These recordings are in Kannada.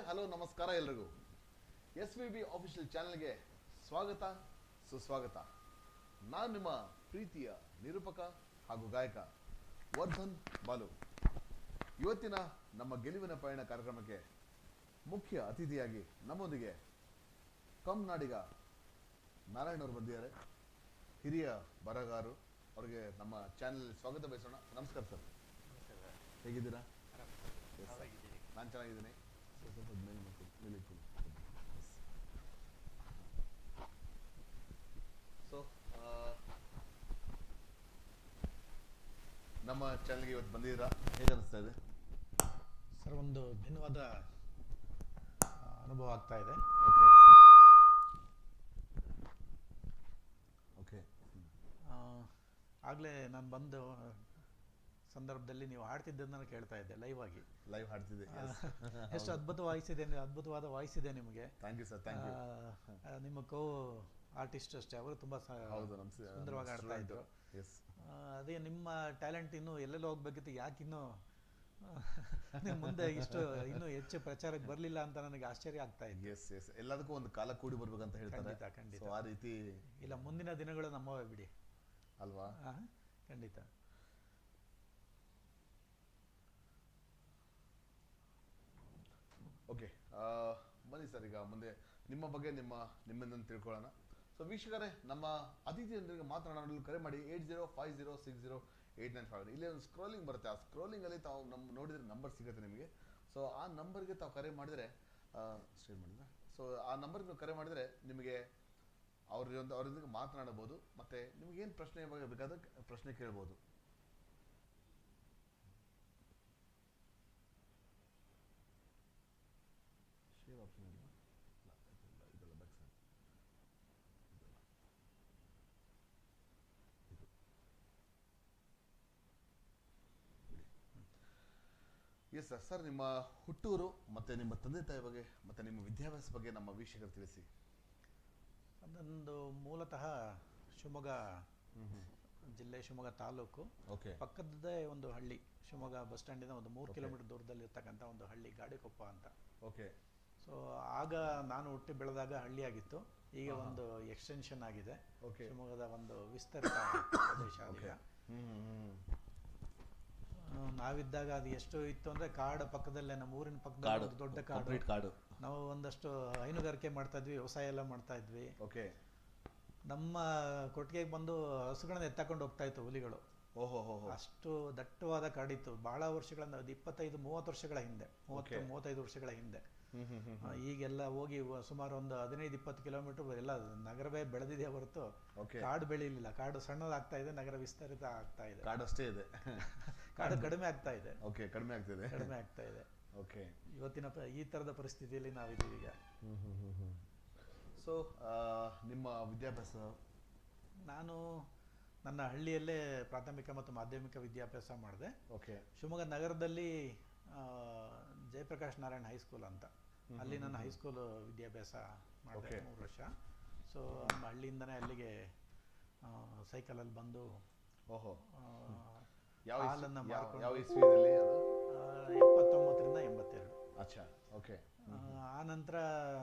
ಹಲೋ ನಮಸ್ಕಾರ ಎಲ್ರಿಗೂ. ಎಸ್ ವಿ ಬಿ ಆಫಿಷಿಯಲ್ ಚಾನೆಲ್ಗೆ ಸ್ವಾಗತ ಸುಸ್ವಾಗತ. ನಾನು ನಿಮ್ಮ ಪ್ರೀತಿಯ ನಿರೂಪಕ ಹಾಗೂ ಗಾಯಕ ವರ್ಧನ್ ಬಾಲು. ಇವತ್ತಿನ ನಮ್ಮ ಗೆಲುವಿನ ಪಯಣ ಕಾರ್ಯಕ್ರಮಕ್ಕೆ ಮುಖ್ಯ ಅತಿಥಿಯಾಗಿ ನಮ್ಮೊಂದಿಗೆ ಕಮ್ನಾಡಿಗ ನಾರಾಯಣ್ ಅವರು ಬಂದಿದ್ದಾರೆ. ಹಿರಿಯ ಬರಹಗಾರರು. ಅವರಿಗೆ ನಮ್ಮ ಚಾನೆಲ್ ಸ್ವಾಗತ ಬಯಸೋಣ. ನಮಸ್ಕಾರ ಸರ್, ಹೇಗಿದ್ದೀರಾ? ನಾನು ಚೆನ್ನಾಗಿದ್ದೀನಿ. ಸೊ ನಮ್ಮ ಚಾನಲ್ಗೆ ಇವತ್ತು ಬಂದಿದ್ದೀರಾ, ಹೇಗೆ ಅನಿಸ್ತಾ ಇದೆ ಸರ್? ಒಂದು ಭಿನ್ನವಾದ ಅನುಭವ ಆಗ್ತಾ ಇದೆ. ಓಕೆ ಓಕೆ ಆಗಲೇ ನಾನು ಬಂದು ಸಂದರ್ಭದಲ್ಲಿ ನೀವು ಹಾಡ್ತಿದ್ದನ್ನು ಕೇಳ್ತಾ ಇದ್ದೆ ಲೈವ್ ಆಗಿ. ಲೈವ್ ಹಾಡ್ತಿದ್ದೆ. ಎಷ್ಟು ಅದ್ಭುತವಾದ ವಾಯ್ಸ್ ಇದೆ ನಿಮಗೆ. Thank you sir, thank you. ನಿಮ್ಮ ಕೋ ಆರ್ಟಿಸ್ಟ್ ಅಷ್ಟೇ, ಅವರು ತುಂಬ ಸುಂದರವಾಗಿ ಆಡ್ತಾ ಇದ್ರು. ಅದೇ ನಿಮ್ಮ ಟ್ಯಾಲೆಂಟ್ ಇನ್ನೂ ಎಲ್ಲೆಲ್ಲೋ ಹೋಗ್ಬೇಕಿತ್ತು, ಯಾಕೆ ಇನ್ನೂ ನಿಮ್ಮ ಮುಂದೆ ಇಷ್ಟು ಇನ್ನೂ ಹೆಚ್ಚು ಪ್ರಚಾರಕ್ಕೆ ಬರಲಿಲ್ಲ ಅಂತ ನನಗೆ ಆಶ್ಚರ್ಯ ಆಗ್ತಾ ಇದೆ. ಎಸ್ ಎಸ್ ಎಲ್ಲದಕ್ಕೂ ಒಂದು ಕಾಲ ಕೂಡಿ ಬರ್ಬೇಕಂತ ಹೇಳ್ತಾರೆ. ಖಂಡಿತ ಆ ರೀತಿ ಇಲ್ಲ, ಮುಂದಿನ ದಿನಗಳು ನಮ್ಮವೇ ಬಿಡಿ ಅಲ್ವಾ? ಖಂಡಿತ. ಓಕೆ, ಬನ್ನಿ ಸರ್, ಈಗ ಮುಂದೆ ನಿಮ್ಮ ಬಗ್ಗೆ ನಿಮ್ಮಿಂದ ತಿಳ್ಕೊಳ್ಳೋಣ. ಸೊ ವೀಕ್ಷಕರೇ, ನಮ್ಮ ಅತಿಥಿಯೊಂದಿಗೆ ಮಾತನಾಡಲು ಕರೆ ಮಾಡಿ 8050608959. ಇಲ್ಲಿ ಒಂದು ಸ್ಕ್ರೋಲಿಂಗ್ ಬರುತ್ತೆ. ಆ ಸ್ಕ್ರೋಲಿಂಗಲ್ಲಿ ತಾವು ನೋಡಿದ್ರೆ ನಂಬರ್ ಸಿಗುತ್ತೆ ನಿಮಗೆ. ಸೊ ಆ ನಂಬರ್ಗೆ ತಾವು ಕರೆ ಮಾಡಿದರೆ ಸೊ ಆ ನಂಬರ್ಗೆ ಕರೆ ಮಾಡಿದರೆ ನಿಮಗೆ ಅವರೊಂದಿಗೆ ಮಾತನಾಡಬಹುದು. ಮತ್ತು ನಿಮಗೇನು ಪ್ರಶ್ನೆ ಬೇಕಾದ ಪ್ರಶ್ನೆ ಕೇಳ್ಬೋದು. ಶೇರ್ ಆಪ್ಷನ್ ಇಲ್ಲ, ಇದೆಲ್ಲ back side. Yes sir, sir ನಿಮ್ಮ ಹುಟ್ಟೂರು ಮತ್ತು ನಿಮ್ಮ ತಂದೆ ತಾಯಿ ಬಗ್ಗೆ ಮತ್ತು ನಿಮ್ಮ ವಿದ್ಯಾಭ್ಯಾಸ ಬಗ್ಗೆ ನಮ್ಮ ವೀಕ್ಷಕರು ತಿಳಿಸಿ. ಅದೊಂದು ಮೂಲತಃ ಶಿವಮೊಗ್ಗ ಜಿಲ್ಲೆ, ಶಿವಮೊಗ್ಗ ತಾಲೂಕು. ಓಕೆ. ಪಕ್ಕದದೇ ಒಂದು ಹಳ್ಳಿ, ಶಿವಮೊಗ್ಗ ಬಸ್ ಸ್ಟ್ಯಾಂಡಿಂದ ಒಂದು 3 ಕಿಲೋಮೀಟರ್ ದೂರದಲ್ಲಿರ್ತಕ್ಕಂಥ ಒಂದು ಹಳ್ಳಿ, ಗಾಡಿಕೊಪ್ಪ ಅಂತ. ಓಕೆ. ಸೊ ಆಗ ನಾನು ಹುಟ್ಟಿ ಬೆಳೆದಾಗ ಹಳ್ಳಿಯಾಗಿತ್ತು. ಈಗ ಒಂದು ಎಕ್ಸ್ಟೆನ್ಷನ್ ಆಗಿದೆ. ಶಿವಮೊಗ್ಗದ ಒಂದು ವಿಸ್ತರಿತ ಪ್ರದೇಶ ಅದೀಗ. ನಾವಿದ್ದಾಗ ಅದು ಎಷ್ಟು ಇತ್ತು ಅಂದರೆ, ಕಾಡು ಪಕ್ಕದಲ್ಲೇ, ನಮ್ಮ ಊರಿನ ಪಕ್ಕದಲ್ಲಿ ಒಂದು ದೊಡ್ಡ ಕಾಡು. ನಾವು ಒಂದಷ್ಟು ಹೈನುಗಾರಿಕೆ ಮಾಡ್ತಾ ಇದ್ವಿ, ವ್ಯವಸಾಯ ಎಲ್ಲ ಮಾಡ್ತಾ ಇದ್ವಿ. ಓಕೆ. ನಮ್ಮ ಕೊಟ್ಟಿಗೆಗೆ ಬಂದು ಹಸುಗಳನ್ನ ಎತ್ತಕೊಂಡು ಹೋಗ್ತಾ ಇತ್ತು ಹುಲಿಗಳು. ಅಷ್ಟು ದಟ್ಟವಾದ ಕಾಡಿತ್ತು. ಬಹಳ ವರ್ಷಗಳಿಂದ, 25-30 ವರ್ಷಗಳ ಹಿಂದೆ, 30-35 ವರ್ಷಗಳ ಹಿಂದೆ. ಈಗೆಲ್ಲ ಹೋಗಿ ಸುಮಾರು ಒಂದು 15-20 ಕಿಲೋಮೀಟರ್ ಎಲ್ಲ ನಗರವೇ ಬೆಳೆದಿದೆ ಹೊರತು ಕಾಡು ಬೆಳೀಲಿಲ್ಲ. ಕಾಡು ಸಣ್ಣದಾಗ್ತಾ ಇದೆ, ನಗರ ವಿಸ್ತರಿತ ಆಗ್ತಾ ಇದೆ. ಕಾಡು ಅಷ್ಟೇ ಇದೆ, ಕಾಡು ಕಡಿಮೆ ಆಗ್ತಾ ಇದೆ. ಓಕೆ, ಕಡಿಮೆ ಆಗ್ತಾ ಇದೆ. ಓಕೆ. ಇವತ್ತಿನ ಈ ಥರದ ಪರಿಸ್ಥಿತಿಯಲ್ಲಿ ನಾವಿದ್ದೀವಿ ಈಗ. ಸೊ ನಿಮ್ಮ ವಿದ್ಯಾಭ್ಯಾಸ? ನಾನು ನನ್ನ ಹಳ್ಳಿಯಲ್ಲೇ ಪ್ರಾಥಮಿಕ ಮತ್ತು ಮಾಧ್ಯಮಿಕ ವಿದ್ಯಾಭ್ಯಾಸ ಮಾಡಿದೆ. ಓಕೆ. ಶಿವಮೊಗ್ಗ ನಗರದಲ್ಲಿ ಜಯಪ್ರಕಾಶ್ ನಾರಾಯಣ್ ಹೈಸ್ಕೂಲ್ ಅಂತ, ಅಲ್ಲಿ ನನ್ನ ಹೈಸ್ಕೂಲ್ ವಿದ್ಯಾಭ್ಯಾಸ ಮಾಡಿದೆ 3 ವರ್ಷ. ಸೊ ನಮ್ಮ ಹಳ್ಳಿಯಿಂದನೇ ಅಲ್ಲಿಗೆ ಸೈಕಲಲ್ಲಿ ಬಂದು ಹಾಲನ್ನು ಯಾವ ಇಸ್ವಿಯಲ್ಲಿ? 79ರಿಂದ 82. ಅಚ್ಚಾ, ಓಕೆ. ಆ ನಂತರ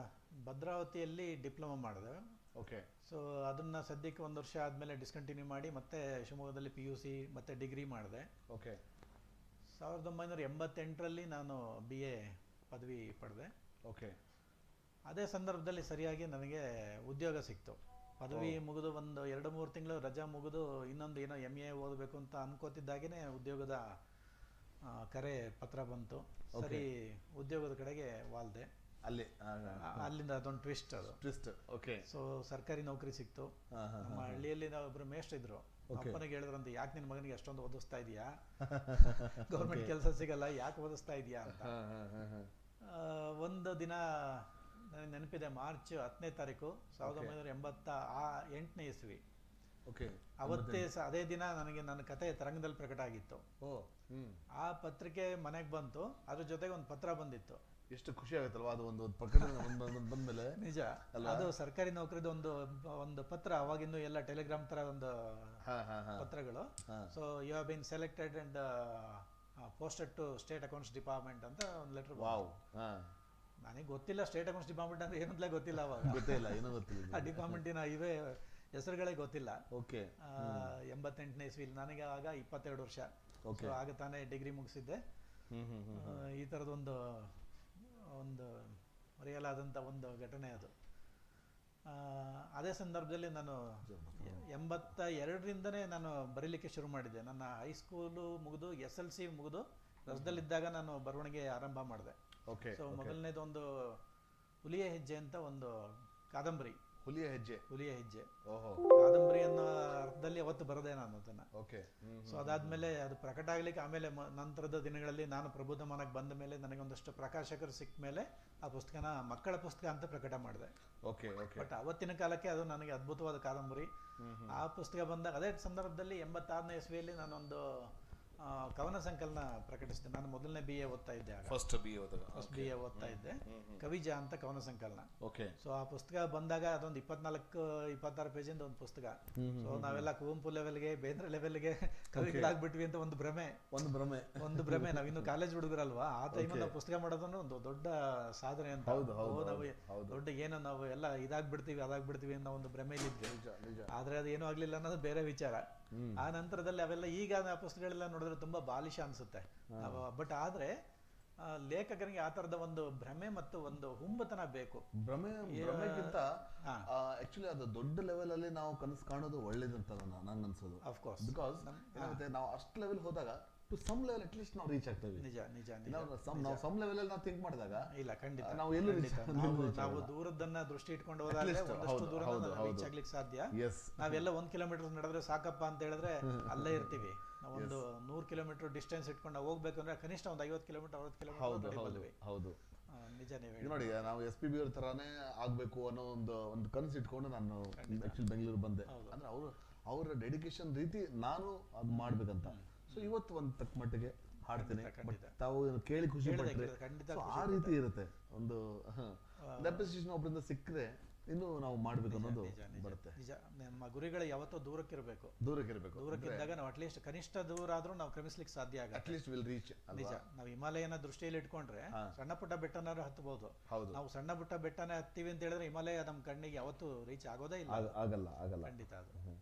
ಭದ್ರಾವತಿಯಲ್ಲಿ ಡಿಪ್ಲೊಮಾ ಮಾಡಿದೆ. ಓಕೆ. ಸೊ ಅದನ್ನು ಸದ್ಯಕ್ಕೆ 1 ವರ್ಷ ಆದಮೇಲೆ ಡಿಸ್ಕಂಟಿನ್ಯೂ ಮಾಡಿ ಮತ್ತೆ ಶಿವಮೊಗ್ಗದಲ್ಲಿ PUC ಮತ್ತು ಡಿಗ್ರಿ ಮಾಡಿದೆ. ಓಕೆ. 1988ರಲ್ಲಿ ನಾನು BA ಪದವಿ ಪಡೆದೆ. ಓಕೆ. ಅದೇ ಸಂದರ್ಭದಲ್ಲಿ ಸರಿಯಾಗಿ ನನಗೆ ಉದ್ಯೋಗ ಸಿಕ್ತು. ಪದವಿ ಮುಗಿದು ಒಂದು 2-3 ತಿಂಗಳು ರಜಾ ಮುಗಿದು ಇನ್ನೊಂದು ಏನೋ MA ಓದಬೇಕು ಅಂತ ಅನ್ಕೋತಿದ್ದಾಗೇ ಉದ್ಯೋಗದ ಕರೆ ಪತ್ರ ಬಂತು. ಸರಿ, ಉದ್ಯೋಗದ ಕಡೆಗೆ ವಾಲ್ದೆ. ಅಲ್ಲಿಂದ ಅದೊಂದು ಟ್ವಿಸ್ಟ್. ಓಕೆ. ಸೊ ಸರ್ಕಾರಿ ನೌಕರಿ ಸಿಕ್ತು. ನಮ್ಮ ಹಳ್ಳಿಯಲ್ಲಿ ನಾವು ಒಬ್ರು ಮೇಷ್ಟ್ರು ಇದ್ರು. ಅಪ್ಪನಿಗೆ ಹೇಳಿದ್ರಂತೆ, ಯಾಕೆ ನಿನ್ನ ಮಗನಿಗೆ ಅಷ್ಟೊಂದು ಓದಿಸ್ತಾ ಇದೆಯಾ, ಗೌರ್ಮೆಂಟ್ ಕೆಲಸ ಸಿಗಲ್ಲ, ಯಾಕೆ ಓದಿಸ್ತಾ ಇದೆಯಾ ಅಂತ. ಒಂದು ದಿನ ನನಗೆ ನೆನಪಿದೆ, ಮಾರ್ಚ್ 10ನೇ ತಾರೀಕು 1988ನೇ ಇಸ್ವಿ. ಅವತ್ತೇ ಅದೇ ದಿನ ನನಗೆ ನನ್ನ ಕತೆ ತರಂಗದಲ್ಲಿ ಪ್ರಕಟ ಆಗಿತ್ತು. ಆ ಪತ್ರಿಕೆ ಮನೆಗೆ ಬಂತು, ಅದ್ರ ಜೊತೆಗೆ ಒಂದು ಪತ್ರ ಬಂದಿತ್ತು. ಎಷ್ಟು ಖುಷಿ ಆಗುತ್ತಲ್ವಾ ಅದು ಒಂದು ಪ್ರಕಟಣೆ ಬಂದ್ಮೇಲೆ. ನಿಜ, ಅದು ಸರ್ಕಾರಿ ನೌಕರಿದ ಒಂದು ಪತ್ರ. ಅವಾಗಿನ್ನು ಎಲ್ಲ ಟೆಲಿಗ್ರಾಮ್ ತರ ಒಂದು ಪತ್ರಗಳು. So you have been selected and posted to state accounts department ಅಂತ ಒಂದು ಲೆಟರ್. ನನಗೆ ಗೊತ್ತಿಲ್ಲ ಸ್ಟೇಟ್ ಅಕೌಂಟ್ಸ್ ಡಿಪಾರ್ಟ್ಮೆಂಟ್ ಅಂದ್ರೆ ಏನಂತಲೇ ಗೊತ್ತಿಲ್ಲ ಅವಾಗ. ಗೊತ್ತೇ ಇಲ್ಲ, ಏನೋ ಗೊತ್ತಿಲ್ಲ. ಆ ಡಿಪಾರ್ಟ್ಮೆಂಟಿನ ಇವೇ ಹೆಸರುಗಳೇ ಗೊತ್ತಿಲ್ಲ. ಓಕೆ. 88ನೇ ಇಸ್ವಿಲಿ ನನಗೆ ಆಗ 22 ವರ್ಷ. ಓಕೆ. ಸೊ ಆಗ ತಾನೇ ಡಿಗ್ರಿ ಮುಗಿಸಿದ್ದೆ. ಈ ಥರದೊಂದು ಒಂದು ಮರೆಯಲಾದಂಥ ಒಂದು ಘಟನೆ ಅದು. ಅದೇ ಸಂದರ್ಭದಲ್ಲಿ ನಾನು 82ರಿಂದನೇ ನಾನು ಬರೀಲಿಕ್ಕೆ ಶುರು ಮಾಡಿದ್ದೆ. ನನ್ನ ಹೈಸ್ಕೂಲು ಮುಗಿದು SLC ಮುಗಿದು ರಸದಲ್ಲಿದ್ದಾಗ ನಾನು ಬರವಣಿಗೆ ಆರಂಭ ಮಾಡಿದೆ. ಓಕೆ. ಸೊ ಮೊದಲನೇದೊಂದು ಹುಲಿಯ ಹೆಜ್ಜೆ ಅಂತ ಒಂದು ಕಾದಂಬರಿ. ಹುಲಿಯ ಹೆಜ್ಜೆ. ಹುಲಿಯ ಹೆಜ್ಜೆ. ಓಹೋ. ಕಾದಂಬರಿ ಅನ್ನೋ ಅರ್ಥದಲ್ಲಿ ಅವತ್ತು ಬರದೆ ನಾನು ಅದನ್ನ. ಓಕೆ. ಸೊ ಅದಾದ್ಮೇಲೆ ಅದು ಪ್ರಕಟ ಆಗ್ಲಿಕ್ಕೆ ಆಮೇಲೆ ನಂತರದ ದಿನಗಳಲ್ಲಿ ನಾನು ಪ್ರಬುದ್ಧಮಾನಕ್ಕೆ ಬಂದ ಮೇಲೆ ನನಗೆ ಒಂದಷ್ಟು ಪ್ರಕಾಶಕರು ಸಿಕ್ಕ ಮೇಲೆ ಆ ಪುಸ್ತಕನ ಮಕ್ಕಳ ಪುಸ್ತಕ ಅಂತ ಪ್ರಕಟ ಮಾಡಿದೆ. ಓಕೆ. ಓಕೆ. ಬಟ್ ಅವತ್ತಿನ ಕಾಲಕ್ಕೆ ಅದು ನನಗೆ ಅದ್ಭುತವಾದ ಕಾದಂಬರಿ. ಆ ಪುಸ್ತಕ ಬಂದಾಗ ಅದೇ ಸಂದರ್ಭದಲ್ಲಿ 86ನೇ ಇಸ್ವಿಯಲ್ಲಿ ನಾನೊಂದು ಕವನ ಸಂಕಲನ ಪ್ರಕಟಿಸಿದೆ. ನಾನು ಮೊದಲನೇ BA ಓದ್ತಾ ಇದ್ದೆ ಆಗ. ಫಸ್ಟ್ BA ಓದ್ತಾ ಇದ್ದೆ. ಕವಿಜ ಅಂತ ಕವನ ಸಂಕಲನ. ಓಕೆ. ಸೊ ಆ ಪುಸ್ತಕ ಬಂದಾಗ ಅದೊಂದು 24-26 ಪೇಜಿಂದ ಒಂದು ಪುಸ್ತಕ. ಸೊ ನಾವೆಲ್ಲ ಕುವೆಂಪು ಲೆವೆಲ್ಗೆ, ಬೇಂದ್ರೆ ಲೆವೆಲ್ಗೆ ಕವಿಗಳಾಗ್ಬಿಟ್ವಿ ಅಂತ ಒಂದು ಭ್ರಮೆ. ನಾವಿನ್ನು ಕಾಲೇಜ್ ಹುಡುಗರಲ್ವಾ, ಆ ಟೈಮಲ್ಲಿ ನಾವು ಪುಸ್ತಕ ಮಾಡೋದನ್ನು ಒಂದು ದೊಡ್ಡ ಸಾಧನೆ ಅಂತ. ನಾವು ದೊಡ್ಡ ಏನೋ ನಾವು ಎಲ್ಲ ಇದಾಗ್ಬಿಡ್ತೀವಿ ಅದಾಗ್ಬಿಡ್ತೀವಿ ಅನ್ನೋ ಒಂದು ಭ್ರಮೆಯಲ್ಲಿದ್ವಿ. ಆದ್ರೆ ಅದು ಏನೂ ಆಗ್ಲಿಲ್ಲ ಅನ್ನೋದು ಬೇರೆ ವಿಚಾರ. ಆ ನಂತರದಲ್ಲಿ ಅವೆಲ್ಲ ಈಗ ಆ ಪುಸ್ತಕಗಳೆಲ್ಲ ನೋಡಿದ್ರೆ ತುಂಬಾ ಬಾಲಿಶ ಅನ್ಸುತ್ತೆ. ಬಟ್ ಆದ್ರೆ ಲೇಖಕನಿಗೆ ಆ ತರದ ಒಂದು ಭ್ರಮೆ ಮತ್ತು ಒಂದು ಹುಂಬತನ ಬೇಕು. ಭ್ರಮೆಗಿಂತ ಆಕ್ಚುಲಿ ಅದು ದೊಡ್ಡ ಲೆವೆಲ್ ಅಲ್ಲಿ ನಾವು ಕನಸು ಕಾಣೋದು ಒಳ್ಳೇದಂತ ನಂಗೆ ಅನ್ಸೋದು. ಅಫ್ಕೋರ್ಸ್. ಬಿಕಾಸ್ ಏನಾಗುತ್ತೆ, ನಾವು ಅಷ್ಟು ಲೆವೆಲ್ ಹೋದಾಗ to some level at least ನಾವು ರೀಚ್ ಆಗ್ತೇವೆ. ನಿಜ. ನಾವು ಸಮ್ ಲೆವೆಲ್ ಅಲ್ಲಿ ನಾವು ಥಿಂಕ್ ಮಾಡಿದಾಗ ಇಲ್ಲ, ಖಂಡಿತ ನಾವು ಎಲ್ಲೂ ನಾವು ದೂರದನ್ನ ದೃಷ್ಟಿ ಇಟ್ಕೊಂಡು ಹೋದಾಗಲೇ ಒಂದಷ್ಟು ದೂರ ರೀಚ್ ಆಗ್ಲಿಕ್ಕೆ ಸಾಧ್ಯ. ನಾವೆಲ್ಲ 1 ಕಿಲೋಮೀಟರ್ ನಡೆದ್ರೆ ಸಾಕಪ್ಪ ಅಂತ ಹೇಳಿದ್ರೆ ಅಲ್ಲೇ ಇರ್ತೀವಿ. ನಾವು ಒಂದು 100 ಕಿಲೋಮೀಟರ್ ಡಿಸ್ಟೆನ್ಸ್ ಇಟ್ಕೊಂಡು ಹೋಗ್ಬೇಕು ಅಂದ್ರೆ ಕನಿಷ್ಠ ಒಂದು 50 ಕಿಲೋಮೀಟರ್ 60 ಕಿಲೋಮೀಟರ್. ಹೌದು, ನಿಜ. ನೋಡಿ, ನಾವು SPB ಅವ್ರ ತರಾನೇ ಆಗ್ಬೇಕು ಅನ್ನೋ ಒಂದು ಕನಸು ಇಟ್ಕೊಂಡು ನಾನು ಆಕ್ಚುಲಿ ಬೆಂಗಳೂರು ಬಂದೆ. ಅಂದ್ರೆ ಅವ್ರ ಡೆಡಿಕೇಶನ್ ರೀತಿ ನಾನು ಅದು ಮಾಡ್ಬೇಕಂತ. ಸೊ ಇವತ್ತು ಒಂದು ತಕ್ಕ ಮಟ್ಟಿಗೆ ಹಾಡ್ತೀನಿ. ತಾವು ಕೇಳಿ ಖುಷಿ ಪಟ್ರೆ ಆ ರೀತಿ ಇರುತ್ತೆ. ಒಂದು ಅಪ್ರಿಸಿಯೇಷನ್ ಒಬ್ಬರಿಂದ ಸಿಕ್ಕರೆ ಇನ್ನು ನಾವು ಮಾಡ್ಬೇಕು ಅನ್ನೋದು ಬರುತ್ತೆ. ನಿಜ. ನಮ್ಮ ಗುರಿಗಳು ಯಾವತ್ತೂ ದೂರಕ್ಕಿರಬೇಕು. ದೂರಕ್ಕಿದ್ದಾಗ ನಾವು ಅಟ್ಲೀಸ್ಟ್ ಕನಿಷ್ಠ ದೂರ ಆದ್ರೂ ನಾವು ಕ್ರಮಿಸ್ಲಿಕ್ಕೆ ಸಾಧ್ಯ ಆಗುತ್ತೆ. At least will reach. ನಿಜ. ನಾವು ಹಿಮಾಲಯನ ದೃಷ್ಟಿಯಲ್ಲಿ ಇಟ್ಕೊಂಡ್ರೆ ಸಣ್ಣ ಪುಟ್ಟ ಬೆಟ್ಟನಾದ್ರು ಹತ್ತಬಹುದು. ನಾವು ಸಣ್ಣ ಪುಟ್ಟ ಬೆಟ್ಟನೇ ಹತ್ತೀವಿ ಅಂತ ಹೇಳಿದ್ರೆ ಹಿಮಾಲಯ ನಮ್ಮ ಕಣ್ಣಿಗೆ ಯಾವತ್ತೂ ರೀಚ್ ಆಗೋದೇ ಇಲ್ಲ. ಆಗಲ್ಲ. ಖಂಡಿತ ಅದು.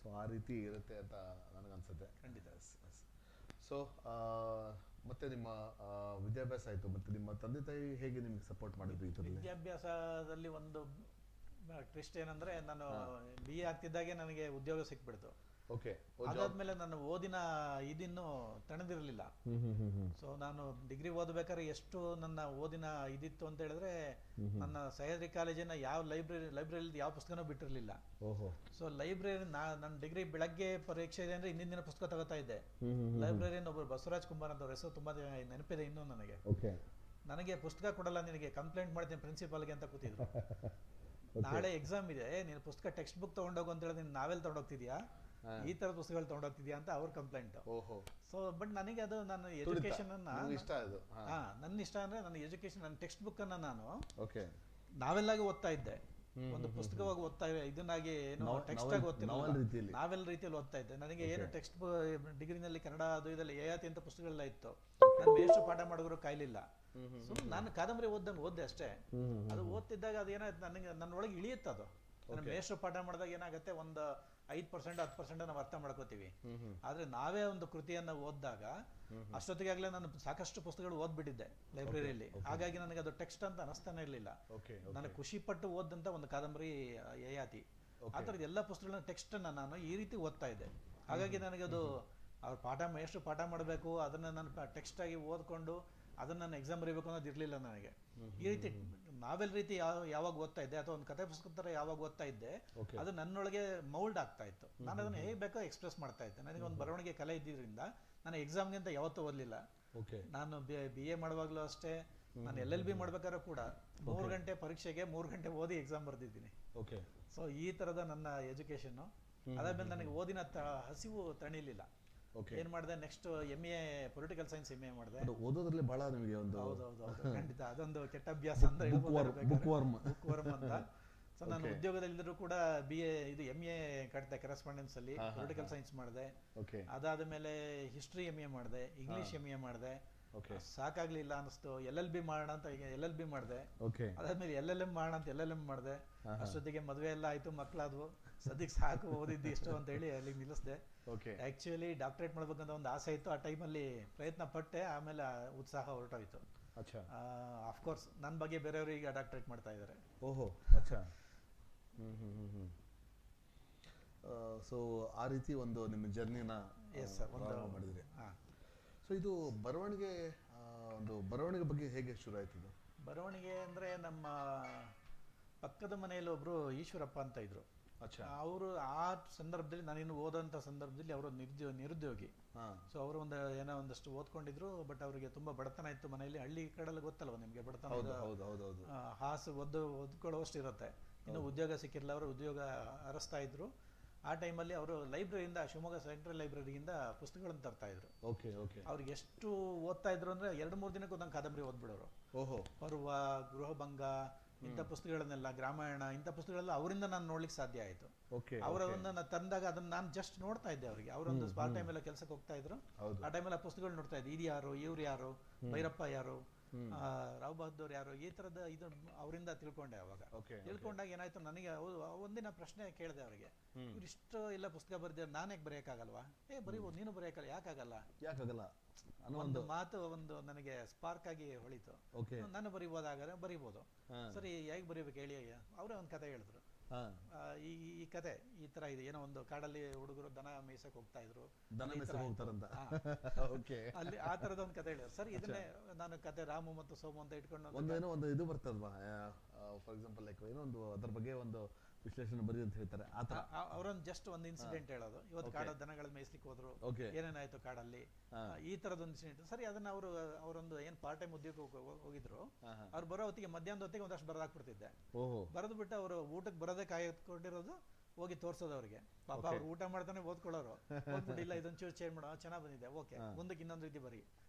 ಸೊ ಆ ರೀತಿ ಇರುತ್ತೆ ಅಂತ ನನಗನ್ಸುತ್ತೆ. ಖಂಡಿತ. ಸೊ ಮತ್ತೆ ನಿಮ್ಮ ವಿದ್ಯಾಭ್ಯಾಸ ಆಯ್ತು, ಮತ್ತೆ ನಿಮ್ಮ ತಂದೆ ತಾಯಿ ಹೇಗೆ ನಿಮ್ಗೆ ಸಪೋರ್ಟ್ ಮಾಡಿದ್ರು? ವಿದ್ಯಾಭ್ಯಾಸದಲ್ಲಿ ಒಂದು ಟ್ವಿಸ್ಟ್ ಏನಂದ್ರೆ, ನಾನು BA ಆಗ್ತಿದ್ದಾಗೆ ನನಗೆ ಉದ್ಯೋಗ ಸಿಕ್ಬಿಡ್ತು. ಓಕೆ. ಅದಾದ್ಮೇಲೆ ನನ್ನ ಓದಿನ ಇದಿನ್ನು ತಣದಿರ್ಲಿಲ್ಲ. ಸೊ ನಾನು ಡಿಗ್ರಿ ಓದಬೇಕಾದ್ರೆ ಎಷ್ಟು ನನ್ನ ಓದಿನ ಇದಿತ್ತು ಅಂತ ಹೇಳಿದ್ರೆ, ನನ್ನ ಸಹ್ಯಾದ್ರಿ ಕಾಲೇಜಿನ ಯಾವ ಲೈಬ್ರರಿ ಯಾವ ಪುಸ್ತಕನೂ ಬಿಟ್ಟಿರ್ಲಿಲ್ಲ. ಸೊ ಲೈಬ್ರರಿ ನನ್ನ ಡಿಗ್ರಿ ಬೆಳಗ್ಗೆ ಪರೀಕ್ಷೆ ಇದೆ ಅಂದ್ರೆ ಹಿಂದಿನ ದಿನ ಪುಸ್ತಕ ತಗೋತಾ ಇದ್ದೆ. ಲೈಬ್ರರಿಯನ್ನು ಒಬ್ಬರು ಬಸವರಾಜ್ ಕುಂಬಾರ್ ಅಂತ ಹೆಸರು ತುಂಬಾ ನೆನಪಿದೆ ಇನ್ನೂ ನನಗೆ. ನನಗೆ ಪುಸ್ತಕ ಕೊಡಲ್ಲ, ನಿನಗೆ ಕಂಪ್ಲೇಂಟ್ ಮಾಡ್ತೀನಿ ಪ್ರಿನ್ಸಿಪಾಲ್ಗೆ ಅಂತ ಕೂತಿದ್ರು. ನಾಳೆ ಎಕ್ಸಾಮ್ ಇದೆ, ನೀನು ಪುಸ್ತಕ ಟೆಕ್ಸ್ಟ್ ಬುಕ್ ತಗೊಂಡೋಗು ಅಂತ ಹೇಳಿ, ನೀನು ನಾವೆಲ್ ತಗೊಂಡೋಗ್ತಿದ್ಯಾ, ಈ ತರ ಪುಸ್ತಕಗಳು ತಗೊಂಡೋಗ್ತಿದ್ಯಾ ಅಂತ ಅವ್ರ ಕಂಪ್ಲೇಂಟ್. ಸೊ ಬಟ್ ನನಗೆ ಅದು ನನ್ನ ಎಜುಕೇಶನ್ ನನ್ನ ಇಷ್ಟ ಅಂದ್ರೆ ನನ್ನ ಎಜುಕೇಶನ್, ನನ್ನ ಟೆಕ್ಸ್ಟ್ ಬುಕ್ ಅನ್ನ ನಾನು ನಾವೆಲ್ಲಾಗಿ ಓದ್ತಾ ಇದ್ದೆ. ಒಂದು ಪುಸ್ತಕವಾಗಿ ಓದ್ತಾ ಇದನ್ನಾಗಿ ಏನು ಟೆಕ್ಸ್ಟ್ ಆಗಿ ಓದ್ತಿಲ್ಲ, ನಾವೆಲ್ ರೀತಿಯಲ್ಲಿ ಓದ್ತಾ ಇದ್ದೆ. ನನಗೆ ಏನು ಟೆಕ್ಸ್ಟ್ ಡಿಗ್ರಿನಲ್ಲಿ ಕನ್ನಡ ಅದು ಇದೆಲ್ಲ ಯಯಾತಿ ಅಂತ ಪುಸ್ತಕಗಳೆಲ್ಲ ಇತ್ತು. ನಾನು ಎಷ್ಟು ಪಾಠ ಮಾಡಿದ್ರು ಕಾಯ್ಲಿಲ್ಲ. ಸೊ ನಾನು ಕಾದಂಬರಿ ಓದ್ದೆ ಅಷ್ಟೇ. ಅದು ಓದ್ತಿದ್ದಾಗ ಅದೇನಾಯ್ತು, ನನಗೆ ನನ್ನೊಳಗೆ ಇಳಿಯುತ್ತೆ ಅದು. ನನ್ನ ಮೇಷ್ಟ್ರು ಪಾಠ ಮಾಡಿದಾಗ ಏನಾಗುತ್ತೆ, ಒಂದು 5% 10% ನಾವು ಅರ್ಥ ಮಾಡ್ಕೋತೀವಿ. ಆದ್ರೆ ನಾವೇ ಒಂದು ಕೃತಿಯನ್ನ ಓದಿದಾಗ ಅಷ್ಟೊತ್ತಿಗಾಗ್ಲೇ ನಾನು ಸಾಕಷ್ಟು ಪುಸ್ತಕಗಳು ಓದ್ಬಿಟ್ಟಿದ್ದೆ ಲೈಬ್ರರಿಯಲ್ಲಿ. ಹಾಗಾಗಿ ನನಗೆ ಅದು ಟೆಕ್ಸ್ಟ್ ಅಂತ ಅನಿಸ್ತಾನೆ ಇರಲಿಲ್ಲ. ನನಗೆ ಖುಷಿ ಪಟ್ಟು ಓದಂತ ಒಂದು ಕಾದಂಬರಿ ಯಯಾತಿ. ಆ ಥರದ ಎಲ್ಲ ಪುಸ್ತಕಗಳನ್ನ ಟೆಕ್ಸ್ಟ್ ಅನ್ನ ನಾನು ಈ ರೀತಿ ಓದ್ತಾ ಇದ್ದೆ. ಹಾಗಾಗಿ ನನಗೆ ಅದು ಅವ್ರ ಮೇಷ್ಟ್ರು ಪಾಠ ಮಾಡಬೇಕು, ಅದನ್ನ ನಾನು ಟೆಕ್ಸ್ಟ್ ಆಗಿ ಓದ್ಕೊಂಡು ಅದನ್ನ ನಾನು ಎಕ್ಸಾಮ್ ಬರೀಬೇಕು ಅನ್ನೋದು ಇರಲಿಲ್ಲ ನನಗೆ. ಈ ರೀತಿ ನಾವೆಲ್ ರೀತಿ ಯಾವಾಗ ಓದ್ತಾ ಇದ್ದೆ, ಅಥವಾ ಒಂದು ಕಥೆ ಪುಸ್ತಕ ತರ ಯಾವಾಗ ಓದ್ತಾ ಇದ್ದೆ, ಅದು ನನ್ನೊಳಗೆ ಮೌಲ್ಡ್ ಆಗ್ತಾ ಇತ್ತು. ನಾನು ಅದನ್ನ ಹೇಗೆ ಬೇಕೋ ಎಕ್ಸ್ಪ್ರೆಸ್ ಮಾಡ್ತಾ ಇದ್ದೆ. ನನಗೆ ಒಂದು ಬರವಣಿಗೆ ಕಲೆ ಇದ್ದಿದ್ರಿಂದ ನಾನು ಎಕ್ಸಾಮ್ಗಿಂತ ಯಾವತ್ತೂ ಓದಲಿಲ್ಲ. ನಾನು BA ಮಾಡುವಾಗಲೂ ಅಷ್ಟೇ, ನಾನು LLB ಮಾಡ್ಬೇಕಾದ್ರೂ ಕೂಡ 3 ಗಂಟೆ ಪರೀಕ್ಷೆಗೆ 3 ಗಂಟೆ ಓದಿ ಎಕ್ಸಾಮ್ ಬರ್ದಿದ್ದೀನಿ. ಸೊ ಈ ತರದ ನನ್ನ ಎಜುಕೇಶನ್. ಅದಾದ್ಮೇಲೆ ನನಗೆ ಓದಿನ ಹಸಿವು ತಣಿಲಿಲ್ಲ. ಏನ್ ಮಾಡಿದೆ, next MA political science MA ಮಾಡಿದೆ. ಓದೋದ್ರಲ್ಲಿ ಬಹಳ ನಿಮಗೆ ಒಂದು ಖಂಡಿತ ಅದೊಂದು ಕೆಟ್ಟ ಅಭ್ಯಾಸ ಅಂತ ಬುಕ್ ವರ್ಮ್ ಅಂತ. ಸೊ ನಾನು ಉದ್ಯೋಗದಲ್ಲಿದ್ದರೂ ಕೂಡ BA ಇದು MA ಕಟ್ಟಿದೆ ಕರೆಸ್ಪಾಂಡೆನ್ಸ್ ಅಲ್ಲಿ. ಪೊಲಿಟಿಕಲ್ ಸೈನ್ಸ್ ಮಾಡಿದೆ. ಅದಾದ ಮೇಲೆ ಹಿಸ್ಟ್ರಿ MA ಮಾಡಿದೆ, ಇಂಗ್ಲಿಷ್ MA ಮಾಡಿದೆ. ಓಕೆ ಸಾಕಾಗ್ಲಿಲ್ಲ ಅನಿಸ್ತು. LLB ಮಾಡೋಣ ಅಂತ ಈಗ LLB ಮಾಡಿದೆ. ಓಕೆ ಅದಾದ್ಮೇಲೆ LLM ಮಾಡೋಣ ಅಂತ LLM ಮಾಡಿದೆ. ಅಷ್ಟೊತ್ತಿಗೆ ಮದುವೆ ಎಲ್ಲ ಆಯ್ತು, ಮಕ್ಕಳಾದ್ವು. ಸದ್ಯಕ್ಕೆ ಸಾಕು, ಓದಿದ್ದು ಇಷ್ಟು ಅಂತ ಹೇಳಿ ಅಲ್ಲಿಗೆ ನಿಲ್ಲಿಸಿದೆ. ಓಕೆ ಆ್ಯಕ್ಚುಲಿ ಡಾಕ್ಟ್ರೇಟ್ ಮಾಡ್ಬೇಕಂತ ಒಂದು ಆಸೆ ಇತ್ತು. ಆ ಟೈಮಲ್ಲಿ ಪ್ರಯತ್ನ ಪಟ್ಟೆ, ಆಮೇಲೆ ಆ ಉತ್ಸಾಹ ಹೊರಟೋಯ್ತು. ಅಚ್ಚಾ ಅಫ್ಕೋರ್ಸ್ ನನ್ನ ಬಗ್ಗೆ ಬೇರೆಯವರು ಈಗ ಡಾಕ್ಟ್ರೇಟ್ ಮಾಡ್ತಾ ಇದ್ದಾರೆ. ಓಹೋ ಅಚ್ಚಾ ಸೊ ಆ ರೀತಿ ಒಂದು ನಿಮ್ಮ ಜರ್ನಿನ ಮಾಡಿದ್ರಿ. ಸೊ ಇದು ಬರವಣಿಗೆ ಒಂದು ಬರವಣಿಗೆ ಬಗ್ಗೆ ಹೇಗೆ ಶುರು ಆಯ್ತು ಇದು? ಬರವಣಿಗೆ ಅಂದರೆ ನಮ್ಮ ಪಕ್ಕದ ಮನೆಯಲ್ಲಿ ಒಬ್ಬರು ಈಶ್ವರಪ್ಪ ಅಂತ ಇದ್ರು. ಅವರು ಆ ಸಂದರ್ಭದಲ್ಲಿ ನಾನಿನ್ನು ಓದೋಂಥ ಸಂದರ್ಭದಲ್ಲಿ ಅವರು ನಿರುದ್ಯೋಗಿ. ಸೊ ಅವರು ಏನೋ ಒಂದಷ್ಟು ಓದ್ಕೊಂಡಿದ್ರು, ಬಟ್ ಅವರಿಗೆ ತುಂಬಾ ಬಡತನ ಇತ್ತು ಮನೆಯಲ್ಲಿ. ಹಳ್ಳಿ ಕಡೆಲ್ಲ ಗೊತ್ತಲ್ವ ನಿಮಗೆ, ಬಡತನ ಹಾಸು ಓದ್ಕೊಳ್ಳುವಷ್ಟು ಇರುತ್ತೆ. ಇನ್ನು ಉದ್ಯೋಗ ಸಿಕ್ಕಿರಲಿಲ್ಲ, ಅವರು ಉದ್ಯೋಗ ಅರಸ್ತಾ ಇದ್ರು. ಆ ಟೈಮಲ್ಲಿ ಅವರು ಲೈಬ್ರರಿಯಿಂದ, ಶಿವಮೊಗ್ಗ ಸೆಂಟ್ರಲ್ ಲೈಬ್ರರಿಯಿಂದ ಪುಸ್ತಕಗಳನ್ನು ತರ್ತಾ ಇದ್ರು. ಅವ್ರಿಗೆ ಎಷ್ಟು ಓದ್ತಾ ಇದ್ರು ಅಂದ್ರೆ 2-3 ದಿನಕ್ಕೆ ಒಂದೊಂದು ಕಾದಂಬರಿ ಓದ್ಬಿಡೋರು. ಪರ್ವ, ಗೃಹಭಂಗ, ಇಂಥ ಪುಸ್ತಕಗಳನ್ನೆಲ್ಲ, ಗ್ರಾಮಾಯಣ, ಇಂಥ ಪುಸ್ತಕಗಳೆಲ್ಲ ಅವರಿಂದ ನಾನು ನೋಡ್ಲಿಕ್ಕೆ ಸಾಧ್ಯ ಆಯಿತು. ಅವರನ್ನ ತಂದಾಗ ಅದನ್ನ ನಾನು ಜಸ್ಟ್ ನೋಡ್ತಾ ಇದ್ದೆ. ಅವರಿಗೆ ಅವರೊಂದು ಸ್ಪಾರ್ಟ್ ಟೈಮ್ ಎಲ್ಲ ಕೆಲಸಕ್ಕೆ ಹೋಗ್ತಾ ಇದ್ರು. ಆ ಟೈಮಲ್ಲಿ ಆ ಪುಸ್ತಕಗಳು ನೋಡ್ತಾ ಇದ್ದೆ. ಇದು ಯಾರು, ಇವ್ರು ಯಾರು, ಭೈರಪ್ಪ ಯಾರು, ರಾವ್ ಬಹದ್ದೂರ್ ಯಾರು, ಈ ತರದ ಇದು ಅವರಿಂದ ತಿಳ್ಕೊಂಡೆ. ಅವಾಗ ತಿಳ್ಕೊಂಡಾಗ ಏನಾಯ್ತು, ನನಗೆ ಒಂದಿನ ಪ್ರಶ್ನೆ ಕೇಳಿದೆ ಅವರಿಗೆ, ಇವ್ರಿಷ್ಟು ಎಲ್ಲ ಪುಸ್ತಕ ಬರೆದಿದ್ದಾರೆ, ನಾನು ಯಾಕೆ ಬರೆಯಕ್ಕಾಗಲ್ವಾ? ಬರೀಬೋದು, ನೀನು ಬರೆಯಕ್ಕಾಗಲ್ಲ, ಯಾಕಾಗಲ್ಲ ಒಂದು ಮಾತು ಒಂದು ನನಗೆ ಸ್ಪಾರ್ಕ್ ಆಗಿ ಹೊಳಿತು. ನಾನು ಬರೀಬೋದು. ಸರಿ, ಹೇಗೆ ಬರೀಬೇಕು ಹೇಳಿ? ಅವರೇ ಒಂದು ಕತೆ ಹೇಳಿದ್ರು. ಈ ಕತೆ ಈ ತರ ಇದೆ. ಏನೋ ಒಂದು ಕಾಡಲ್ಲಿ ಹುಡುಗರು ದನ ಮೇಯ್ಸಕ್ ಹೋಗ್ತಾ ಇದ್ರು, ಅಲ್ಲಿ ಆ ತರದ ಒಂದು ಕತೆ ಹೇಳಿದ್ರು. ಸರಿ, ಇದನ್ನೇ ನಾನು ಕತೆ ರಾಮು ಮತ್ತು ಸೋಮು ಅಂತ ಇಟ್ಕೊಂಡು ಒಂದು ಇದು ಬರ್ತಲ್ವಾ, ಫಾರ್ ಎಕ್ಸಾಂಪಲ್ ಲೈಕ್ ಏನೋ ಒಂದು ಅದ್ರ ಬಗ್ಗೆ ಒಂದು ವಿಶ್ಲೇಷಣೆ ಬರೀ ಅಂತ ಹೇಳ್ತಾರೆ. ಅವರೊಂದು ಜಸ್ಟ್ ಒಂದು ಇನ್ಸಿಡೆಂಟ್ ಹೇಳೋದು. ಇವತ್ತು ಕಾಡ ದನಗಳ ಮೇಯ್ಸ್ಲಿಕ್ಕೆ ಹೋದ್ರು, ಏನೇನಾಯ್ತು ಕಾಡಲ್ಲಿ, ಈ ತರದ ಒಂದು ಇನ್ಸಿಡೆಂಟ್. ಸರಿ, ಅದನ್ನ ಅವರೊಂದು ಏನ್ ಪಾರ್ಟ್ ಟೈಮ್ ಉದ್ಯೋಗ ಹೋಗಿದ್ರು, ಅವ್ರು ಬರೋ ಹೊತ್ತಿಗೆ ಮಧ್ಯಾಹ್ನದ ಹೊತ್ತಿಗೆ ಒಂದಷ್ಟು ಬರೆದಾಕ್ಬಿಡ್ತಿದ್ದೆ. ಬರೆದು ಬಿಟ್ಟು ಅವರು ಊಟಕ್ಕೆ ಬರೋದೇ ಕಾಯ್ಕೊಂಡಿರೋದು, ಹೋಗಿ ತೋರ್ಸೋದು ಅವ್ರಿಗೆ. ಪಾಪ ಅವ್ರು ಊಟ ಮಾಡ್ತಾನೆ ಓದ್ಕೊಳ್ಳೋರು. ಓದ್ಬಿಟ್ಟು ಇಲ್ಲ ಇದೊಂಚೂರು ಚೇಂಜ್ ಮಾಡೋ, ಚೆನ್ನಾಗ್ ಬಂದಿದೆ, ಓಕೆ ಮುಂದಕ್ಕೆ ಇನ್ನೊಂದು ರೀತಿ ಬರೀ,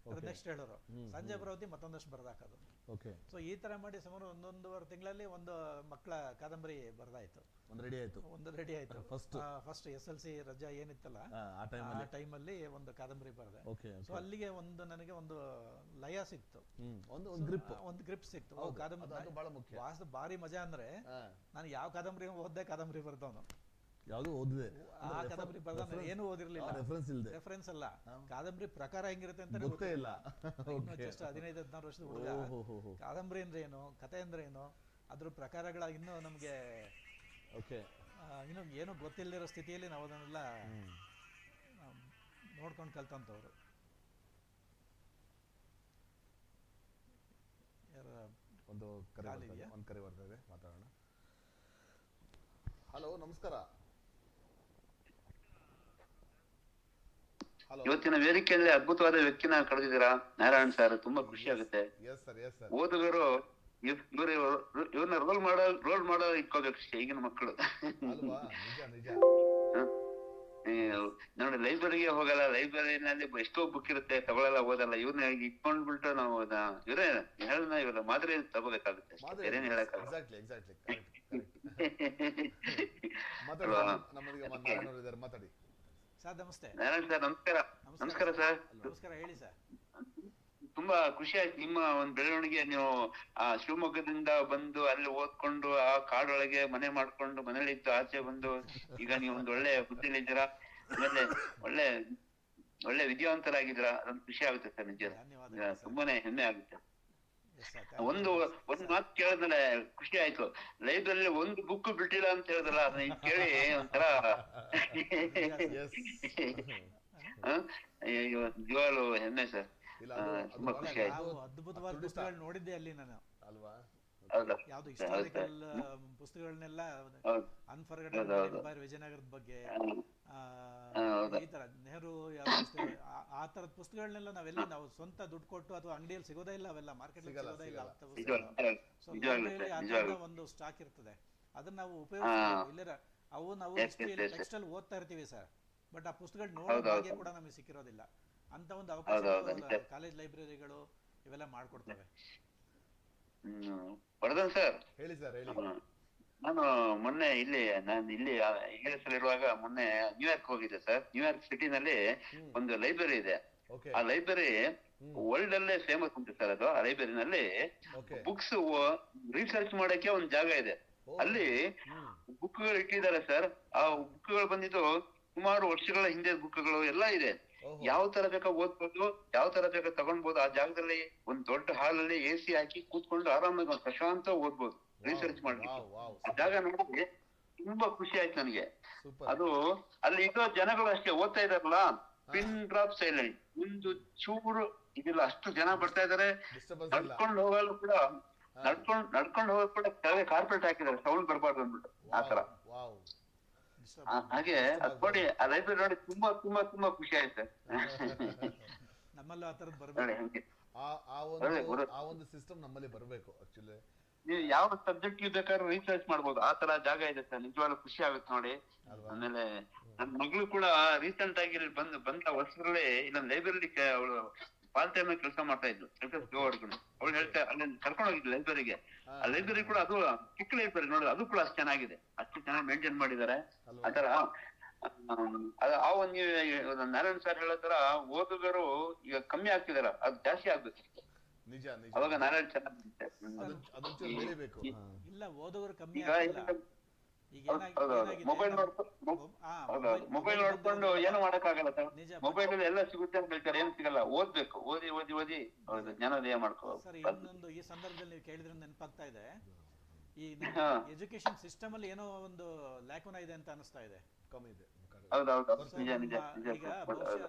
ನೆಕ್ಸ್ಟ್ ಹೇಳೋರು. ಸಂಜೆ ಬರೋತಿ ಮತ್ತೊಂದಷ್ಟು ಬರೆದಾಕೋದು. ಸೊ ಈ ತರ ಮಾಡಿ ಸುಮಾರು 1-1.5 ತಿಂಗಳಲ್ಲಿ ಒಂದು ಮಕ್ಕಳ ಕಾದಂಬರಿ ಬರೆದಾಯ್ತು. ಒಂದು ರೆಡಿ ಆಯ್ತು. ಫಸ್ಟ್ SLC ರಜಾ ಏನಿತ್ತಲ್ಲ, ಆ ಟೈಮಲ್ಲಿ ಒಂದು ಕಾದಂಬರಿ ಬರೆದೆ. ಸೊ ಅಲ್ಲಿಗೆ ನನಗೆ ಒಂದು ಲಯ ಸಿಕ್ತು, ಒಂದು ಗ್ರಿಪ್ ಸಿಕ್ತು. ಕಾದಂಬರಿ ಭಾರಿ ಮಜಾ ಅಂದ್ರೆ, ನಾನು ಯಾವ ಕಾದಂಬರಿ ಓದ್ದೆ, ಕಾದಂಬರಿ ಬರೆದವನು. ಯಾವುದು ಓದಿದೆ, ಆ ಕಾದಂಬರಿ ಬರೆದ ಏನು ಓದಿರ್ಲಿಲ್ಲ, ರೆಫರೆನ್ಸ್ ಅಲ್ಲ. ಕಾದಂಬರಿ ಪ್ರಕಾರ ಹೆಂಗಿರುತ್ತೆ ಅಂತ ಗೊತ್ತೇ ಇಲ್ಲ. ಜಸ್ಟ್ 15-16 ವರ್ಷದ ಹುಡುಗ. ಕಾದಂಬರಿ ಅಂದ್ರೆ ಏನು, ಕತೆ ಅಂದ್ರೆ ಏನು, ಅದ್ರ ಪ್ರಕಾರಗಳ ಇನ್ನೂ ನಮ್ಗೆ ಇನ್ನು ಏನು ಗೊತ್ತಿಲ್ಲದಿರೋ ಸ್ಥಿತಿಯಲ್ಲಿ ನಾವು ಅದನ್ನೆಲ್ಲ ನೋಡ್ಕೊಂಡು ಕಲ್ತಂತವ್ರು. ಒಂದು ಕರೆ ಬರ್ತಾ ಇದೆ, ಮಾತಾಡೋಣ. ಹಲೋ, ನಮಸ್ಕಾರ. ಇವತ್ತಿನ ವೇದಿಕೆಯಲ್ಲಿ ಅದ್ಭುತವಾದ ವ್ಯಕ್ತಿನ ಕಳೆದಿದ್ದೀರಾ ನಾರಾಯಣ್ ಸರ್. ತುಂಬಾ ಖುಷಿ ಆಗುತ್ತೆ. ಓದುಗರು ಇವ್ರನ್ನ ರೋಲ್ ಮಾಡೋ ಇಟ್ಕೋಬೇಕು ಈಗಿನ ಮಕ್ಕಳು. ನೋಡಿ, ಲೈಬ್ರರಿಗೆ ಹೋಗಲ್ಲ, ಲೈಬ್ರರಿನಲ್ಲಿ ಎಷ್ಟೋ ಬುಕ್ ಇರುತ್ತೆ, ತಗೊಳಲ್ಲ, ಓದಲ್ಲ. ಇವ್ರನ್ನ ಇಟ್ಕೊಂಡ್ಬಿಟ್ಟು ನಾವು ಇವ್ರ ಮಾದರಿ ತಗೋಬೇಕಾಗುತ್ತೆ. ಬೇರೇನು ಹೇಳಕ್ಕಾಗಲ್ಲ. ನಾರಾಯಣ್ ಸರ್, ನಮಸ್ಕಾರ ಸರ್. ನಮಸ್ಕಾರ, ಹೇಳಿ ಸರ್. ತುಂಬಾ ಖುಷಿ ಆಯ್ತು ನಿಮ್ಮ ಒಂದು ಬೆಳವಣಿಗೆ. ನೀವು ಆ ಶಿವಮೊಗ್ಗದಿಂದ ಬಂದು ಅಲ್ಲಿ ಓದ್ಕೊಂಡು ಆ ಕಾಡೊಳಗೆ ಮನೆ ಮಾಡ್ಕೊಂಡು ಮನೇಲಿ ಇದ್ದು ಆಚೆ ಬಂದು ಈಗ ನೀವು ಒಂದು ಒಳ್ಳೆ ಹುದ್ದೆಲಿದ್ದೀರಾ, ಆಮೇಲೆ ಒಳ್ಳೆ ವಿದ್ಯಾವಂತರಾಗಿದ್ದೀರಾ. ಅದೊಂದು ಖುಷಿ ಆಗುತ್ತೆ ಸರ್, ನಿಜ ತುಂಬಾನೇ ಹೆಮ್ಮೆ ಆಗುತ್ತೆ. ಒಂದು ಮಾತು ಕೇಳಿದ್ಮೇಲೆ ಖುಷಿ ಆಯ್ತು. ಲೈಬ್ರರಿ ಒಂದು ಬುಕ್ ಬಿಟ್ಟಿಲ್ಲ ಅಂತ ಹೇಳಿದ್ರಲ್ಲ, ಅದನ್ನ ಕೇಳಿ ಒಂಥರ ನಿಜವಾಗ್ಲೂ ಹೆಮ್ಮೆ ಸರ್. ತುಂಬಾ ಖುಷಿ ಆಯ್ತು. ಅದ್ಭುತವಾದ ಪುಸ್ತಕಗಳು ನೋಡಿದ್ದೆ ಅಲ್ಲಿ ನಾನು. ಯಾವ್ದು ಹಿಸ್ಟಾರಿಕಲ್ ಪುಸ್ತಕಗಳನ್ನೆಲ್ಲ, ಅನ್ಫರ್ಗೆಟಬಲ್ ಎಂಪೈರ್, ವಿಜಯನಗರದ ಬಗ್ಗೆ, ಈ ತರ ನೆಹರು, ಆ ತರದ ಪುಸ್ತಕಗಳನ್ನೆಲ್ಲ ನಾವು ಸ್ವಂತ ದುಡ್ಡು ಕೊಟ್ಟು ಅಥವಾ ಅಂಗಡಿಯಲ್ಲಿ ಸಿಗೋದೇ ಇಲ್ಲ, ಅವೆಲ್ಲ ಮಾರ್ಕೆಟ್ ಸಿಗೋದೇ ಇಲ್ಲ. ಸೊ ಲೈಬ್ರರಿಯಲ್ಲಿ ಆ ತರದ ಒಂದು ಸ್ಟಾಕ್ ಇರ್ತದೆ, ಅದನ್ನ ನಾವು ಉಪಯೋಗಿಸ್ತೀವಿ. ಇಲ್ಲರ ನಾವು ಟೆಕ್ಸ್ಟ್ ಅಲ್ಲಿ ಓದ್ತಾ ಇರ್ತೀವಿ ಸರ್, ಬಟ್ ಆ ಪುಸ್ತಕಗಳು ನೋಡೋ ಭಾಗ್ಯ ಕೂಡ ನಮಗೆ ಸಿಕ್ಕಿರೋದಿಲ್ಲ. ಅಂತ ಒಂದು ಅವಕಾಶ ಕಾಲೇಜ್ ಲೈಬ್ರರಿಗಳು ಇವೆಲ್ಲ ಮಾಡ್ಕೊಡ್ತವೆ. ವರ್ಧನ್ ಸರ್, ಹೇಳಿ ಸರ್. ನಾನು ಇಲ್ಲಿ ಇರುವಾಗ ಮೊನ್ನೆ ನ್ಯೂಯಾರ್ಕ್ ಹೋಗಿದ್ದೆ ಸರ್. ನ್ಯೂಯಾರ್ಕ್ ಸಿಟಿನಲ್ಲಿ ಒಂದು ಲೈಬ್ರರಿ ಇದೆ. ಓಕೆ ಆ ಲೈಬ್ರರಿ ವರ್ಲ್ಡ್ ಅಲ್ಲೇ ಫೇಮಸ್ ಉಂಟು ಸರ್. ಅದು ಆ ಲೈಬ್ರರಿನಲ್ಲಿ ಓಕೆ ಬುಕ್ಸ್ ರಿಸರ್ಚ್ ಮಾಡಕ್ಕೆ ಒಂದು ಜಾಗ ಇದೆ. ಅಲ್ಲಿ ಬುಕ್ಗಳು ಇಟ್ಟಿದ್ದಾರೆ ಸರ್. ಆ ಬುಕ್ಗಳು ಬಂದಿದ್ದು ಸುಮಾರು ವರ್ಷಗಳ ಹಿಂದೆ ಬುಕ್ಗಳು ಎಲ್ಲ ಇದೆ. ಯಾವ ತರ ಬೇಕಾ ಓದ್ಬೋದು, ಯಾವ ತರ ಬೇಕಾ ತಗೊಂಡ್ಬೋದು. ಆ ಜಾಗದಲ್ಲಿ ಒಂದ್ ದೊಡ್ಡ ಹಾಲ್ ಅಲ್ಲಿ AC ಹಾಕಿ ಕೂತ್ಕೊಂಡು ಆರಾಮಾಗಿ ಒಂದು ಪ್ರಶಾಂತ ಓದ್ಬೋದು ರಿಸರ್ಚ್ ಮಾಡ್ಲಿಕ್ಕೆ. ಆ ಜಾಗ ನೋಡಿ ತುಂಬಾ ಖುಷಿ ಆಯ್ತು ನನಗೆ. ಅದು ಅಲ್ಲಿ ಇರೋ ಜನಗಳು ಅಷ್ಟೇ ಓದ್ತಾ ಇದಾರಲ್ಲ, ಪಿನ್ ಡ್ರಾಪ್ ಸೈಲೆಂಟ್, ಒಂದು ಚೂರು ಇದಿಲ್ಲ, ಅಷ್ಟು ಜನ ಬರ್ತಾ ಇದಾರೆ. ನಡ್ಕೊಂಡು ಹೋಗಲು ಕೂಡ ನಡ್ಕೊಂಡು ಹೋಗಕ್ ಕೂಡ ಕೆಳಗೆ ಕಾರ್ಪೆಟ್ ಹಾಕಿದ್ದಾರೆ, ಸೌಂಡ್ ಬರ್ಬಾರ್ದು ಅಂದ್ಬಿಟ್ಟು ಆತರ. ಹಾಗೆ ಅದ್ ನೋಡಿ, ಆ ಲೈಬ್ರರಿ ನೋಡಿ ತುಂಬಾ ತುಂಬಾ ತುಂಬಾ ಖುಷಿ ಆಯ್ತು. ನಮ್ಮಲ್ಲೂ ಆ ತರದ್ ಬರ್ಬೇಕು. ಆ ಒಂದು ಸಿಸ್ಟಮ್ ನಮ್ಮಲ್ಲಿ ಬರ್ಬೇಕು. ಆಕ್ಚುಲಿ ನೀವು ಯಾವ ಸಬ್ಜೆಕ್ಟ್ ಬೇಕಾದ್ರೂ ರಿಸರ್ಚ್ ಮಾಡ್ಬೋದು, ಆ ತರ ಜಾಗ ಇದೆ ಸರ್. ನಿಜವಾಗ್ಲೂ ಖುಷಿ ಆಗುತ್ತೆ ನೋಡಿ. ಆಮೇಲೆ ನನ್ ಮಗಳು ಕೂಡ ರೀಸೆಂಟ್ ಆಗಿ ಇಲ್ಲಿ ಬಂದ ವರ್ಷದಲ್ಲೇ ಇಲ್ಲೊಂದು ಲೈಬ್ರರಿ ಅವಳು ಪಾರ್ಟ್ ಟೈಮ್ ಕೆಲಸ ಮಾಡ್ತಾ ಇದ್ಲು. ಅವಳು ಹೇಳ್ತಾ ಅಲ್ಲಿ ಕರ್ಕೊಂಡು ಹೋಗಿದ್ಲು ಲೈಬ್ರರಿಗೆ. ಆ ಲೈಬ್ರರಿ ಕೂಡ ಅದು ಚಿಕ್ಕ ಲೈಬ್ರರಿ ನೋಡಿ, ಅದು ಕೂಡ ಅಷ್ಟು ಚೆನ್ನಾಗಿದೆ, ಅಷ್ಟು ಚೆನ್ನಾಗಿ ಮೇಂಟೈನ್ ಮಾಡಿದ್ದಾರೆ. ಆತರ ಆ ಒಂದು ನಾರಾಯಣ್ ಸರ್ ಹೇಳೋ ತರ ಓದುಗರು ಈಗ ಕಮ್ಮಿ ಆಗ್ತಿದಾರ, ಅದು ಜಾಸ್ತಿ ಆಗ್ಬೇಕು. ನಿಜ ನಿಜ. ಅವಾಗ ನಾರಾಯಣ್ ಚೆನ್ನಾಗಿ ಇಲ್ಲ, ಓದುಗರು ಕಮ್ಮಿ ಮೊಬೈಲ್ ನೋಡ್ಕೊಂಡು ಏನು ಮಾಡಕ್ಕಾಗಲ್ಲ ಸರ್. ಮೊಬೈಲ್ ಅಲ್ಲಿ ಎಲ್ಲ ಸಿಗುತ್ತೆ ಅಂತ ಹೇಳ್ತಾರೆ, ಏನ್ ಸಿಗಲ್ಲ. ಓದ್ಬೇಕು, ಓದಿ ಓದಿ ಓದಿ ಜ್ಞಾನೋದಯ ಮಾಡ್ಕೋಬೇಕು. ಸರ್, ಇನ್ನೊಂದು ಈ ಸಂದರ್ಭದಲ್ಲಿ ನೀವು ಕೇಳಿದ್ರೆ ನೆನಪಾಗ್ತಾ ಇದೆ, ಈ ಎಜುಕೇಶನ್ ಸಿಸ್ಟಮ್ ಅಲ್ಲಿ ಏನೋ ಒಂದು ಲ್ಯಾಕುನ ಇದೆ ಅಂತ ಅನಿಸ್ತಾ ಇದೆ. ಕಮ್ಮಿ ಇದೆ. ಹೌದೌದು, ನಿಜ ನಿಜ. ಈಗ ಬಹುಶಃ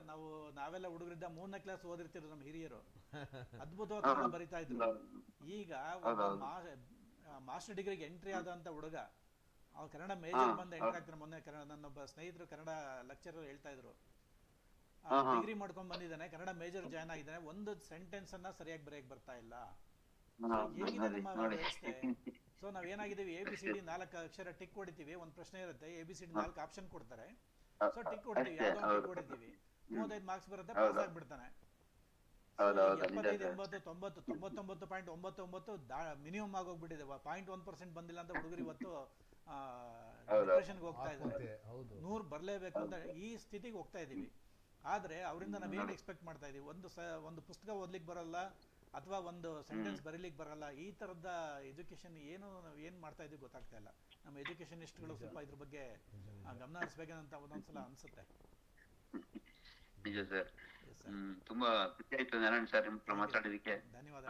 ನಾವೆಲ್ಲ ಹುಡುಗರಿದ್ದ 3ನೇ ಕ್ಲಾಸ್ ಓದಿರ್ತಿದ್ರು, ನಮ್ಮ ಹಿರಿಯರು ಅದ್ಭುತವಾಗಿ ಕನ್ನಡ ಬರಿತಾ ಇದ್ರು. ಈಗ ಮಾಸ್ಟರ್ ಡಿಗ್ರಿಗೆ ಎಂಟ್ರಿ ಆದಂತ ಹುಡುಗ ಅವ್ರು ಕನ್ನಡ ಮೇಜರ್ ಬಂದ ಎಂಟ್ರಿ ಆಗ್ತಾರೆ. ಮೊನ್ನೆ ನನ್ನೊಬ್ಬ ಸ್ನೇಹಿತರು ಕನ್ನಡ ಲೆಕ್ಚರರ್ ಹೇಳ್ತಾ ಇದ್ರು, ಡಿಗ್ರಿ ಮಾಡ್ಕೊಂಡ್ ಬಂದಿದ್ದಾನೆ, ಕನ್ನಡ ಮೇಜರ್ ಜಾಯ್ನ್ ಆಗಿದ್ದಾನೆ, ಒಂದು ಸೆಂಟೆನ್ಸ್ ಅನ್ನ ಸರಿಯಾಗಿ ಬರೆಯಕ್ ಬರ್ತಾ ಇಲ್ಲ. ಹೇಗಿದೆ ನಮ್ಮ ವ್ಯವಸ್ಥೆ? ಸೊ ನಾವ್ ಏನಾಗಿದ್ದೀವಿ, ABCD 4 ಅಕ್ಷರ ಟಿಕ್ ಹೊಡಿತೀವಿ, ಒಂದ್ ಪ್ರಶ್ನೆ ಇರುತ್ತೆ, ABCD 4 ಆಪ್ಷನ್ ಕೊಡ್ತಾರೆ, ಸೊ ಟಿಕ್ ಹೊಡಿತೀವಿ, ಯಾವ್ದೋ ಟಿಕ್ ಹೊಡಿತೀವಿ, 35 ಮಾರ್ಕ್ಸ್ ಬರುತ್ತೆ, ಪಾಸ್ ಆಗ್ಬಿಡ್ತಾನೆ. 75, 80, 90, 99.99 ಮಿನಿಮಮ್ ಆಗೋಗ್ಬಿಟ್ಟಿದೆ. 0.1% ಬಂದಿಲ್ಲ ಅಂತ ಹುಡುಗರು ಇವತ್ತು ಡಿಪ್ರೆಷನ್ಗೆ ಹೋಗ್ತಾ ಇದ್ದಾರೆ. 100 ಬರ್ಲೇಬೇಕು ಅಂತ ಈ ಸ್ಥಿತಿಗೆ ಹೋಗ್ತಾ ಇದೀವಿ. ಆದ್ರೆ ಅವರಿಂದ ನಾವೇನ್ ಎಕ್ಸ್ಪೆಕ್ಟ್ ಮಾಡ್ತಾ ಇದೀವಿ? ಒಂದು ಪುಸ್ತಕ ಓದ್ಲಿಕ್ಕೆ ಬರಲ್ಲ, ಅಥವಾ ಒಂದು ಸೆಂಟೆನ್ಸ್ ಬರೀಲಿಕ್ಕೆ ಬರಲ್ಲ. ಈ ತರದ ಎಜುಕೇಶನ್ ಏನ್ ಮಾಡ್ತಾ ಇದೀವಿ ಗೊತ್ತಾಗ್ತಾ ಇಲ್ಲ. ನಮ್ಮ ಎಜುಕೇಶನಿಸ್ಟ್ಗಳು ಸ್ವಲ್ಪ ಇದ್ರ ಬಗ್ಗೆ ಗಮನ ಹರಿಸಬೇಕಂತ ಒಂದೊಂದ್ಸಲ ಅನ್ಸುತ್ತೆ. ನಿಜ ಸರ್. ತುಂಬಾ ಖುಷಿ ಆಯ್ತು ನಾರಾಯಣ್ ಸರ್ ನಿಮ್ ಮಾತಾಡೋದಕ್ಕೆ. ಧನ್ಯವಾದ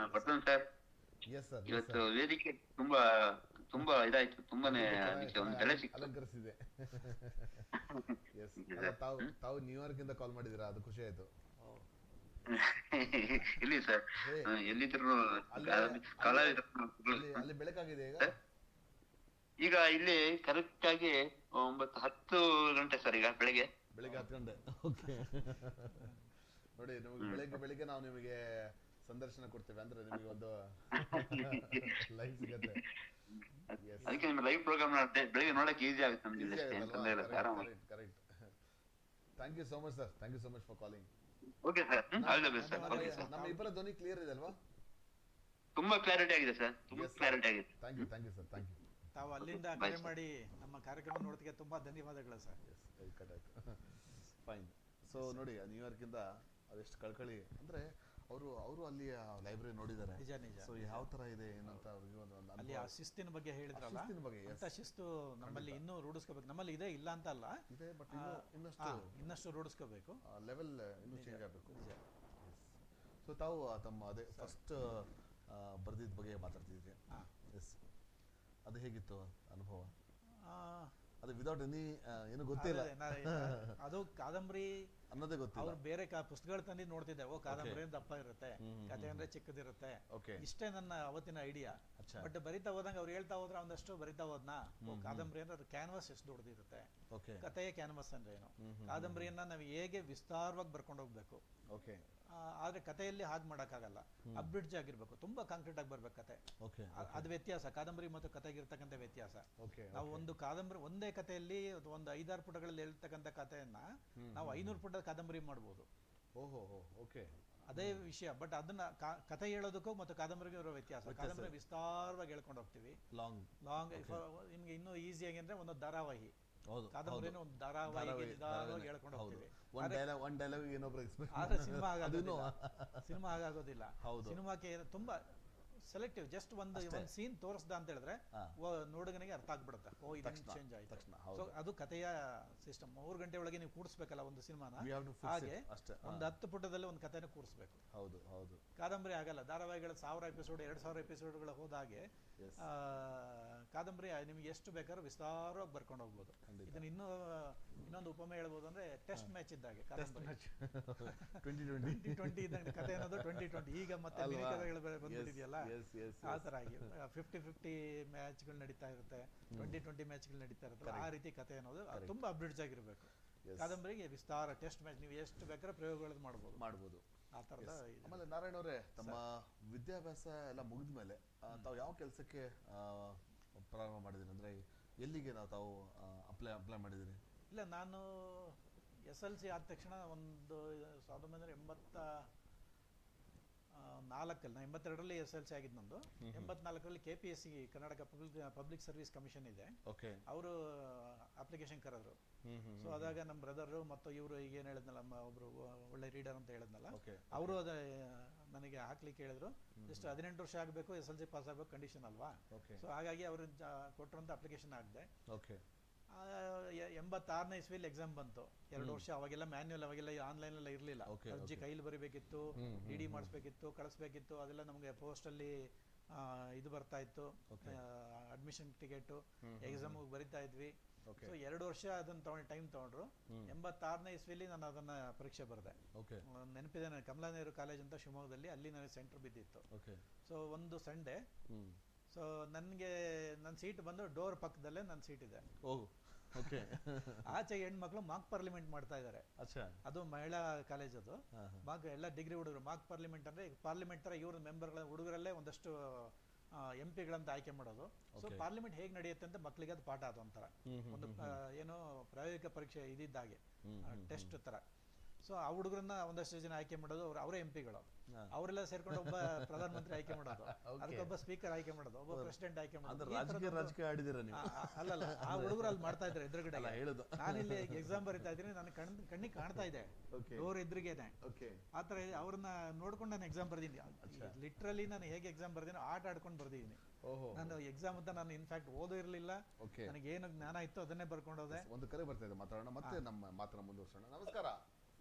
ಸರ್. ಇವತ್ತು ವೇದಿಕೆ ತುಂಬಾ ಇದಾಯ್ತು, ತುಂಬಾನೇ ಅದಕ್ಕೆ ಒಂದು ಬೆಲೆ ಸಿಕ್ತು. ಅಲಂಕರಿಸಿದೆ. ತಾವು ನ್ಯೂಯಾರ್ಕ್ ಇಂದ ಕಾಲ್ ಮಾಡಿದಿರಾ, ಅದು ಖುಷಿ ಆಯ್ತು. ಇಲ್ಲಿ ಸರ್ ಎಲ್ಲಿದ್ರು ಅಲ್ಲಿ ಬೆಳಕಾಗಿದೆ ಈಗ ಇಲ್ಲಿ ಕರೆಕ್ಟ್ ಆಗಿ 9-10 ಗಂಟೆ ಸರ್. ಈಗ ಬೆಳಿಗ್ಗೆ 10 ಗಂಟೆ. ಓಕೆ ನೋಡಿ, ನಮಗೆ ಬೆಳಿಗ್ಗೆ ನಾವು ನಿಮಗೆ ಸಂದರ್ಶನ ಕೊಡ್ತೇವೆ, ಅಂದ್ರೆ ನಿಮಗೆ ಒಂದು ಲೈವ್ ಸಿಗುತ್ತೆ. ಅದಕ್ಕೆ ನಿಮ್ಗೆ ಲೈವ್ ಪ್ರೋಗ್ರಾಮ್ ಬೆಳಿಗ್ಗೆ ನೋಡಕ್ಕೆ ಈಸಿ ಆಗುತ್ತೆ ನಮ್ಗೆ. Correct. Thank you so much sir. Thank you so much for calling. Okay sir, all the best sir. ನಮ್ಮ ಇಬ್ಬರ ಧ್ವನಿ ಕ್ಲಿಯರ್ ಇದೆ ಅಲ್ವಾ? ತುಂಬಾ ಕ್ಲಾರಿಟಿ ಆಗಿದೆ ಸರ್, ತುಂಬಾ ಕ್ಲಾರಿಟಿ ಆಗಿದೆ. Thank you sir. Thank you. ತಾವು ಅಲ್ಲಿಂದ ಕರೆ ಮಾಡಿ ನಮ್ಮ ಕಾರ್ಯಕ್ರಮ ನೋಡೋದಕ್ಕೆ ತುಂಬಾ ಧನ್ಯವಾದಗಳು ಸರ್. ಫೈನ್. ಸೊ ನೋಡಿ, ನ್ಯೂಯಾರ್ಕ್ ಇಂದ ಅದೆಷ್ಟು ಕಳ್ಕಳಿ ಅಂದ್ರೆ ಅವರು ಅಲ್ಲಿ ಲೈಬ್ರರಿ ನೋಡಿದ್ದಾರೆ. ನಿಜ ನಿಜ. ಸೊ ಯಾವ ತರ ಇದೆ ಏನಂತ ಅವ್ರಿಗೆ ಒಂದು ಅಲ್ಲಿ ಆ ಶಿಸ್ತಿನ ಬಗ್ಗೆ ಹೇಳಿದ್ರಲ್ಲ, ಅಂತ ಶಿಸ್ತು ನಮ್ಮಲ್ಲಿ ಇನ್ನೂ ರೂಢಿಸ್ಕೋಬೇಕು. ನಮ್ಮಲ್ಲಿ ಇದೆ, ಇಲ್ಲ ಅಂತ ಅಲ್ಲ, ಇದೆ, ಬಟ್ ಇನ್ನಷ್ಟು ರೂಢಿಸ್ಕೋಬೇಕು. ಲೆವೆಲ್ ಇನ್ನೂ ಚೇಂಜ್ ಆಗಬೇಕು. ಸೊ ತಾವು ತಮ್ಮ ಅದೇ ಫಸ್ಟ್ ಬರ್ದಿದ್ದ ಬಗ್ಗೆ ಮಾತಾಡ್ತಿದ್ರಿ. ಎಸ್, ಅದು ಹೇಗಿತ್ತು ಅನುಭವ? ಅದು ವಿದೌಟ್ ಎನಿ ಏನು ಗೊತ್ತಿಲ್ಲ, ಅದು ಕಾದಂಬರಿ ಅನ್ನೋದೇ ಗೊತ್ತಿಲ್ಲ. ಅವ್ರು ಬೇರೆ ಪುಸ್ತಕಗಳು ತಂದಿದ್ದು ನೋಡ್ತಿದ್ದೆ, ಕಾದಂಬರಿ ದಪ್ಪ ಇರುತ್ತೆ, ಕಥೆ ಅಂದ್ರೆ ಚಿಕ್ಕದಿರುತ್ತೆ, ಇಷ್ಟೇ ನನ್ನ ಅವತ್ತಿನ ಐಡಿಯಾ. ಬಟ್ ಬರಿತಾ ಹೋದಂಗ ಅವ್ರು ಹೇಳ್ತಾ ಹೋದ್ರೆ ಒಂದಷ್ಟು ಬರಿತಾ ಹೋದ್ನಾ, ಕಾದಂಬರಿ ಅಂದ್ರೆ ಅದು ಕ್ಯಾನ್ವಾಸ್ ಎಷ್ಟು ದೊಡ್ಡದಿರುತ್ತೆ, ಕಥೆಯ ಕ್ಯಾನ್ವಾಸ್ ಅಂದ್ರೆ ಏನು, ಕಾದಂಬರಿಯನ್ನ ನಾವು ಹೇಗೆ ವಿಸ್ತಾರವಾಗಿ ಬರ್ಕೊಂಡು ಹೋಗ್ಬೇಕು. ಆದ್ರೆ ಕಥೆಯಲ್ಲಿ ಹಾಗೆ ಮಾಡೋಕ್ಕಾಗಲ್ಲ, ಅಬ್ರಿಡ್ಜ್ ಆಗಿರ್ಬೇಕು, ತುಂಬಾ ಕಾಂಕ್ರೀಟ್ ಆಗಿ ಬರ್ಬೇಕು ಕತೆ. ಅದು ವ್ಯತ್ಯಾಸ, ಕಾದಂಬರಿ ಮತ್ತು ಕಥೆಗಿರ್ತಕ್ಕಂಥ ವ್ಯತ್ಯಾಸ. ನಾವು ಒಂದು ಕಾದಂಬರಿ ಒಂದೇ ಕಥೆಯಲ್ಲಿ ಒಂದು 5-6 ಪುಟಗಳಲ್ಲಿ ಹೇಳ್ತಕ್ಕಂಥ ಕಥೆಯನ್ನ ನಾವು 500 ಪುಟದ ಕಾದಂಬರಿ ಮಾಡ್ಬೋದು. ಅದೇ ವಿಷಯ. ಬಟ್ ಅದನ್ನ ಕಥೆ ಹೇಳೋದಕ್ಕೂ ಮತ್ತು ಕಾದಂಬರಿಗೆ ಇರೋ ವ್ಯತ್ಯಾಸ. ಕಾದಂಬರಿ ವಿಸ್ತಾರವಾಗಿ ಹೇಳ್ಕೊಂಡು ಹೋಗ್ತೀವಿ, ಲಾಂಗ್. ನಿಮ್ಗೆ ಇನ್ನೂ ಈಸಿಯಾಗಿ ಅಂದ್ರೆ ಒಂದು ಧಾರಾವಾಹಿ ಹೌದು, ಕಾದಂಬರಿನ ಒಂದು ಧಾರಾವಾಹಿಗೆ ನಿಧಾನವಾಗಿ ಹೇಳ್ಕೊಂಡು ಹೋಗ್ತೀವಿ. ಒನ್ ಡೈಲಾಗ್ ಇನ್ನೊಬ್ರು ಆದ್ರೆ ಸಿನಿಮಾ ಆಗೋದಿಲ್ಲ. ಸಿನಿಮಾ ಹಾಗಾಗೋದಿಲ್ಲ. ಹೌದು. ಸಿನಿಮಾಕ್ಕೆ ತುಂಬಾ ಸೆಲೆಕ್ಟಿವ್, ಜಸ್ಟ್ ಒಂದು ಸೀನ್ ತೋರಿಸ್ದ ಅಂತ ಹೇಳಿದ್ರೆ ನೋಡುಗನಿಗೆ ಅರ್ಥ ಆಗ್ಬಿಡುತ್ತೆ, ಓ ಇದು ಚೇಂಜ್ ಆಯ್ತು ತಕ್ಷಣ. ಸೊ ಅದು ಕಥೆಯ ಸಿಸ್ಟಮ್. 3 ಗಂಟೆ ಒಳಗೆ ನೀವು ಕೂಡಿಸ್ಬೇಕಲ್ಲ ಒಂದು ಸಿನಿಮಾನ, We have to fix it. ಹಾಗೆ ಅಷ್ಟೇ. ಒಂದು 10 ಪುಟದಲ್ಲಿ ಒಂದು ಕಥೆನ ಕೂರಿಸ್ಬೇಕು. ಹೌದು ಹೌದು. ಕಾದಂಬರಿ ಆಗಲ್ಲ. ಧಾರಾವಾಹಿಗಳ 1000 ಎಪಿಸೋಡ್ 2000 ಎಪಿಸೋಡ್ಗಳು ಹೋದಾಗೆ ಕಾದಂಬರಿ ನಿಮ್ಗೆ ಎಷ್ಟು ಬೇಕಾದ್ರೂ ವಿಸ್ತಾರವಾಗಿ ಬರ್ಕೊಂಡು ಹೋಗ್ಬೋದು. ಇದನ್ನ ಇನ್ನೊಂದು ಉಪಮೆ ಹೇಳ್ಬೋದು ಅಂದ್ರೆ ಟೆಸ್ಟ್ ಮ್ಯಾಚ್ ಇದ್ದಾಗೆ ಕಾದಂಬರಿ. 2020 ಇದ್ದಂಗೆ ಕಥೆ ಅನ್ನೋದು 2020 ಈಗ ಮತ್ತೆ ಮಿನಿ ಕಥೆಗಳು ಬಂದ್ಬಿಟ್ಟಿದೆಯಲ್ಲ, ಆ ತರ ಆಗಿ 50-50 ಮ್ಯಾಚ್ಗಳು ನಡೀತಾ ಇರುತ್ತೆ, 2020 ಮ್ಯಾಚ್ಗಳು ನಡೀತಾ ಇರುತ್ತೆ. ಆ ರೀತಿ ಕಥೆ ಅನ್ನೋದು ತುಂಬಾ ಅಬ್ರಿಡ್ಜ್ ಆಗಿರ್ಬೇಕು. ಕಾದಂಬರಿಗೆ ವಿಸ್ತಾರ ಟೆಸ್ಟ್ ಮ್ಯಾಚ್, ನೀವು ಎಷ್ಟು ಬೇಕಾದ್ರೆ ಪ್ರಯೋಗಗಳನ್ನು ಮಾಡ್ಬೋದು ಆ ಥರದ. ಆಮೇಲೆ ನಾರಾಯಣ ಅವರೇ, ತಮ್ಮ ವಿದ್ಯಾಭ್ಯಾಸ ಎಲ್ಲ ಮುಗಿದ ಮೇಲೆ ತಾವು ಯಾವ ಕೆಲಸಕ್ಕೆ ಪ್ರಾರಂಭ ಮಾಡಿದ್ದೀರಿ? ಅಂದರೆ ಎಲ್ಲಿಗೆ ತಾವು ಅಪ್ಲೈ ಮಾಡಿದ್ದೀರಿ? ಇಲ್ಲ, ನಾನು SLC ಆದ ತಕ್ಷಣ ಒಂದು 1984 ನಾನು 82ರಲ್ಲಿ SLC ಆಗಿದ್ದು ನಂದು. 84ರಲ್ಲಿ KPSC Karnataka public service commission ಇದೆ, ಅವರು ಅಪ್ಲಿಕೇಶನ್ ಕರೆದ್ರು. ಸೊ ಅದಾಗ ನಮ್ಮ ಬ್ರದರು ಮತ್ತು ಇವರು ಈಗ ಏನು ಹೇಳಿದ್ನಲ್ಲ, ಒಬ್ರು ಒಳ್ಳೆ ರೀಡರ್ ಅಂತ ಹೇಳಿದ್ನಲ್ಲ, ಅವರು ಅದ ನನಗೆ ಹಾಕ್ಲಿಕ್ಕೆ ಹೇಳಿದ್ರು. ಜಸ್ಟ್ 18 ವರ್ಷ ಆಗಬೇಕು, SLC ಪಾಸ್ ಆಗಬೇಕು ಕಂಡೀಷನ್ ಅಲ್ವಾ. ಸೊ ಹಾಗಾಗಿ ಅವರು ಕೊಟ್ಟರಂತ ಅಪ್ಲಿಕೇಶನ್ ಹಾಕಿದೆ. 86ನೇ ಇಸ್ವಿಲಿ ಎಕ್ಸಾಮ್ ಬಂತು. 2 ವರ್ಷ. ಅವಾಗೆಲ್ಲ ಮ್ಯಾನ್ಯುವಲ್, ಅವಾಗೆಲ್ಲ ಆನ್ಲೈನ್ ಎಲ್ಲ ಇರಲಿಲ್ಲ. ಅರ್ಜಿ ಕೈಲಿ ಬರಿಬೇಕಿತ್ತು, DD ಮಾಡಿಸ್ಬೇಕಿತ್ತು, ಕಳಿಸ್ಬೇಕಿತ್ತು. ಅದೆಲ್ಲ ನಮಗೆ ಪೋಸ್ಟಲ್ಲಿ ಇದು ಬರ್ತಾ ಇತ್ತು, ಅಡ್ಮಿಷನ್ ಟಿಕೆಟು, ಎಕ್ಸಾಮ್ ಬರಿತಾ ಇದ್ವಿ. ಸೊ 2 ವರ್ಷ ಅದನ್ನ ಟೈಮ್ ತಗೊಂಡ್ರು. 86ನೇ ಇಸ್ವಿಲಿ ನಾನು ಅದನ್ನ ಪರೀಕ್ಷೆ ಬರೆದೆ. ನೆನಪಿದೆ, ನಾನು ಕಮಲಾ ನೆಹರು ಕಾಲೇಜ್ ಅಂತ ಶಿವಮೊಗ್ಗದಲ್ಲಿ, ಅಲ್ಲಿ ನನಗೆ ಸೆಂಟರ್ ಬಿದ್ದಿತ್ತು. ಸೊ ಒಂದು ಸಂಡೇ, ಸೊ ನನಗೆ ನನ್ನ ಸೀಟ್ ಬಂದು ಡೋರ್ ಪಕ್ಕದಲ್ಲೇ ನನ್ನ ಸೀಟ್ ಇದೆ. ಆಚೆ ಹೆಣ್ಮಕ್ಳು ಮಾಕ್ ಪಾರ್ಲಿಮೆಂಟ್ ಮಾಡ್ತಾ ಇದ್ದಾರೆ. ಅದು ಮಹಿಳಾ ಕಾಲೇಜ್, ಅದು ಮಾಕ್ ಎಲ್ಲ ಡಿಗ್ರಿ ಹುಡುಗರು. ಮಾಕ್ ಪಾರ್ಲಿಮೆಂಟ್ ಅಂದ್ರೆ ಪಾರ್ಲಿಮೆಂಟ್ ತರ ಇವ್ರ ಮೆಂಬರ್ಗಳ ಹುಡುಗರಲ್ಲೇ ಒಂದಷ್ಟು MP ಗಳಂತ ಆಯ್ಕೆ ಮಾಡೋದು. ಸೊ ಪಾರ್ಲಿಮೆಂಟ್ ಹೇಗೆ ನಡೆಯುತ್ತೆ ಅಂತ ಮಕ್ಕಳಿಗೆ ಅದು ಪಾಠ, ಅದೊಂಥರ ಒಂದು ಏನೋ ಪ್ರಾಯೋಗಿಕ ಪರೀಕ್ಷೆ ಇದಿದ್ದಾಗೆ, ಟೆಸ್ಟ್ ತರ. ಸೊ ಆ ಹುಡುಗರನ್ನ ಒಂದಷ್ಟು ಜನ ಆಯ್ಕೆ ಮಾಡೋದು, ಅವರೇ MP ಗಳು. ಅವರೆಲ್ಲ ಸೇರ್ಕೊಂಡು ಒಬ್ಬ ಪ್ರಧಾನಮಂತ್ರಿ ಆಯ್ಕೆ ಮಾಡೋದು, ಅದಕ್ಕೊಬ್ಬ ಸ್ಪೀಕರ್ ಆಯ್ಕೆ ಮಾಡೋದು, ಒಬ್ಬ ಪ್ರೆಸಿಡೆಂಟ್ ಆಯ್ಕೆ ಮಾಡೋದು. ಅಲ್ಲಲ್ಲ, ಆ ಹುಡುಗರು ಅಲ್ಲಿ ಮಾಡ್ತಾ ಇದ್ದಾರೆ ಎದುರುಗಡೆ. ನಾನಿಲ್ಲಿ ಎಕ್ಸಾಮ್ ಬರಿತಾ ಇದ್ದೀನಿ, ನನ್ನ ಕಣ್ಣಿಗೆ ಕಾಣ್ತಾ ಇದೆ ಡೋರ್ ಎದುರಿಗೇನೆ. ಆತರ ಅವ್ರನ್ನ ನೋಡ್ಕೊಂಡು ನಾನು ಎಕ್ಸಾಮ್ ಬರ್ದೀನಿ. ಲಿಟ್ರಲಿ ನಾನು ಹೇಗೆ ಎಕ್ಸಾಮ್ ಬರ್ದೀನಿ, ಆಟ ಆಡ್ಕೊಂಡು ಬರ್ದಿದ್ದೀನಿ. ನಾನು ಎಕ್ಸಾಮ್ ಅಂತ ನಾನು ಇನ್ಫ್ಯಾಕ್ಟ್ ಓದೋ ಇರಲಿಲ್ಲ, ನನಗೆ ಏನು ಜ್ಞಾನ ಇತ್ತು ಅದನ್ನೇ ಬರ್ಕೊಂಡು ಹೋದೆ. ಒಂದು ಕರೆ ಬರ್ತಾ ಇದೆ, ಮಾತಾಡೋಣ. ಮತ್ತೆ ನಮ್ಮ ಮಾತನ್ನ ಮುಂದುವರ್ಸೋಣ. ನಮಸ್ಕಾರ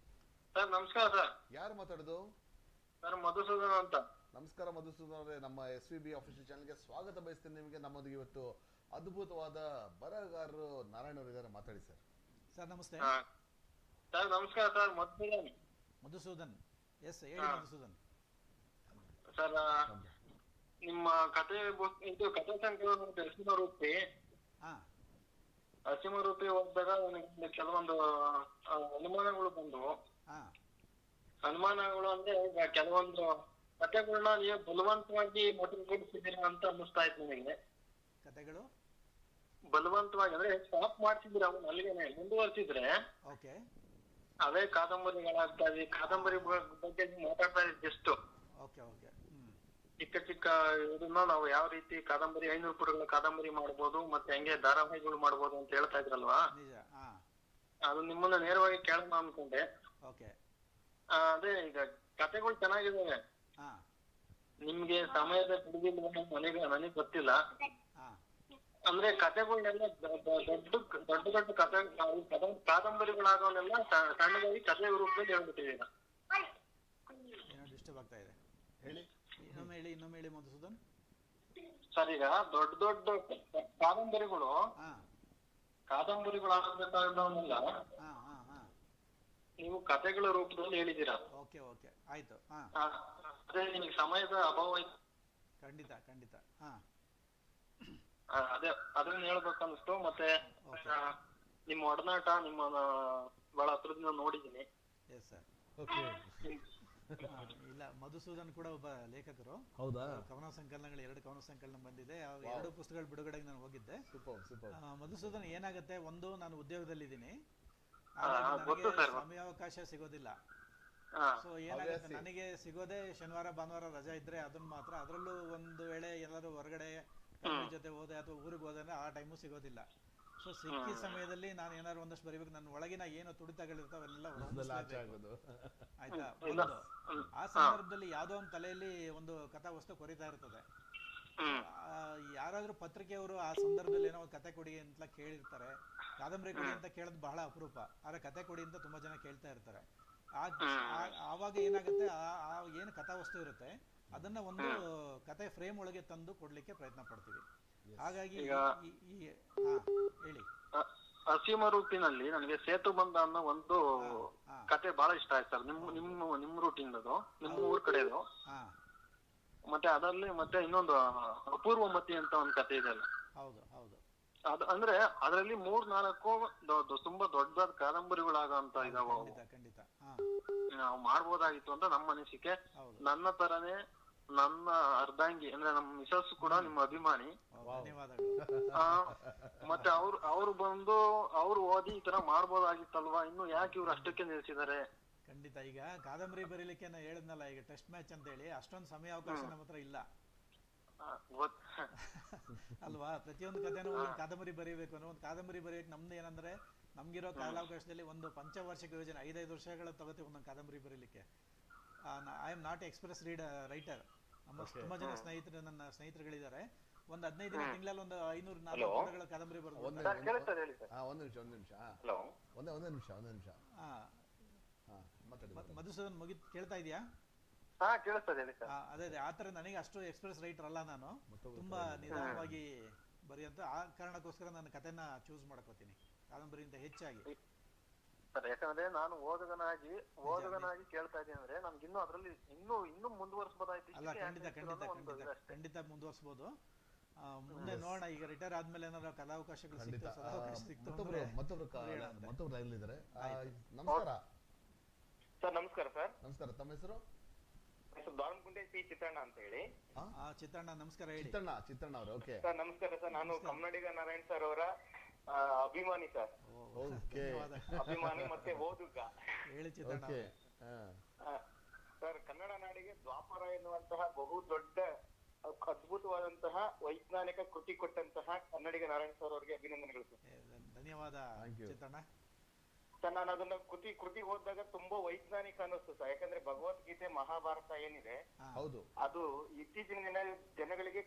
ಸರ್. ನಮಸ್ಕಾರ ಸರ್. ಯಾರು ಮಾತಾಡೋದು? ಸರ್, ಮಧುಸೂದನ್ ಅಂತ. ನಮಸ್ಕಾರ ಮಧುಸೂದನ್ ಅವರೇ, ನಮ್ಮ SVB ಅಫಿಷಿಯಲ್ ಚಾನಲ್ಗೆ ಸ್ವಾಗತ ಬಯಸ್ತೇನೆ ನಿಮಗೆ. ನಮ್ಮೊಂದಿಗೆ ಇವತ್ತು ಅದ್ಭುತವಾದ ಬರಹಗಾರರು ನಾರಾಯಣ ಅವರು ಇದ್ದಾರೆ, ಮಾತಾಡಿ ಸರ್. ಸರ್ ನಮಸ್ತೆ. ಸರ್ ನಮಸ್ಕಾರ ಸರ್. ಮಧುಸೂದನ್. ಎಸ್, ಹೇಳಿ ಮಧುಸೂದನ್. ಸರ್, ನಿಮ್ಮ ಕತೆ ಇದು ಕಥೆ ಸಂಕಲನ ನರಸಿಂಹರೂಪಿ ಓದಿದಾಗ ನನಗೆ ಕೆಲವೊಂದು ಅನುಮಾನಗಳು ಬಂದವು. ಅನುಮಾನಗಳು ಅಂದ್ರೆ, ಈಗ ಕೆಲವೊಂದು ಕಥೆಗಳನ್ನ ನೀವು ಬಲವಂತವಾಗಿ ಮೊದಲುಗೊಳಿಸಿದ್ದೀರಾ ಅಂತ ಅನ್ನಿಸ್ತಾ ಇತ್ತು ನನಗೆ. ಕಥೆಗಳು ಬಲವಂತವಾಗಿ ಅಂದ್ರೆ ಸ್ಟಾಪ್ ಮಾಡ್ತಿದ್ರೆ ಅವನು ಅಲ್ಲಿಗೆ ಮುಂದುವರ್ಸಿದ್ರೆ ಅವೇ ಕಾದಂಬರಿಗಳಾಗ್ತಾ ಇದೆ. ಕಾದಂಬರಿ ಬಗ್ಗೆ ಮಾತಾಡ್ತಾ ಇದ್ದೆ ಜಸ್ಟ್. ಚಿಕ್ಕ ಚಿಕ್ಕ ಇದನ್ನ ನಾವು ಯಾವ ರೀತಿ ಕಾದಂಬರಿ 500 ಪುಟಗಳ ಕಾದಂಬರಿ ಮಾಡ್ಬೋದು, ಮತ್ತೆ ಹೆಂಗೆ ಧಾರಾವಾಹಿಗಳು ಮಾಡ್ಬೋದು ಅಂತ ಹೇಳ್ತಾ ಇದ್ರಲ್ವಾ, ಅದು ನಿಮ್ಮನ್ನ ನೇರವಾಗಿ ಕೇಳೋಣ ಅನ್ಕೊಂಡೆ. ಅದೇ, ಈಗ ಕಥೆಗಳು ಚೆನ್ನಾಗಿದ್ದಾವೆ, ನಿಮ್ಗೆ ಸಮಯದ ಬಿಡುವಿಲ್ಲ ನನಗೆ ಗೊತ್ತಿಲ್ಲ. ಅಂದ್ರೆ ಕಥೆಗಳನ್ನೆಲ್ಲ ದೊಡ್ಡ ಕಥೆ ಕಾದಂಬರಿಗಳಾಗೋನೆಲ್ಲ ಸಣ್ಣದಾಗಿ ಕಥೆ ರೂಪದಲ್ಲಿ ಹೇಳ್ಬಿಟ್ಟಿದ್ದೀರ. ಡಿಸ್ಟರ್ಬ್ ಆಗ್ತಾ ಇದೆ, ಹೇಳಿ ಇನ್ನೊಮ್ಮೆ ಹೇಳಿ ಮಧುಸೂದನ್. ಸರ್, ಈಗ ದೊಡ್ಡ ಕಾದಂಬರಿಗಳಾಗಬೇಕಾದವನ್ನೆಲ್ಲ ನೀವು ಕಥೆಗಳ ರೂಪದಲ್ಲಿ ಹೇಳಿದ್ದೀರಾ. ಆಯ್ತು. ಅದೇ ನಿಮಗೆ ಸಮಯದ ಅಭಾವ ಐತೆ. ಖಂಡಿತ. ಅದೇ ಅದನ್ನ ಹೇಳ್ಬೇಕು ಅನಿಸ್ತು. ಮತ್ತೆ ನಿಮ್ಮ ಒಡನಾಟ, ನಿಮ್ಮ ಬಹಳ ಹತ್ರದಿಂದ ನೋಡಿದ್ದೀನಿ. ಇಲ್ಲ, ಮಧುಸೂದನ್ ಕೂಡ ಒಬ್ಬ ಲೇಖಕರು. ಹೌದಾ? ಕವನ ಸಂಕಲನಗಳು 2 ಕವನ ಸಂಕಲನ ಬಂದಿದೆ. 2 ಪುಸ್ತಕಗಳ ಬಿಡುಗಡೆಗೆ ನಾನು ಹೋಗಿದ್ದೆ. ಮಧುಸೂದನ್, ಏನಾಗುತ್ತೆ, ಒಂದು ನಾನು ಉದ್ಯೋಗದಲ್ಲಿದ್ದೀನಿ, ಸಮಯಾವಕಾಶ ಸಿಗೋದಿಲ್ಲ. ಸೊ ಏನಾಗುತ್ತೆ, ನನಗೆ ಸಿಗೋದೇ ಶನಿವಾರ ಭಾನುವಾರ ರಜಾ ಇದ್ರೆ ಅದನ್ನ ಮಾತ್ರ. ಅದರಲ್ಲೂ ಒಂದು ವೇಳೆ ಎಲ್ಲರೂ ಹೊರಗಡೆ ಜೊತೆ ಹೋದೆ ಅಥವಾ ಊರಿಗೆ ಹೋದ್ರೆ ಆ ಟೈಮು ಸಿಗೋದಿಲ್ಲ. ಸೊ ಸಿಕ್ಕಿ ಸಮಯದಲ್ಲಿ ನಾನು ಏನಾದ್ರು ಒಂದಷ್ಟು ಬರೀಬೇಕು, ನನ್ನ ಒಳಗಿನ ಏನು ತುಡಿತಗಳಿರ್ತಾವೆ ಅವೆಲ್ಲ ಆಗೋದು. ಆಯ್ತಾ. ಒಂದು ಆ ಸಂದರ್ಭದಲ್ಲಿ ಯಾವುದೋ ಒಂದು ತಲೆಯಲ್ಲಿ ಒಂದು ಕಥಾ ವಸ್ತು ಕೊರಿತಾ ಇರ್ತದೆ. ಯಾರಾದ್ರೂ ಪತ್ರಿಕೆಯವರು ಆ ಸಂದರ್ಭದಲ್ಲಿ ಏನೋ ಒಂದು ಕತೆ ಕೊಡಿ ಅಂತ ಕೇಳಿರ್ತಾರೆ, ಕಾದಂಬರಿ ಕೊಡಿ ಅಂತ ಕೇಳೋದು ಬಹಳ ಅಪರೂಪ. ಆದ್ರೆ ಕತೆ ಕೊಡಿ ಅಂತ ತುಂಬಾ ಜನ ಕೇಳ್ತಾ ಇರ್ತಾರೆ. ಆವಾಗ ಏನಾಗುತ್ತೆ, ಆ ಏನು ಕಥಾ ವಸ್ತು ಇರುತ್ತೆ ಅದನ್ನ ಒಂದು ಕತೆ ಫ್ರೇಮ್ ಒಳಗೆ ತಂದು ಕೊಡ್ಲಿಕ್ಕೆ ಪ್ರಯತ್ನ ಪಡ್ತೀವಿ. ಹಾಗಾಗಿ ಹೇಳಿ. ಅಸೀಮ ರೂಪಿನಲ್ಲಿ ನನಗೆ ಸೇತು ಬಂಧ ಅನ್ನೋ ಒಂದು ಕತೆ ಬಹಳ ಇಷ್ಟ ಆಯ್ತು ಸರ್. ನಿಮ್ ರೂಟಿಂಗ್ ಅದು, ನಿಮ್ಮ ಊರ್ ಕಡೆದು. ಮತ್ತೆ ಅದರಲ್ಲಿ ಮತ್ತೆ ಇನ್ನೊಂದು ಅಪೂರ್ವ ಮತಿ ಅಂತ ಒಂದು ಕತೆ ಇದೆ ಅಲ್ಲ. ಹೌದು ಹೌದು. ಅದು ಅಂದ್ರೆ ಅದರಲ್ಲಿ 3-4 ತುಂಬಾ ದೊಡ್ಡದಾದ ಕಾದಂಬರಿಗಳಾಗಂತ ಇದಾವ. ಖಂಡಿತ ನಾವು ಮಾಡ್ಬೋದಾಗಿತ್ತು ಅಂತ ನಮ್ಮ ಅನಿಸಿಕೆ. ನನ್ನ ತರನೇ ನನ್ನ ಅರ್ಧಾಂಗಿ ಅಂದ್ರೆ ನಮ್ಮ ಮಿಸಸ್ ಕೂಡ ನಿಮ್ಮ ಅಭಿಮಾನಿ. ಮತ್ತೆ ಅವ್ರು ಬಂದು ಅವ್ರು ಓದಿ ಈ ತರ ಮಾಡ್ಬೋದಾಗಿತ್ತಲ್ವಾ, ಇನ್ನು ಯಾಕೆ ಇವ್ರು ಅಷ್ಟಕ್ಕೆ ನಿಲ್ಸಿದ್ದಾರೆ. ಖಂಡಿತ. ಈಗ ಕಾದಂಬರಿ ಬರೀಲಿಕ್ಕೆ ನಾ ಹೇಳಿದ್ನಲ್ಲ, ಈಗ ಟೆಸ್ಟ್ ಮ್ಯಾಚ್ ಅಂತ ಹೇಳಿ ಅಷ್ಟೊಂದು ಸಮಯ ಅವಕಾಶ ನಮ್ಮ ಹತ್ರ ಇಲ್ಲ ಅಲ್ವಾ. ಪ್ರತಿಯೊಂದು ಕಥೆನೂ ಒಂದು ಕಾದಂಬರಿ ಬರೀಬೇಕು ಅನ್ನೋ ಒಂದು ಕಾದಂಬರಿ ಬರೀಬೇಕು. ನಮ್ದು ಏನಂದ್ರೆ ನಮ್ಗಿರೋ ಕಾಲಾವಕಾಶದಲ್ಲಿ ಒಂದು ಪಂಚವಾರ್ಷಿಕ ಯೋಜನೆ 5 ವರ್ಷಗಳ ತಗೋತೀವಿ ಒಂದೊಂದು ಕಾದಂಬರಿ ಬರೀಲಿಕ್ಕೆ. I am not express reader. ನಮ್ಮ ತುಂಬಾ ಜನ ನನ್ನ ಸ್ನೇಹಿತರುಗಳಿದ್ದಾರೆ. ಒಂದು 15 ದಿನ ತಿಂಗಳಲ್ಲಿ ಒಂದು 500-400 ಪುಟಗಳ ಕಾದಂಬರಿ ಬರ್ಬೋದು. ಒಂದು ನಿಮಿಷ. ಮಧುಸೂದನ್ ಕೇಳ್ತಾ ಇದೆಯಾ? ಅದೇ ಆತರ ನನಗೆ ಅಷ್ಟು ಎಕ್ಸ್ಪ್ರೆಸ್ ರೈಟರ್ ಅಲ್ಲ ನಾನು. ತುಂಬಾ ನಿಧಾನವಾಗಿ ಬರೆಯಂತ. ಆ ಕಾರಣಕ್ಕೋಸ್ಕರ ನಾನು ಕಥೆನ ಚೂಸ್ ಮಾಡ್ಕೋತೀನಿ ಕಾದಂಬರಿಯಿಂದ ಹೆಚ್ಚಾಗಿ. ಯಾಕಂದ್ರೆ ನಾನು ಓದುಗನಾಗಿ ಕೇಳ್ತಾ ಇದ್ದೀನಿ ಅಂದ್ರೆ ನಮ್ಗೆ ಇನ್ನೂ ಅದ್ರಲ್ಲಿ ಇನ್ನೂ ಮುಂದುವರಿಸಬಹುದಾಯ್ತು. ಅಲ್ಲ, ಖಂಡಿತ ಮುಂದುವರಿಸಬಹುದು. ಮುಂದೆ ನೋಡೋಣ. ಈಗ ರಿಟೈರ್ ಆದ್ಮೇಲೆ ಏನಾದ್ರು ಕಲಾವಕಾಶಗಳು ಮತ್ತೊಬ್ರು ಇದ್ದಾರೆ. ನಮಸ್ಕಾರ ಸರ್. ನಮಸ್ಕಾರ. ತಮ್ಮ ಹೆಸರು? ದಾವಣಗುಂಡೆ ಪಿ ಚಿತ್ರಣ್ಣ ಅಂತ ಹೇಳಿ. ಚಿತ್ರಣ್ಣ ನಮಸ್ಕಾರ. ಹೇಳಿ. ಚಿತ್ರಣ್ಣ ಅವರು. ಓಕೆ ಸರ್, ನಮಸ್ಕಾರ ಸರ್. ನಾನು ಕನ್ನಡಿಗ ನಾರಾಯಣ್ ಸರ್ ಅವರ ಅಭಿಮಾನಿ ಸರ್. ಅಭಿಮಾನಿ ಮತ್ತೆ ಓದುಗ. ಹೇಳಿ ಚಿತ್ರಣ್ಣ. ಸರ್, ಕನ್ನಡ ನಾಡಿಗೆ ದ್ವಾಪರ ಎನ್ನುವಂತಹ ಬಹು ದೊಡ್ಡ ಅದ್ಭುತವಾದಂತಹ ವೈಜ್ಞಾನಿಕ ಕೃತಿ ಕೊಟ್ಟಂತಹ ಕನ್ನಡಿಗ ನಾರಾಯಣ್ ಸರ್ ಅವರಿಗೆ ಅಭಿನಂದನೆಗಳು ಸರ್. ಧನ್ಯವಾದ ಚಿತ್ರಣ್ಣ. ಸರ್, ನಾನು ಅದನ್ನ ಕೃತಿ ಓದಿದಾಗ ತುಂಬಾ ವೈಜ್ಞಾನಿಕ ಅನ್ನಿಸ್ತು ಸರ್. ಯಾಕಂದ್ರೆ ಭಗವದ್ಗೀತೆ ಮಹಾಭಾರತ ಏನಿದೆ ಅದು ಇತ್ತೀಚಿನ ಜನಗಳಿಗೆ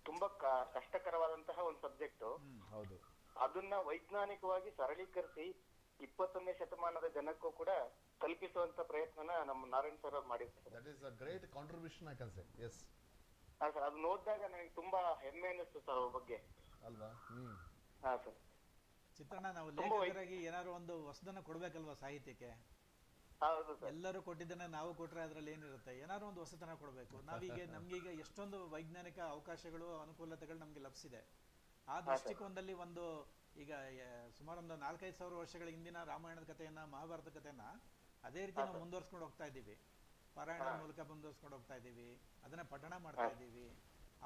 ತುಂಬಾ ಕಷ್ಟಕರವಾದಂತಹ ಒಂದು ಸಬ್ಜೆಕ್ಟ್. ಅದನ್ನ ವೈಜ್ಞಾನಿಕವಾಗಿ ಸರಳೀಕರಿಸಿ 21ನೇ ಶತಮಾನದ ಜನಕ್ಕೂ ಕೂಡ ತಲುಪಿಸುವಂತ ಪ್ರಯತ್ನನ ನಮ್ಮ ನಾರಾಯಣ್ ಸರ್ ಅವ್ರು ಮಾಡಿರ್ತಾರೆ. That is a great contribution I can say. Yes sir, ಅದನ್ನ ಓದಿದಾಗ ನನಗೆ ತುಂಬಾ ಹೆಮ್ಮೆ ಅನ್ನಿಸ್ತು ಸರ್ ಅವ್ರ ಬಗ್ಗೆ ಅಲ್ವಾ. ಸರ್. ಚಿತ್ರಣ್ಣ, ನಾವು ಲೇಖಕರಾಗಿ ಏನಾದ್ರು ಒಂದು ಹೊಸದನ್ನ ಕೊಡ್ಬೇಕಲ್ವಾ ಸಾಹಿತ್ಯಕ್ಕೆ. ಎಲ್ಲರೂ ಕೊಟ್ಟಿದ್ದನ್ನ ನಾವು ಕೊಟ್ರೆ ಅದ್ರಲ್ಲಿ ಏನಿರುತ್ತೆ, ಏನಾದ್ರು ಒಂದು ಹೊಸತನ ಕೊಡ್ಬೇಕು. ನಮ್ಗೀಗ ಎಷ್ಟೊಂದು ವೈಜ್ಞಾನಿಕ ಅವಕಾಶಗಳು ಅನುಕೂಲತೆಗಳು ನಮ್ಗೆ ಲಭಿಸಿದೆ. ಆ ದೃಷ್ಟಿಕೋನದಲ್ಲಿ ಒಂದು ಈಗ ಸುಮಾರು ಒಂದು 4-5 ಸಾವಿರ ವರ್ಷಗಳ ಹಿಂದಿನ ರಾಮಾಯಣದ ಕಥೆಯನ್ನ, ಮಹಾಭಾರತ ಕಥೆಯನ್ನ ಅದೇ ರೀತಿ ನಾವು ಮುಂದುವರ್ಸ್ಕೊಂಡು ಹೋಗ್ತಾ ಇದ್ದೀವಿ. ಪಾರಾಯಣದ ಮೂಲಕ ಮುಂದುವರ್ಸ್ಕೊಂಡು ಹೋಗ್ತಾ ಇದ್ದೀವಿ, ಅದನ್ನ ಪಠಣ ಮಾಡ್ತಾ ಇದ್ದೀವಿ.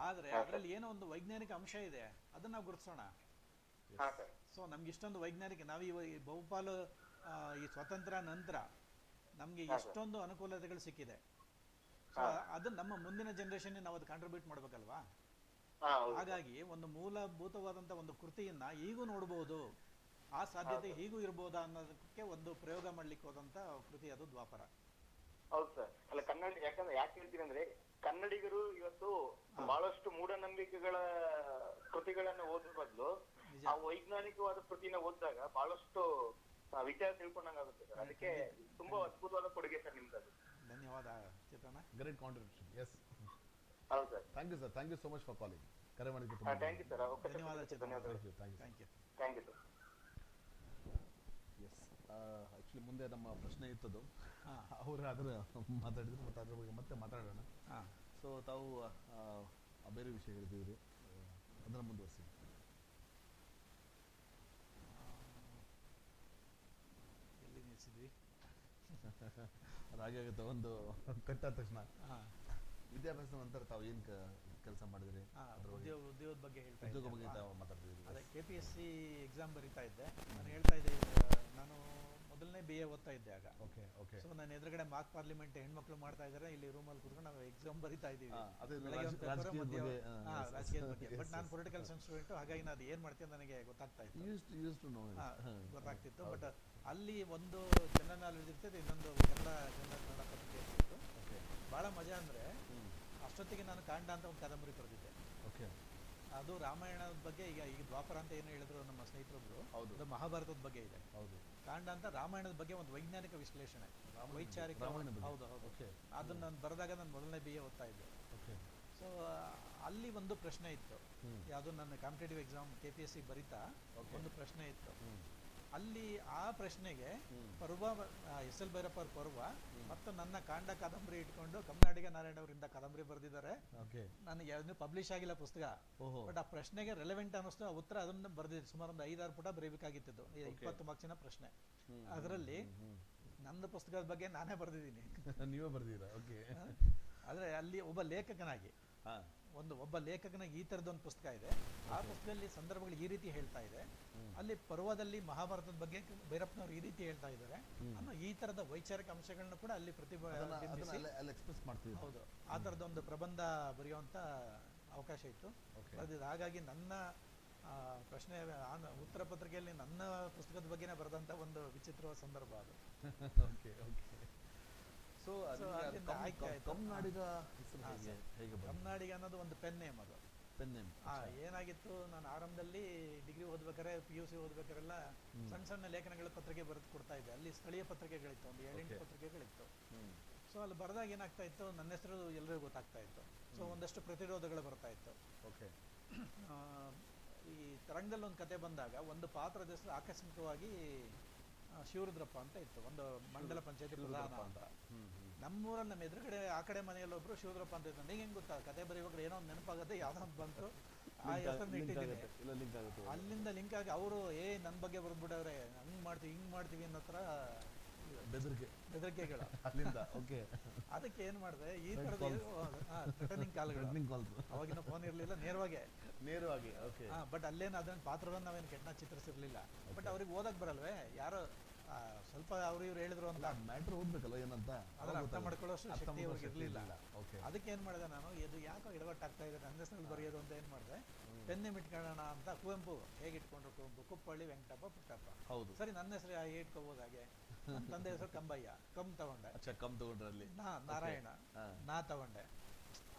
ಆದ್ರೆ ಅದ್ರಲ್ಲಿ ಏನೋ ಒಂದು ವೈಜ್ಞಾನಿಕ ಅಂಶ ಇದೆ, ಅದನ್ನ ನಾವು ಗುರುತಿಸೋಣ. ಸೊ ನಮ್ಗೆ ಇಷ್ಟೊಂದು ವೈಜ್ಞಾನಿಕ, ನಾವು ಈ ಬಹುಪಾಲು ಈ ಸ್ವಾತಂತ್ರ್ಯ ನಂತರ ನಮ್ಗೆ ಎಷ್ಟೊಂದು ಅನುಕೂಲತೆಗಳು ಸಿಕ್ಕಿದೆ. ಸೊ ಅದು ನಮ್ಮ ಮುಂದಿನ ಜನರೇಷನ್ ನಾವು ಅದು ಕಾಂಟ್ರಿಬ್ಯೂಟ್ ಮಾಡ್ಬೇಕಲ್ವಾ. ಹಾಗಾಗಿ ಒಂದು ಮೂಲಭೂತವಾದಂತ ಒಂದು ಕೃತಿಯನ್ನ ಈಗೂ ನೋಡಬಹುದು, ಆ ಸಾಧ್ಯತೆ ಹೀಗೂ ಇರಬಹುದಾ ಅನ್ನೋದಕ್ಕೆ ಒಂದು ಪ್ರಯೋಗ ಮಾಡ್ಲಿಕ್ಕೆ ಹೋದಂತ ಕೃತಿ ಅದು ದ್ವಾಪರ. ಹೌದು ಸರ್. ಅಲ್ಲ, ಕನ್ನಡ ಯಾಕೆ ಹೇಳ್ತೀನಿ ಅಂದ್ರೆ ಕನ್ನಡಿಗರು ಇವತ್ತು ಬಹಳಷ್ಟು ಮೂಢನಂಬಿಕೆಗಳ ಕೃತಿಗಳನ್ನ ಓದೋ ಬದಲು ಆ ವೈಜ್ಞಾನಿಕವಾದ ಕೃತಿನ ಓದಿದಾಗ ಬಹಳಷ್ಟು ವಿಚಾರ ತಿಳ್ಕೊಂಡಂಗಾಗುತ್ತೆ ಸರ್. ಅದಕ್ಕೆ ತುಂಬಾ ಅದ್ಭುತವಾದ ಕೊಡುಗೆ ಸರ್ ನಿಮ್ದು. ಧನ್ಯವಾದ ಚಿತ್ರಣ್ಣ. Great contribution. ಎಸ್. ಹೌದು sir. Thank you sir. Thank you so much for calling. ಕರೆ ಮಾಡಿದ್ದಕ್ಕೆ ಥ್ಯಾಂಕ್ ಯು ಸರ್. ಧನ್ಯವಾದ Chitranna. Thank you sir. Yes. Actually ಮುಂದೆ ನಮ್ಮ ಪ್ರಶ್ನೆ ಇತ್ತದು, ಅವರು ಅದರ ಮಾತಾಡಿದ್ರು, ಮತ್ತು ಅದ್ರ ಬಗ್ಗೆ ಮತ್ತೆ ಮಾತಾಡೋಣ. ಸೊ ತಾವು ಬೇರೆ ವಿಷಯ ಹೇಳ್ತಿದ್ರಿ, ಅದನ್ನು ಮುಂದುವರಿಸಿ. ಎಲ್ಲಿ ನಿಲ್ಸಿದ್ವಿ? ಹಾಗೆ ಆಗುತ್ತೆ ಒಂದು ಕಟ್ಟಾದ ತಕ್ಷಣ. ವಿದ್ಯಾಭ್ಯಾಸದ ನಂತರ ತಾವು ಏನು ಕೆಲಸ ಮಾಡಿದ್ರಿ? ಉದ್ಯೋಗದ ಬಗ್ಗೆ ಮಾತಾಡ್ತಿದ್ರಿ. ಅದೇ KPSC ಎಕ್ಸಾಮ್ ಬರೀತಾ ಇದ್ದೆ. ನಾನು ಹೇಳ್ತಾ ಇದ್ದೆ, ನಾನು ಮೊದಲನೇ BA BA ಓದ್ತಾ ಇದ್ದೆ ಆಗ. Okay okay. ಸೊ ನನ್ನ ಎದುರುಗಡೆ ಮಾರ್ಕ್ ಪಾರ್ಲಿಮೆಂಟ್ ಹೆಣ್ಮಕ್ಳು ಮಾಡ್ತಾ ಇದ್ದಾರೆ, ಇಲ್ಲಿ ರೂಮಲ್ಲಿ ಕೂತ್ಕೊಂಡು ನಾವು ಎಕ್ಸಾಮ್ ಬರಿತಾ ಇದ್ದೀವಿ ರಾಜಕೀಯದ ಬಗ್ಗೆ. ಬಟ್ ನಾನು ಪೊಲಿಟಿಕಲ್ ಸೈನ್ಸ್ ಸ್ಟೂಡೆಂಟು, ಹಾಗಾಗಿ ನಾನು ಏನು ಮಾಡ್ತೀನಿ ನನಗೆ ಗೊತ್ತಾಗ್ತಾ ಇತ್ತು, ಗೊತ್ತಾಗ್ತಿತ್ತು. ಬಟ್ ಅಲ್ಲಿ ಒಂದು ಜನರಲ್ ನಾಲೆಡ್ಜ್ ಇರ್ತದೆ, ಇನ್ನೊಂದು ಜನರಲ್ ಪತ್ರಿಕೆ ಇರ್ತಿತ್ತು. ಭಾಳ ಮಜಾ ಅಂದರೆ ಅಷ್ಟೊತ್ತಿಗೆ ನಾನು ಕಾಂಡ ಅಂತ ಒಂದು ಕಾದಂಬರಿ ಬರೆದಿದ್ದೆ. ಓಕೆ. ಅದು ರಾಮಾಯಣದ ಬಗ್ಗೆ. ಈಗ ದ್ವಾಪರ ಅಂತ ಏನು ಹೇಳಿದ್ರು ನಮ್ಮ ಸ್ನೇಹಿತರೊಬ್ರು, ಅದು ಮಹಾಭಾರತದ ಬಗ್ಗೆ ಇದೆ. ಹೌದು. ಕಾಂಡ ಅಂತ ರಾಮಾಯಣದ ಬಗ್ಗೆ ಒಂದು ವೈಜ್ಞಾನಿಕ ವಿಶ್ಲೇಷಣೆ, ವೈಚಾರಿಕ. ಹೌದು ಹೌದು. ಅದನ್ನು ನಾನು ಬರೆದಾಗ ನಾನು ಮೊದಲನೇ BA ಓದ್ತಾ ಇದ್ದೆ. ಸೊ ಅಲ್ಲಿ ಒಂದು ಪ್ರಶ್ನೆ ಇತ್ತು, ಯಾವುದು ನನ್ನ ಕಾಂಪಿಟೇಟಿವ್ ಎಕ್ಸಾಮ್ KPSC ಬರಿತಾ ಒಂದು ಪ್ರಶ್ನೆ ಇತ್ತು. ಅಲ್ಲಿ ಆ ಪ್ರಶ್ನೆಗೆ ಪರ್ವ SL ಭೈರಪ್ಪ ಅವ್ರ ಪರ್ವ ಮತ್ತು ನನ್ನ ಕಾಂಡ ಕಾದಂಬರಿ ಇಟ್ಕೊಂಡು ಕಮ್ಮನಾಡಿಗ ನಾರಾಯಣ ಅವರಿಂದ ಕಾದಂಬರಿ ಬರೆದಿದ್ದಾರೆ. ನನಗೆ ಯಾವ್ದು ಪಬ್ಲಿಷ್ ಆಗಿಲ್ಲ ಪುಸ್ತಕ, ಬಟ್ ಆ ಪ್ರಶ್ನೆಗೆ ರೆಲೆವೆಂಟ್ ಅನ್ನಿಸ್ತು. ಆ ಉತ್ತರ ಅದನ್ನ ಬರೆದಿದ್ದು ಸುಮಾರು ಒಂದು 5-6 ಪುಟ ಬರೀಬೇಕಾಗಿತ್ತು. 20 ಮಾರ್ಕ್ಸಿನ ಪ್ರಶ್ನೆ. ಅದರಲ್ಲಿ ನನ್ನ ಪುಸ್ತಕದ ಬಗ್ಗೆ ನಾನೇ ಬರೆದಿದ್ದೀನಿ. ನೀವೇ ಬರ್ದಿರಾ? ಓಕೆ. ಆದರೆ ಅಲ್ಲಿ ಒಬ್ಬ ಲೇಖಕನಾಗಿ ಒಬ್ಬ ಲೇಖಕನಾಗಿ ಈ ಥರದ ಒಂದು ಪುಸ್ತಕ ಇದೆ. ಆ ಪುಸ್ತಕದಲ್ಲಿ ಸಂದರ್ಭಗಳು ಈ ರೀತಿ ಹೇಳ್ತಾ ಇದೆ, ಅಲ್ಲಿ ಪರ್ವದಲ್ಲಿ ಮಹಾಭಾರತದ ಬಗ್ಗೆ ಭೈರಪ್ಪನವರು ಈ ರೀತಿ ಹೇಳ್ತಾ ಇದ್ದಾರೆ ಅನ್ನೋ ಈ ಥರದ ವೈಚಾರಿಕ ಅಂಶಗಳನ್ನ ಕೂಡ ಅಲ್ಲಿ ಎಕ್ಸ್ಪ್ರೆಸ್ ಮಾಡ್ತೀವಿ. ಹೌದು, ಆ ಥರದ ಒಂದು ಪ್ರಬಂಧ ಬರೆಯುವಂಥ ಅವಕಾಶ ಇತ್ತು, ಬರೆದಿದ್ದು. ಹಾಗಾಗಿ ನನ್ನ ಪ್ರಶ್ನೆ ಉತ್ತರ ಪತ್ರಿಕೆಯಲ್ಲಿ ನನ್ನ ಪುಸ್ತಕದ ಬಗ್ಗೆನೇ ಬರೆದಂಥ ಒಂದು ವಿಚಿತ್ರವಾದ ಸಂದರ್ಭ ಅದು. ಸೊ ಕಮ್ಮನಾಡಿಗ ಅನ್ನೋದು ಒಂದು ಪೆನ್ ನೇಮ್. ಅದು ಪೆನ್ ನೇಮ್. ಏನಾಗಿತ್ತು, ನಾನು ಆರಂಭದಲ್ಲಿ ಡಿಗ್ರಿ ಓದ್ಬೇಕಾದ್ರೆ PUC ಓದ್ಬೇಕಾರೆಲ್ಲ ಸಣ್ಣ ಸಣ್ಣ ಲೇಖನಗಳ ಪತ್ರಿಕೆ ಬರೆದು ಕೊಡ್ತಾ ಇದ್ದೆ. ಅಲ್ಲಿ ಸ್ಥಳೀಯ ಪತ್ರಿಕೆಗಳಿತ್ತು, ಒಂದು 7-8 ಪತ್ರಿಕೆಗಳಿತ್ತು. ಸೊ ಅಲ್ಲಿ ಬರೆದಾಗ ಏನಾಗ್ತಾ ಇತ್ತು, ನನ್ನ ಹೆಸರು ಎಲ್ಲರಿಗೂ ಗೊತ್ತಾಗ್ತಾ ಇತ್ತು. ಸೊ ಒಂದಷ್ಟು ಪ್ರತಿರೋಧಗಳು ಬರ್ತಾ ಇತ್ತು. ಈ ತರಂಗದಲ್ಲಿ ಒಂದು ಕತೆ ಬಂದಾಗ ಒಂದು ಪಾತ್ರದ ಹೆಸರು ಆಕಸ್ಮಿಕವಾಗಿ ಶಿವರುದ್ರಪ್ಪ ಅಂತ ಇತ್ತು, ಒಂದು ಮಂಡಲ ಪಂಚಾಯತಿ ಪ್ರಧಾನ ಅಂತ. ನಮ್ಮೂರಲ್ಲಿ ನಮ್ಮ ಎದುರುಗಡೆ ಆ ಕಡೆ ಮನೆಯಲ್ಲಿ ಒಬ್ರು ಶಿವರುದ್ರಪ್ಪ ಅಂತ ಇತ್ತು. ನಿಂಗೆ ಹೆಂಗೆ ಗೊತ್ತಾ, ಕತೆ ಬರೆಯುವಾಗ ಏನೋ ಒಂದು ನೆನಪಾಗುತ್ತೆ, ಯಾವ್ದೋ ಒಂದು ಬಂತು, ಆ ಹೆಸರನ್ನ ಇಟ್ಟಿದ್ದೀನಿ. ಅಲ್ಲಿಂದ ಲಿಂಕ್ ಆಗಿ ಅವರು ನನ್ನ ಬಗ್ಗೆ ಬರೆದ್ಬಿಟ್ಟವ್ರೆ, ಹಂಗೆ ಮಾಡ್ತೀವಿ ಹಿಂಗೆ ಮಾಡ್ತೀವಿ ಅನ್ನೋ ಥರ ಬೆದರಿಕೆಗಳು ಅಲ್ಲಿಂದ. ಓಕೆ. ಅದಕ್ಕೆ ಏನು ಮಾಡಿದೆ, ಈ ಥರದ ಥ್ರೆಟನಿಂಗ್ ಕಾಲ್ಗಳು. ಅವಾಗಿನ ಫೋನ್ ಇರಲಿಲ್ಲ, ನೇರವಾಗಿ. ಬಟ್ ಅಲ್ಲೇನು ಅದನ್ನ ಪಾತ್ರವನ್ನು ನಾವೇನು ಕೆಟ್ಟ ಚಿತ್ರಿಸಿರ್ಲಿಲ್ಲ. ಬಟ್ ಅವ್ರಿಗೆ ಓದಕ್ ಬರಲ್ವೇ, ಯಾರೋ ಸ್ವಲ್ಪ ಅವ್ರು ಇವ್ರು ಹೇಳಿದ್ರು ಅಂತ ಮ್ಯಾಟ್ರ್ ಓದ್ಬೇಕಲ್ಲ ಏನಂತ ಅದನ್ನ ಅರ್ಥ ಮಾಡ್ಕೊಳ್ಳೋಷ್ಟು ಶಕ್ತಿ ಅವ್ರಿಗೆ ಇರಲಿಲ್ಲ. ಅದಕ್ಕೆ ಏನು ಮಾಡಿದೆ ನಾನು, ಇದು ಯಾಕೋ ಎಡವಟ್ಟಾಗ್ತಾ ಇದೆ ನನ್ನ ಹೆಸರಲ್ಲಿ ಬರೆಯೋದು ಅಂತ ಏನು ಮಾಡಿದೆ, ಪೆನ್ನೇ ಇಟ್ಕೊಳ್ಳೋಣ ಅಂತ. ಕುವೆಂಪು ಹೇಗೆ ಇಟ್ಕೊಂಡ್ರು, ಕುವೆಂಪು ಕುಪ್ಪಳ್ಳಿ ವೆಂಕಟಪ್ಪ ಪುಟ್ಟಪ್ಪ. ಹೌದು. ಸರಿ, ನನ್ನ ಹೆಸರು ಇಟ್ಕೋಬೋದು. ಹಾಗೆ ನನ್ನ ತಂದೆ ಹೆಸರು ಕಂಬಯ್ಯ, ಕಮ್ ತಗೊಂಡೆ. ಕಮ್ ತಗೊಂಡ್ರಲ್ಲಿ ನಾರಾಯಣ ನಾ ತಗೊಂಡೆ.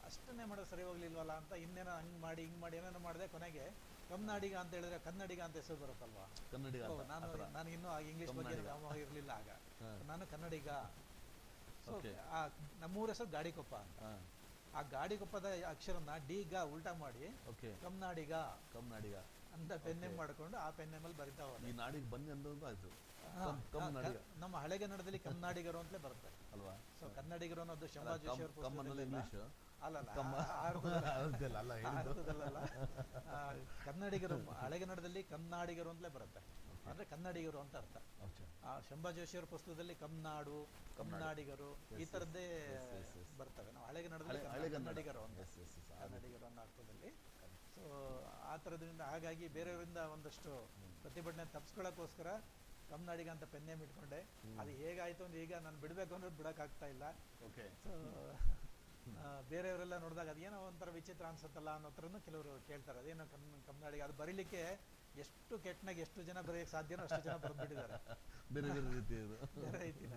ಅಷ್ಟನ್ನೇ ಮಾಡೋದು ಸರಿ ಹೋಗ್ಲಿಲ್ವಲ್ಲ ಅಂತ ಇನ್ನೇನೋ ಹಂಗೆ ಮಾಡಿ ಏನೇನೋ ಮಾಡಿದೆ. ಕೊನೆಗೆ ಕಮ್ಮನಾಡಿಗ ಅಂತ ಹೇಳಿದ್ರೆ ಕನ್ನಡಿಗ ಅಂತ ಹೆಸರು ಬರುತ್ತಲ್ವಾ, ಕನ್ನಡಿಗ. ನಾನು ಇನ್ನೂ ಇಂಗ್ಲಿಷ್ ಬಗ್ಗೆ ಇರಲಿಲ್ಲ ಆಗ, ನಾನು ಕನ್ನಡಿಗ. ಸೊ ನಮ್ಮೂರ ಹೆಸರು ಗಾಡಿಕೊಪ್ಪ ಅಂತ. ಆ ಗಾಡಿಕೊಪ್ಪದ ಅಕ್ಷರನ ಡಿಗ ಉಲ್ಟಾ ಮಾಡಿ ಕಮ್ಮನಾಡಿಗ ಅಂತ ಪೆನ್ನೇಮ್ ಮಾಡಿಕೊಂಡು ಆ ಪೆನ್ನೇಮಲ್ಲಿ ಬರಿತಾ ಹೋದ. ಈ ನಾಡಿಗೆ ಬನ್ನಿ ಅನ್ನೋದು ಆಯ್ತು. ನಮ್ಮ ಹಳೆಗನ್ನಡದಲ್ಲಿ ಕನ್ನಡಿಗರು ಅಂತಲೇ ಬರುತ್ತೆ ಅಲ್ವಾ. ಸೊ ಕನ್ನಡಿಗರು ಅನ್ನೋದು ಶಂಭಾ ಜೋಶಿ ಅವ್ರ ಅರ್ಥದಲ್ಲ. ಕನ್ನಡಿಗರು ಹಳೆಗನ್ನಡದಲ್ಲಿ ಕನ್ನಡಿಗರು ಅಂತಲೇ ಬರುತ್ತೆ, ಅಂದ್ರೆ ಕನ್ನಡಿಗರು ಅಂತ ಅರ್ಥ. ಶಂಭಾ ಜೋಶಿ ಅವ್ರ ಪುಸ್ತಕದಲ್ಲಿ ಕಮ್ನಾಡು, ಕಮ್ಮನಾಡಿಗರು ಈ ಥರದ್ದೇ ಬರ್ತವೆ. ನಾವು ಹಳೆಗನ್ನಡದಲ್ಲಿ ಕನ್ನಡಿಗರು ಅನ್ನೋ ಅರ್ಥದಲ್ಲಿ. ಸೊ ಆ ಥರದ್ರಿಂದ ಹಾಗಾಗಿ ಬೇರೆಯವರಿಂದ ಒಂದಷ್ಟು ಪ್ರತಿಭಟನೆ ತಪ್ಪಿಸ್ಕೊಳ್ಳೋಕ್ಕೋಸ್ಕರ ಕಮ್ಮನಾಡಿಗ ಅಂತ ಪೆನ್ನೇಮ್ ಇಟ್ಕೊಂಡೆ. ಅದು ಹೇಗಾಯ್ತು ಅಂದ್ರೆ ಈಗ ನಾನು ಬಿಡಬೇಕು ಅಂದ್ರೆ ಬಿಡೋಕ್ಕಾಗ್ತಾ ಇಲ್ಲ. ಸೊ ಬೇರೆಯವರೆಲ್ಲ ನೋಡಿದಾಗ ಅದೇನೋ ಒಂಥರ ವಿಚಿತ್ರ ಅನ್ಸುತ್ತಲ್ಲ ಅನ್ನೋ ಥರನೂ ಕೆಲವರು ಕೇಳ್ತಾರೆ. ಅದೇನೋ ಕಮ್ಮನಾಡಿಗ ಅದು ಬರೀಲಿಕ್ಕೆ ಎಷ್ಟು ಕೆಟ್ಟನಾಗಿ ಎಷ್ಟು ಜನ ಬರೆಯಕ್ಕೆ ಸಾಧ್ಯನೋ ಅಷ್ಟು ಜನ ಬರೆದ್ಬಿಟ್ಟಿದ್ದಾರೆ ಬೇರೆ ರೀತಿನ.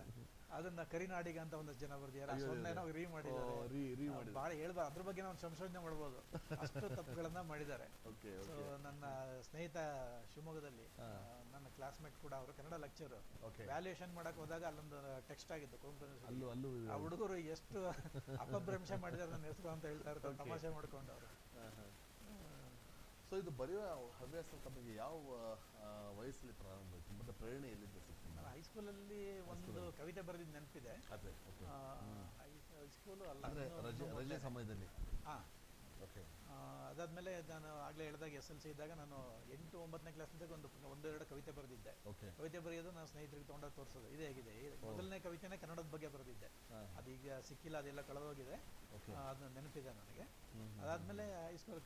ಅದನ್ನ ಕರಿನಾಡಿಗ ಅಂತ ಒಂದಷ್ಟು ಜನ ಬರ್ದಿದ್ದಾರೆ, ಸೊನ್ನೆನೋ ರೀ ಮಾಡಿದ್ದಾರೆ. ಭಾಳ ಹೇಳ್ಬಾರ್ದು, ಅದ್ರ ಬಗ್ಗೆ ನಾವು ಸಂಶೋಧನೆ ಮಾಡ್ಬೋದು, ಅಷ್ಟು ತಪ್ಪುಗಳನ್ನ ಮಾಡಿದ್ದಾರೆ. ಸೊ ನನ್ನ ಸ್ನೇಹಿತ ಶಿವಮೊಗ್ಗದಲ್ಲಿ ನನ್ನ ಕ್ಲಾಸ್ಮೇಟ್ ಕೂಡ ಅವರು ಕನ್ನಡ ಲೆಕ್ಚರ್ ವ್ಯಾಲ್ಯೂಯೇಷನ್ ಮಾಡಕ್ ಹೋದಾಗ ಅಲ್ಲೊಂದು ಟೆಕ್ಸ್ಟ್ ಆಗಿತ್ತು ಕುವೆಂಪು. ಆ ಹುಡುಗರು ಎಷ್ಟು ಅಪಭ್ರಂಶ ಮಾಡಿದ್ದಾರೆ ನನ್ನ ಹೆಸರು ಅಂತ ಹೇಳ್ತಾ ಇರ್ತಾರೆ, ತಮಾಷೆ ಮಾಡ್ಕೊಂಡು ಅವರು. ಸೊ ಇದು ಬರೆಯುವ ಹವ್ಯಾಸ ತಮಗೆ ಯಾವ ವಯಸ್ಸಲ್ಲಿ ಪ್ರಾರಂಭ ಆಯಿತು, ಮತ್ತೆ ಪ್ರೇರಣೆ ಎಲ್ಲಿಂದ ಸಿಕ್ತು? ಹೈಸ್ಕೂಲಲ್ಲಿ ಒಂದು ಕವಿತೆ ಬರೆದಿದ್ದು ನೆನಪಿದೆ. ಹೈಸ್ಕೂಲು ಅಲ್ಲ, ರಜೆ ಸಮಯದಲ್ಲಿ. ಅದಾದಮೇಲೆ ನಾನು ಆಗಲೇ ಹೇಳಿದಾಗ SLC ಇದ್ದಾಗ ನಾನು 8, 9ನೇ ಕ್ಲಾಸ್ನಿಂದ ಒಂದೆರಡು ಕವಿತೆ ಬರೆದಿದ್ದೆ. ಕವಿತೆ ಬರೆಯೋದು ನಾನು ಸ್ನೇಹಿತರಿಗೆ ತೊಗೊಂಡೋಗಿ ತೋರಿಸೋದು, ಇದೇ ಆಗಿದೆ. ಮೊದಲನೇ ಕವಿತೆನೇ ಕನ್ನಡದ ಬಗ್ಗೆ ಬರೆದಿದ್ದೆ, ಅದೀಗ ಸಿಕ್ಕಿಲ್ಲ, ಅದೆಲ್ಲ ಕಳೆದೋಗಿದೆ, ಅದು ನೆನಪಿದೆ ನನಗೆ. ಅದಾದಮೇಲೆ ಹೈಸ್ಕೂಲ್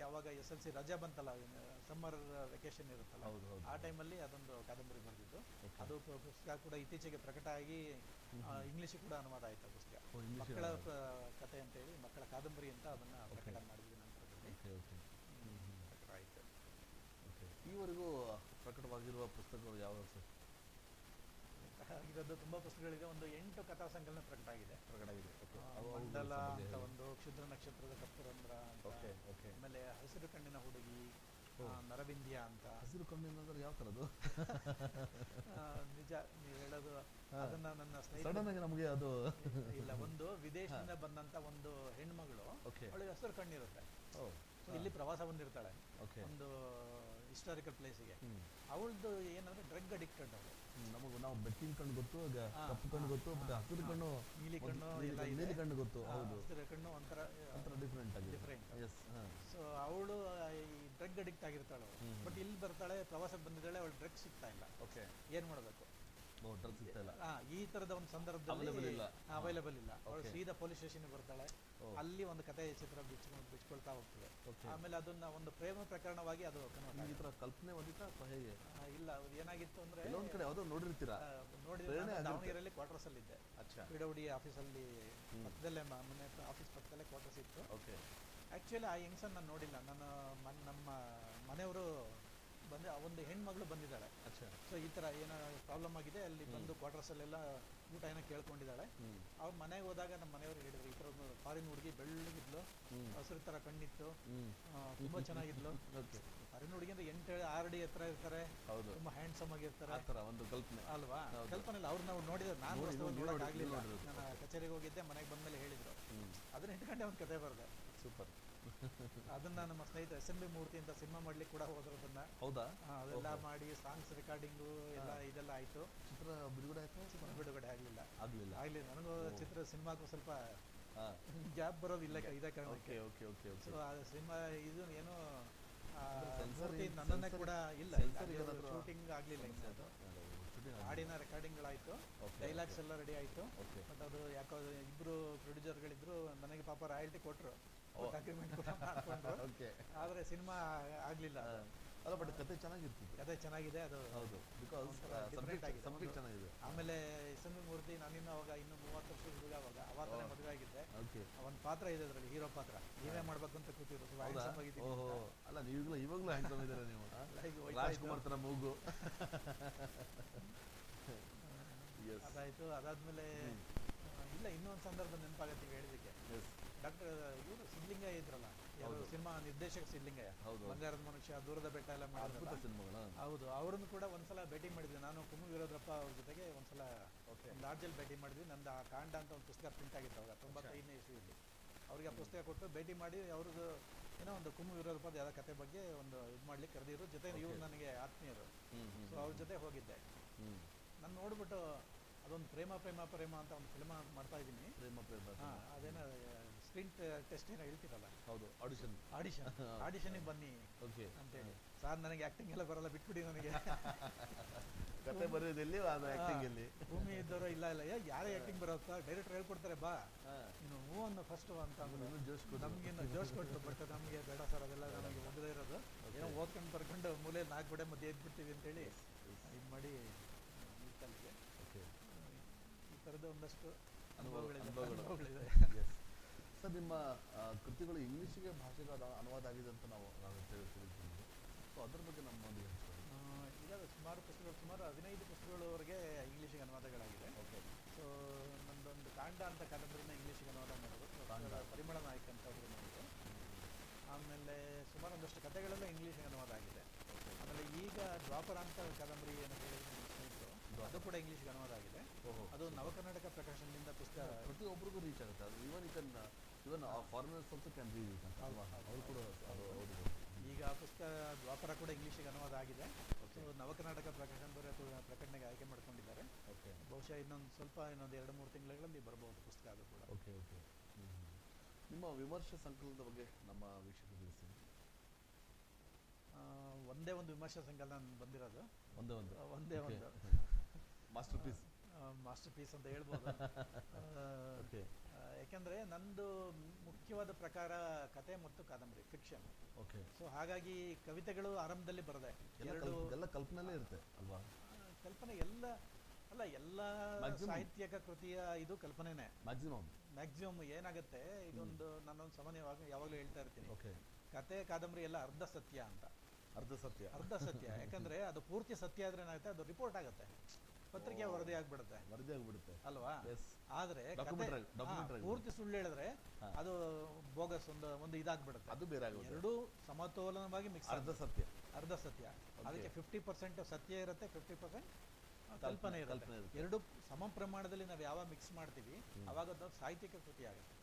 ಯಾವಾಗ SLC ರಜಾ ಬಂತಲ್ಲ, ಸಮ್ಮರ್ ವೆಕೇಶನ್ ಇರುತ್ತಲ್ಲ, ಆ ಟೈಮಲ್ಲಿ ಅದೊಂದು ಕಾದಂಬರಿ ಬರೆದಿದ್ದು. ಅದು ಪುಸ್ತಕ ಕೂಡ ಇತ್ತೀಚೆಗೆ ಪ್ರಕಟ ಆಗಿ ಇಂಗ್ಲೀಷ್ ಕೂಡ ಅನುವಾದ ಆಯಿತು ಪುಸ್ತಕ. ಮಕ್ಕಳ ಕಥೆ ಅಂತೇಳಿ, ಮಕ್ಕಳ ಕಾದಂಬರಿ ಅಂತ ಅದನ್ನು ಪ್ರಕಟ ಮಾಡಿದ್ವಿ ನಂತರದಲ್ಲಿ. ಪ್ರಕಟ ಆಯಿತು. ಈವರೆಗೂ ಪ್ರಕಟವಾಗಿರುವ ಪುಸ್ತಕಗಳು ಯಾವ ಸರ್? ಆಗಿರೋದು ತುಂಬ ಪುಸ್ತಕಗಳಿದೆ. ಒಂದು 8 ಕಥಾ ಸಂಕಲನ ಪ್ರಕಟ ಆಗಿದೆ. ಮಂಡಲ ಅಂತ ಒಂದು, ಕ್ಷುದ್ರ ನಕ್ಷತ್ರದ ಕಪ್ಪುರಂಧ್ರ ಅಂತ, ಆಮೇಲೆ ಹಸಿರು ಕಣ್ಣಿನ ಹುಡುಗಿ, ನರಬಿಂದ್ಯ ಅಂತ. ಹಸಿರು ಕಣ್ಣಿನ ಅಂದ್ರೆ ಯಾವ ಥರದ್ದು? ನಿಜ ನೀವು ಹೇಳೋದು, ಅದನ್ನ ನನ್ನ ಸ್ನೇಹಿತ ನಮಗೆ ಅದು ಇಲ್ಲ, ಒಂದು ವಿದೇಶದಿಂದ ಬಂದಂತ ಒಂದು ಹೆಣ್ಮಗಳು, ಅವಳಿಗೆ ಹಸಿರು ಕಣ್ಣಿರುತ್ತೆ. ಇಲ್ಲಿ ಪ್ರವಾಸ ಬಂದಿರ್ತಾಳೆ ಒಂದು ಹಿಸ್ಟಾರಿಕಲ್ ಪ್ಲೇಸಿಗೆ. ಅವಳದು ಏನಂದ್ರೆ ಡ್ರಗ್ ಅಡಿಕ್ಟೆಡ್. ಅವಳು ನಮಗೆ ನಾವು ಬೆಟ್ಟಿನ ಕಣ್ಣು ಗೊತ್ತು, ಕಪ್ಪು ಕಣ್ಣು ಗೊತ್ತು, ಹಸಿರು ಕಣ್ಣು, ನೀಲಿ ಕಣ್ಣು, ನೀಲಿ ಕಣ್ಣು ಗೊತ್ತು. ಹೌದು, ಹಸಿರು ಕಣ್ಣು ಒಂಥರ ಡಿಫ್ರೆಂಟ್. ಸೊ ಅವಳು ಈ ಡ್ರಗ್ ಅಡಿಕ್ಟ್ ಆಗಿರ್ತಾಳೆ. ಬಟ್ ಇಲ್ಲಿ ಬರ್ತಾಳೆ, ಪ್ರವಾಸಕ್ಕೆ ಬಂದಿದ್ದಾಳೆ, ಅವಳು ಡ್ರಗ್ ಸಿಗ್ತಾ ಇಲ್ಲ. ಏನ್ ಮಾಡಬೇಕು? ಈ ತರದ ಒಂದು ಸಂದರ್ಭದಲ್ಲಿ ಅವೈಲೇಬಲ್ ಇಲ್ಲ. ಅವಳು ಸೀದಾ ಪೊಲೀಸ್ ಸ್ಟೇಷನ್ ಬರ್ತಾಳೆ. ಅಲ್ಲಿ ಒಂದು ಕಥೆ ಚಿತ್ರ ಬಿಚ್ಕೊಳ್ತಾ ಹೋಗ್ತದೆ. ಆಮೇಲೆ ಅದನ್ನ ಒಂದು ಪ್ರೇಮ ಪ್ರಕರಣವಾಗಿ ಅದು ಕಲ್ಪನೆ ಹೇಗೆ ಇಲ್ಲ, ಏನಾಗಿತ್ತು ಅಂದ್ರೆ ನೋಡಿರ್ತೀರಾ, ದಾವಣಗೆರೆಯಲ್ಲಿ ಕ್ವಾರ್ಟರ್ಸ್ ಅಲ್ಲಿ ಇದ್ದೆ. ಪಿಡಬ್ಲ್ಯೂಡಿ ಆಫೀಸಲ್ಲಿ ಪಕ್ಕದಲ್ಲೇ, ಮನೆ ಆಫೀಸ್ ಪಕ್ಕದಲ್ಲೇ ಕ್ವಾರ್ಟರ್ಸ್ ಇತ್ತು. ಆಕ್ಚುಲಿ ಆ ಹೆಂಗ್ಸನ್ ನಾನು ನೋಡಿಲ್ಲ. ನಮ್ಮ ಮನೆಯವರು ಬಂದು ಒಂದು ಹೆಣ್ಮಗಳು ಬಂದಿದ್ದಾಳೆ. ಸೊ ಈ ಥರ ಏನೋ ಪ್ರಾಬ್ಲಮ್ ಆಗಿದೆ, ಅಲ್ಲಿ ಬಂದು ಕ್ವಾರ್ಟರ್ಸಲ್ಲೆಲ್ಲ ಊಟ ಏನೋ ಕೇಳ್ಕೊಂಡಿದ್ದಾಳೆ. ಅವ್ರ ಮನೆಗೆ ಹೋದಾಗ ನಮ್ಮ ಮನೆಯವರು ಹೇಳಿದ್ರು, ಈ ಥರ ಒಂದು ಫಾರಿನ್ ಹುಡುಗಿ, ಬೆಳ್ಳಗಿದ್ಲು, ಹಸಿರು ಥರ ಕಣ್ಣಿತ್ತು, ತುಂಬ ಚೆನ್ನಾಗಿದ್ಲು. ಫಾರಿನ್ ಹುಡುಗಿ ಅಂದ್ರೆ 8-6 ಅಡಿ ಎತ್ತರ ಇರ್ತಾರೆ, ತುಂಬ ಹ್ಯಾಂಡ್ಸಮ್ ಆಗಿರ್ತಾರೆ, ಒಂದು ಕಲ್ಪನೆ ಅಲ್ವಾ? ಕಲ್ಪನೆ ಇಲ್ಲ. ಅವ್ರನ್ನ ನೋಡಿದ್ರೆ ನಾನು ನೋಡೋಕ್ಕಾಗಲಿಲ್ಲ. ನಾನು ಕಚೇರಿಗೆ ಹೋಗಿದ್ದೆ, ಮನೆಗೆ ಬಂದಮೇಲೆ ಹೇಳಿದ್ರು. ಅದನ್ನ ಇಟ್ಕೊಂಡೆ ಒಂದು ಕತೆ ಬರೆದೆ. ಸೂಪರ್. ಅದನ್ನ ನಮ್ಮ ಸ್ನೇಹಿತ SMB ಮೂರ್ತಿ ಅಂತ ಸಿನಿಮಾ ಮಾಡ್ಲಿಕ್ಕೆ ಕೂಡ ಹೋದ್ರು. ಅದನ್ನ ಅದೆಲ್ಲ ಮಾಡಿ ಸಾಂಗ್ಸ್ ರೆಕಾರ್ಡಿಂಗು ಎಲ್ಲ ಇದೆಲ್ಲ ಆಯ್ತು. ಚಿತ್ರ ಬಿಡುಗಡೆ ಆಯ್ತು? ಬಿಡುಗಡೆ ಆಗ್ಲಿಲ್ಲ. ನನಗೂ ಚಿತ್ರ ಸಿನಿಮಾಕ್ಕೂ ಸ್ವಲ್ಪ ಗ್ಯಾಪ್ ಬರೋದಿಲ್ಲ ಇದೇ ಕಾರಣಕ್ಕೆ. ಸೊ ಆ ಸಿನಿಮಾ ಇದು ಏನೋ ನನ್ನನ್ನೇ ಕೂಡ ಇಲ್ಲ, ಶೂಟಿಂಗ್ ಆಗ್ಲಿಲ್ಲ. ಅದು ಹಾಡಿನ ರೆಕಾರ್ಡಿಂಗ್ಗಳಾಯ್ತು, ಡೈಲಾಗ್ಸ್ ಎಲ್ಲ ರೆಡಿ ಆಯ್ತು. ಬಟ್ ಅದು ಯಾಕೋ ಇಬ್ರು ಪ್ರೊಡ್ಯೂಸರ್ಗಳಿದ್ರು, ನನಗೆ ಪಾಪ ರಾಯಲ್ಟಿ ಕೊಟ್ರು, ಅಗ್ರಿಮೆಂಟ್ ಕೂಡ ಮಾಡ್ಕೊಂಡ್ರು. ಆದ್ರೆ ಸಿನಿಮಾ ಆಗ್ಲಿಲ್ಲ. ಅಲ್ಲ, ಬಟ್ ಕತೆ ಚೆನ್ನಾಗಿರ್ತಿತ್ತು. ಕತೆ ಚೆನ್ನಾಗಿದೆ, ಅದು ಹೌದು, ಬಿಕಾಸ್ ಡಿಫರೆಂಟ್ ಆಗಿದೆ, ಚೆನ್ನಾಗಿದೆ. ಆಮೇಲೆ SMB ಮೂರ್ತಿ ನಾನಿನ್ನು ಅವಾಗ ಇನ್ನು 30 ವರ್ಷದ ಹುಡುಗ, ಅವಾಗ ಮದುವೆ ಆಗಿದ್ದೆ. ಒಂದು ಪಾತ್ರ ಇದೆ ಅದರಲ್ಲಿ, ಹೀರೋ ಪಾತ್ರ. ನೀವೇ ಮಾಡ್ಬೇಕು ಅಂತ ಕೂತಿದ್ರು. ಅಲ್ಲ, ನೀವು ಇವಾಗಲೂ ಹ್ಯಾಂಡ್ಸಮ್ ಇದ್ದೀರಾ ನೀವು, ರಾಜ್ಕುಮಾರ್ ತರ ಮೂಗು. ಅದಾಯ್ತು. ಅದಾದ್ಮೇಲೆ ಇಲ್ಲ, ಇನ್ನೊಂದು ಸಂದರ್ಭ ನೆನಪಾಗತ್ತೆ ಹೇಳಿದಕ್ಕೆ. ಡಾಕ್ಟರ್ ಇವರು ಸಿದ್ಲಿಂಗಯ್ಯ ಇದ್ರಲ್ಲ, ಯಾರು ಸಿನಿಮಾ ನಿರ್ದೇಶಕ ಸಿದ್ಲಿಂಗಯ್ಯ, ಬಂಗಾರದ ಮನುಷ್ಯ, ದೂರದ ಬೆಟ್ಟ ಎಲ್ಲ ಮಾಡಿದ್ರು ಸಿನಿಮಾಗಳು. ಹೌದು, ಅವ್ರನ್ನು ಕೂಡ ಒಂದ್ಸಲ ಭೇಟಿ ಮಾಡಿದ್ವಿ. ನಾನು ಕುಮ್ಮು ವೀರಭದ್ರಪ್ಪ ಅವ್ರ ಜೊತೆಗೆ ಒಂದ್ಸಲ ಲಾಡ್ಜಲ್ಲಿ ಭೇಟಿ ಮಾಡಿದ್ವಿ. ನಂದು ಆ ಕಾಂಡ ಅಂತ ಒಂದು ಪುಸ್ತಕ ಪ್ರಿಂಟ್ ಆಗಿತ್ತು ಅವಾಗ 95ನೇ ಇಸ್ವಿಯಲ್ಲಿ. ಅವ್ರಿಗೆ ಆ ಪುಸ್ತಕ ಕೊಟ್ಟು ಭೇಟಿ ಮಾಡಿ, ಅವ್ರದ್ದು ಏನೋ ಒಂದು ಕುಮ್ಮು ವೀರಭದ್ರಪ್ಪದ ಯಾವ್ದೋ ಕತೆ ಬಗ್ಗೆ ಒಂದು ಇದು ಮಾಡ್ಲಿಕ್ಕೆ ಕರೆದಿದ್ರು. ಜೊತೆ ಇವ್ರು ನನಗೆ ಆತ್ಮೀಯರು. ಸೊ ಅವ್ರ ಜೊತೆ ಹೋಗಿದ್ದೆ. ನಾನು ನೋಡ್ಬಿಟ್ಟು ಅದೊಂದು ಪ್ರೇಮ ಪ್ರೇಮ ಪ್ರೇಮ ಅಂತ ಒಂದು ಫಿಲ್ಮ್ ಮಾಡ್ತಾ ಇದ್ದೀನಿ. ಅದೇನೋ ಸ್ಕ್ರೀನ್ ಟೆಸ್ಟ್ ಏನೋ ಹೇಳ್ತಿರಲ್ಲ, ಆಡಿಷನ್ಗೆ ಬನ್ನಿ ಅಂತೇಳಿ. ಸಾರ್, ನನಗೆ ಆಕ್ಟಿಂಗ್ ಎಲ್ಲ ಬರಲ್ಲ, ಬಿಟ್ಬಿಡಿ ನನಗೆ. ಕತೆ ಬರೆಯೋದಿಲ್ಲಿ, ಭೂಮಿ ಇದ್ದವರು ಇಲ್ಲ ಯಾರೇ ಆಕ್ಟಿಂಗ್ ಬರೋತ್ತ, ಡೈರೆಕ್ಟರ್ ಹೇಳ್ಕೊಡ್ತಾರೆ, ಬಾ ನೀನು ಹೂ ಅನ್ನು ಫಸ್ಟ್ ಅಂತ ನಮ್ಗೇನು ಜೋಶ್ ಕೊಟ್ಟರು. ಬಟ್ ನಮಗೆ ಬೇಡ ಸರ್, ಅದೆಲ್ಲ ನನಗೆ ಹೋಗದೇ ಇರೋದು. ಏನೋ ಓದ್ಕೊಂಡು ಬರ್ಕೊಂಡು ಮೂಲೆಯಲ್ಲಿ 4 ಗೋಡೆ ಮಧ್ಯೆ ಎದ್ಬಿಡ್ತೀವಿ ಅಂತೇಳಿ ಇದು ಮಾಡಿ ನಿಲ್ತಲ್ಲಿಗೆ. ಈ ಥರದ ಒಂದಷ್ಟು ಅನುಭವಗಳಿದೆ. ಸರ್, ನಿಮ್ಮ ಕೃತಿಗಳು ಇಂಗ್ಲೀಷಿಗೆ ಭಾಷೆಗೆ ಅನುವಾದ ಆಗಿದೆ ಅಂತ ನಾವು ತಿಳಿದ್ವಿ. ಸೊ ಅದ್ರ ಬಗ್ಗೆ ನಮ್ಮ ಒಂದು ಈಗ ಸುಮಾರು ಪುಸ್ತಕಗಳು, ಸುಮಾರು 15 ಪುಸ್ತಕಗಳವರೆಗೆ ಇಂಗ್ಲೀಷಿಗೆ ಅನುವಾದಗಳಾಗಿದೆ. ಸೊ ನಮ್ಮದೊಂದು ಕಾಂಡ ಅಂತ ಕಾದಂಬರಿನ ಇಂಗ್ಲೀಷಿಗೆ ಅನುವಾದ ಮಾಡೋದು, ಪರಿಮಳ ನಾಯಕ್ ಅಂತ ಅವರು ಮಾಡಿದ್ರು. ಆಮೇಲೆ ಸುಮಾರು ಒಂದಷ್ಟು ಕಥೆಗಳೆಲ್ಲ ಇಂಗ್ಲೀಷಿಗೆ ಅನುವಾದ ಆಗಿದೆ. ಆಮೇಲೆ ಈಗ ದ್ವಾಪರ ಅಂತ ಕಾದಂಬರಿ ಏನು ಹೇಳಿದ್ರು ಸ್ನೇಹಿತರು, ಅದು ಕೂಡ ಇಂಗ್ಲೀಷ್ಗೆ ಅನುವಾದ ಆಗಿದೆ. ಅದು ನವಕರ್ನಾಟಕ ಪ್ರಕಾಶನದಿಂದ ಪುಸ್ತಕ ಪ್ರತಿಯೊಬ್ಬರಿಗೂ ರೀಚ್ ಆಗುತ್ತೆ. ಅದು even foreigners also can read it ಅಂತ ಅವರು ಕೂಡ. ಈಗ ಪುಸ್ತಕ ದ್ವಾಪರ ಕೂಡ ಇಂಗ್ಲೀಷಿಗೆ ಅನುವಾದ ಆಗಿದೆ. ಸೊ ನವಕರ್ನಾಟಕ ಪ್ರಕಾಶನದವರೇ ಪ್ರಕಟಣೆಗೆ ಆಯ್ಕೆ ಮಾಡ್ಕೊಂಡಿದ್ದಾರೆ. ಬಹುಶಃ ಇನ್ನೊಂದು 2-3 ತಿಂಗಳಲ್ಲಿ ಬರ್ಬೋದು ಪುಸ್ತಕ ಅದು ಕೂಡ. ನಿಮ್ಮ ವಿಮರ್ಶೆ ಸಂಕಲನದ ಬಗ್ಗೆ ನಮ್ಮ ವೀಕ್ಷಕರು ತಿಳಿಸಿ. ಒಂದೇ ಒಂದು ವಿಮರ್ಶೆ ಸಂಕಲನ ಬಂದಿರೋದು, ಒಂದೇ ಒಂದು ಮಾಸ್ಟರ್ ಪೀಸ್. ಮಾಸ್ಟರ್ ಪೀಸ್ ಅಂತ ಹೇಳ್ಬೋದು. ಯಾಕೆಂದರೆ ನಂದು ಮುಖ್ಯವಾದ ಪ್ರಕಾರ ಕತೆ ಮತ್ತು ಕಾದಂಬರಿ, ಫಿಕ್ಷನ್. ಓಕೆ. ಸೊ ಹಾಗಾಗಿ ಕವಿತೆಗಳು ಆರಂಭದಲ್ಲಿ ಬರದೆ ಎಲ್ಲ ಕಲ್ಪನೆಯಲ್ಲೇ ಇರುತ್ತೆ ಅಲ್ವಾ? ಕಲ್ಪನೆ ಎಲ್ಲ ಸಾಹಿತ್ಯಿಕ ಕೃತಿಯ ಇದು ಕಲ್ಪನೆನೇ ಮ್ಯಾಕ್ಸಿಮಮ್. ಏನಾಗುತ್ತೆ, ಇದೊಂದು ನಾನೊಂದು ಸಾಮಾನ್ಯವಾಗಿ ಯಾವಾಗಲೂ ಹೇಳ್ತಾ ಇರ್ತೀನಿ, ಕತೆ ಕಾದಂಬರಿ ಎಲ್ಲ ಅರ್ಧ ಸತ್ಯ ಅಂತ. ಅರ್ಧ ಸತ್ಯ ಯಾಕಂದ್ರೆ ಅದು ಪೂರ್ತಿ ಸತ್ಯ ಆದ್ರೆ ಏನಾಗುತ್ತೆ, ಅದು ರಿಪೋರ್ಟ್ ಆಗುತ್ತೆ, ಪತ್ರಿಕೆ ವರದಿ ಆಗ್ಬಿಡುತ್ತೆ ಅಲ್ವಾ? ಆದ್ರೆ ಪೂರ್ತಿ ಸುಳ್ಳು ಹೇಳಿದ್ರೆ ಅದು ಬೋಗಸ್, ಒಂದು ಇದಾಗ್ಬಿಡುತ್ತೆ. ಅದು ಬೇರೆ ಎರಡು ಸಮತೋಲನವಾಗಿ ಮಿಕ್ಸ್. ಅರ್ಧ ಸತ್ಯ. ಅದಕ್ಕೆ 50% ಸತ್ಯ ಇರುತ್ತೆ, 50% ಕಲ್ಪನೆ ಇರುತ್ತೆ. ಎರಡು ಸಮ ಪ್ರಮಾಣದಲ್ಲಿ ನಾವು ಯಾವಾಗ ಮಿಕ್ಸ್ ಮಾಡ್ತೀವಿ ಅವಾಗ ಅದು ಸಾಹಿತ್ಯಿಕ ಕೃತಿ ಆಗುತ್ತೆ.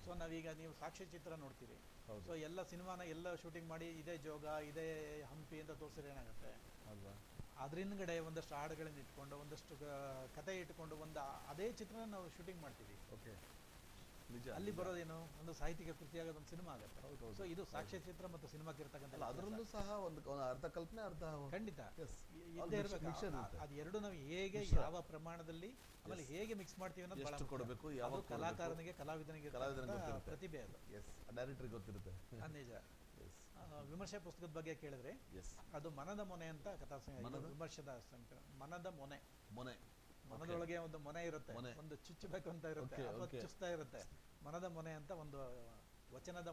ಸೊ ನಾವೀಗ ನೀವು ಸಾಕ್ಷ್ಯಚಿತ್ರ ನೋಡ್ತೀರಿ, ಸೊ ಎಲ್ಲ ಸಿನಿಮಾನ ಎಲ್ಲ ಶೂಟಿಂಗ್ ಮಾಡಿ ಇದೇ ಜೋಗ ಇದೇ ಹಂಪಿ ಅಂತ ತೋರಿಸಿದ್ರೆ ಏನಾಗುತ್ತೆ ಅಲ್ವಾ? ಅದ್ರ ಹಿಂದ್ಗಡೆ ಒಂದಷ್ಟು ಹಾಡುಗಳನ್ನ ಇಟ್ಕೊಂಡು, ಒಂದಷ್ಟು ಕತೆ ಇಟ್ಕೊಂಡು ಅದೇ ಚಿತ್ರನ ನಾವು ಶೂಟಿಂಗ್ ಮಾಡ್ತೀವಿ. ಅಲ್ಲಿ ಬರೋದೇನು, ಒಂದು ಸಾಹಿತ್ಯಿಕ ಕೃತಿಯಾಗೋದು ಒಂದು ಸಿನಿಮಾ ಆಗುತ್ತೆ. ಸೊ ಇದು ಸಾಕ್ಷ್ಯಚಿತ್ರ ಮತ್ತು ಸಿನಿಮಾಕ್ಕೆ ಇರ್ತಕ್ಕಂಥ ಅದರಲ್ಲೂ ಸಹ ಒಂದು ಅರ್ಧ ಕಲ್ಪನೆ ಅರ್ಧ ಖಂಡಿತ ಇದ್ದೇ ಇರಬೇಕು. ಅದು ಎರಡು ನಾವು ಹೇಗೆ ಯಾವ ಪ್ರಮಾಣದಲ್ಲಿ ಆಮೇಲೆ ಹೇಗೆ ಮಿಕ್ಸ್ ಮಾಡ್ತೀವಿ ಅನ್ನೋದು ಕೊಡಬೇಕು. ಯಾವ ಕಲಾಕಾರನಿಗೆ ಕಲಾವಿದನಿಗೆ ಪ್ರತಿಭೆ ಅದು ಡೈರೆಕ್ಟರ್ ಗೊತ್ತಿರುತ್ತೆ. ನಿಜ. ವಿಮರ್ಶೆ ಪುಸ್ತಕದ ಬಗ್ಗೆ ಕೇಳಿದ್ರೆ ಅದು ಮನದ ಮೊನೆ ಅಂತ ವಿಮರ್ಶದ ಮನದ ಮನದೊಳಗೆ ಒಂದು ಮೊನೆ ಇರುತ್ತೆ, ಒಂದು ಚುಚ್ಚಬೇಕು ಅಂತ ಇರುತ್ತೆ, ಚುಚ್ತಾ ಇರುತ್ತೆ. ಮನದ ಮೊನೆ ಅಂತ ಒಂದು ವಚನದ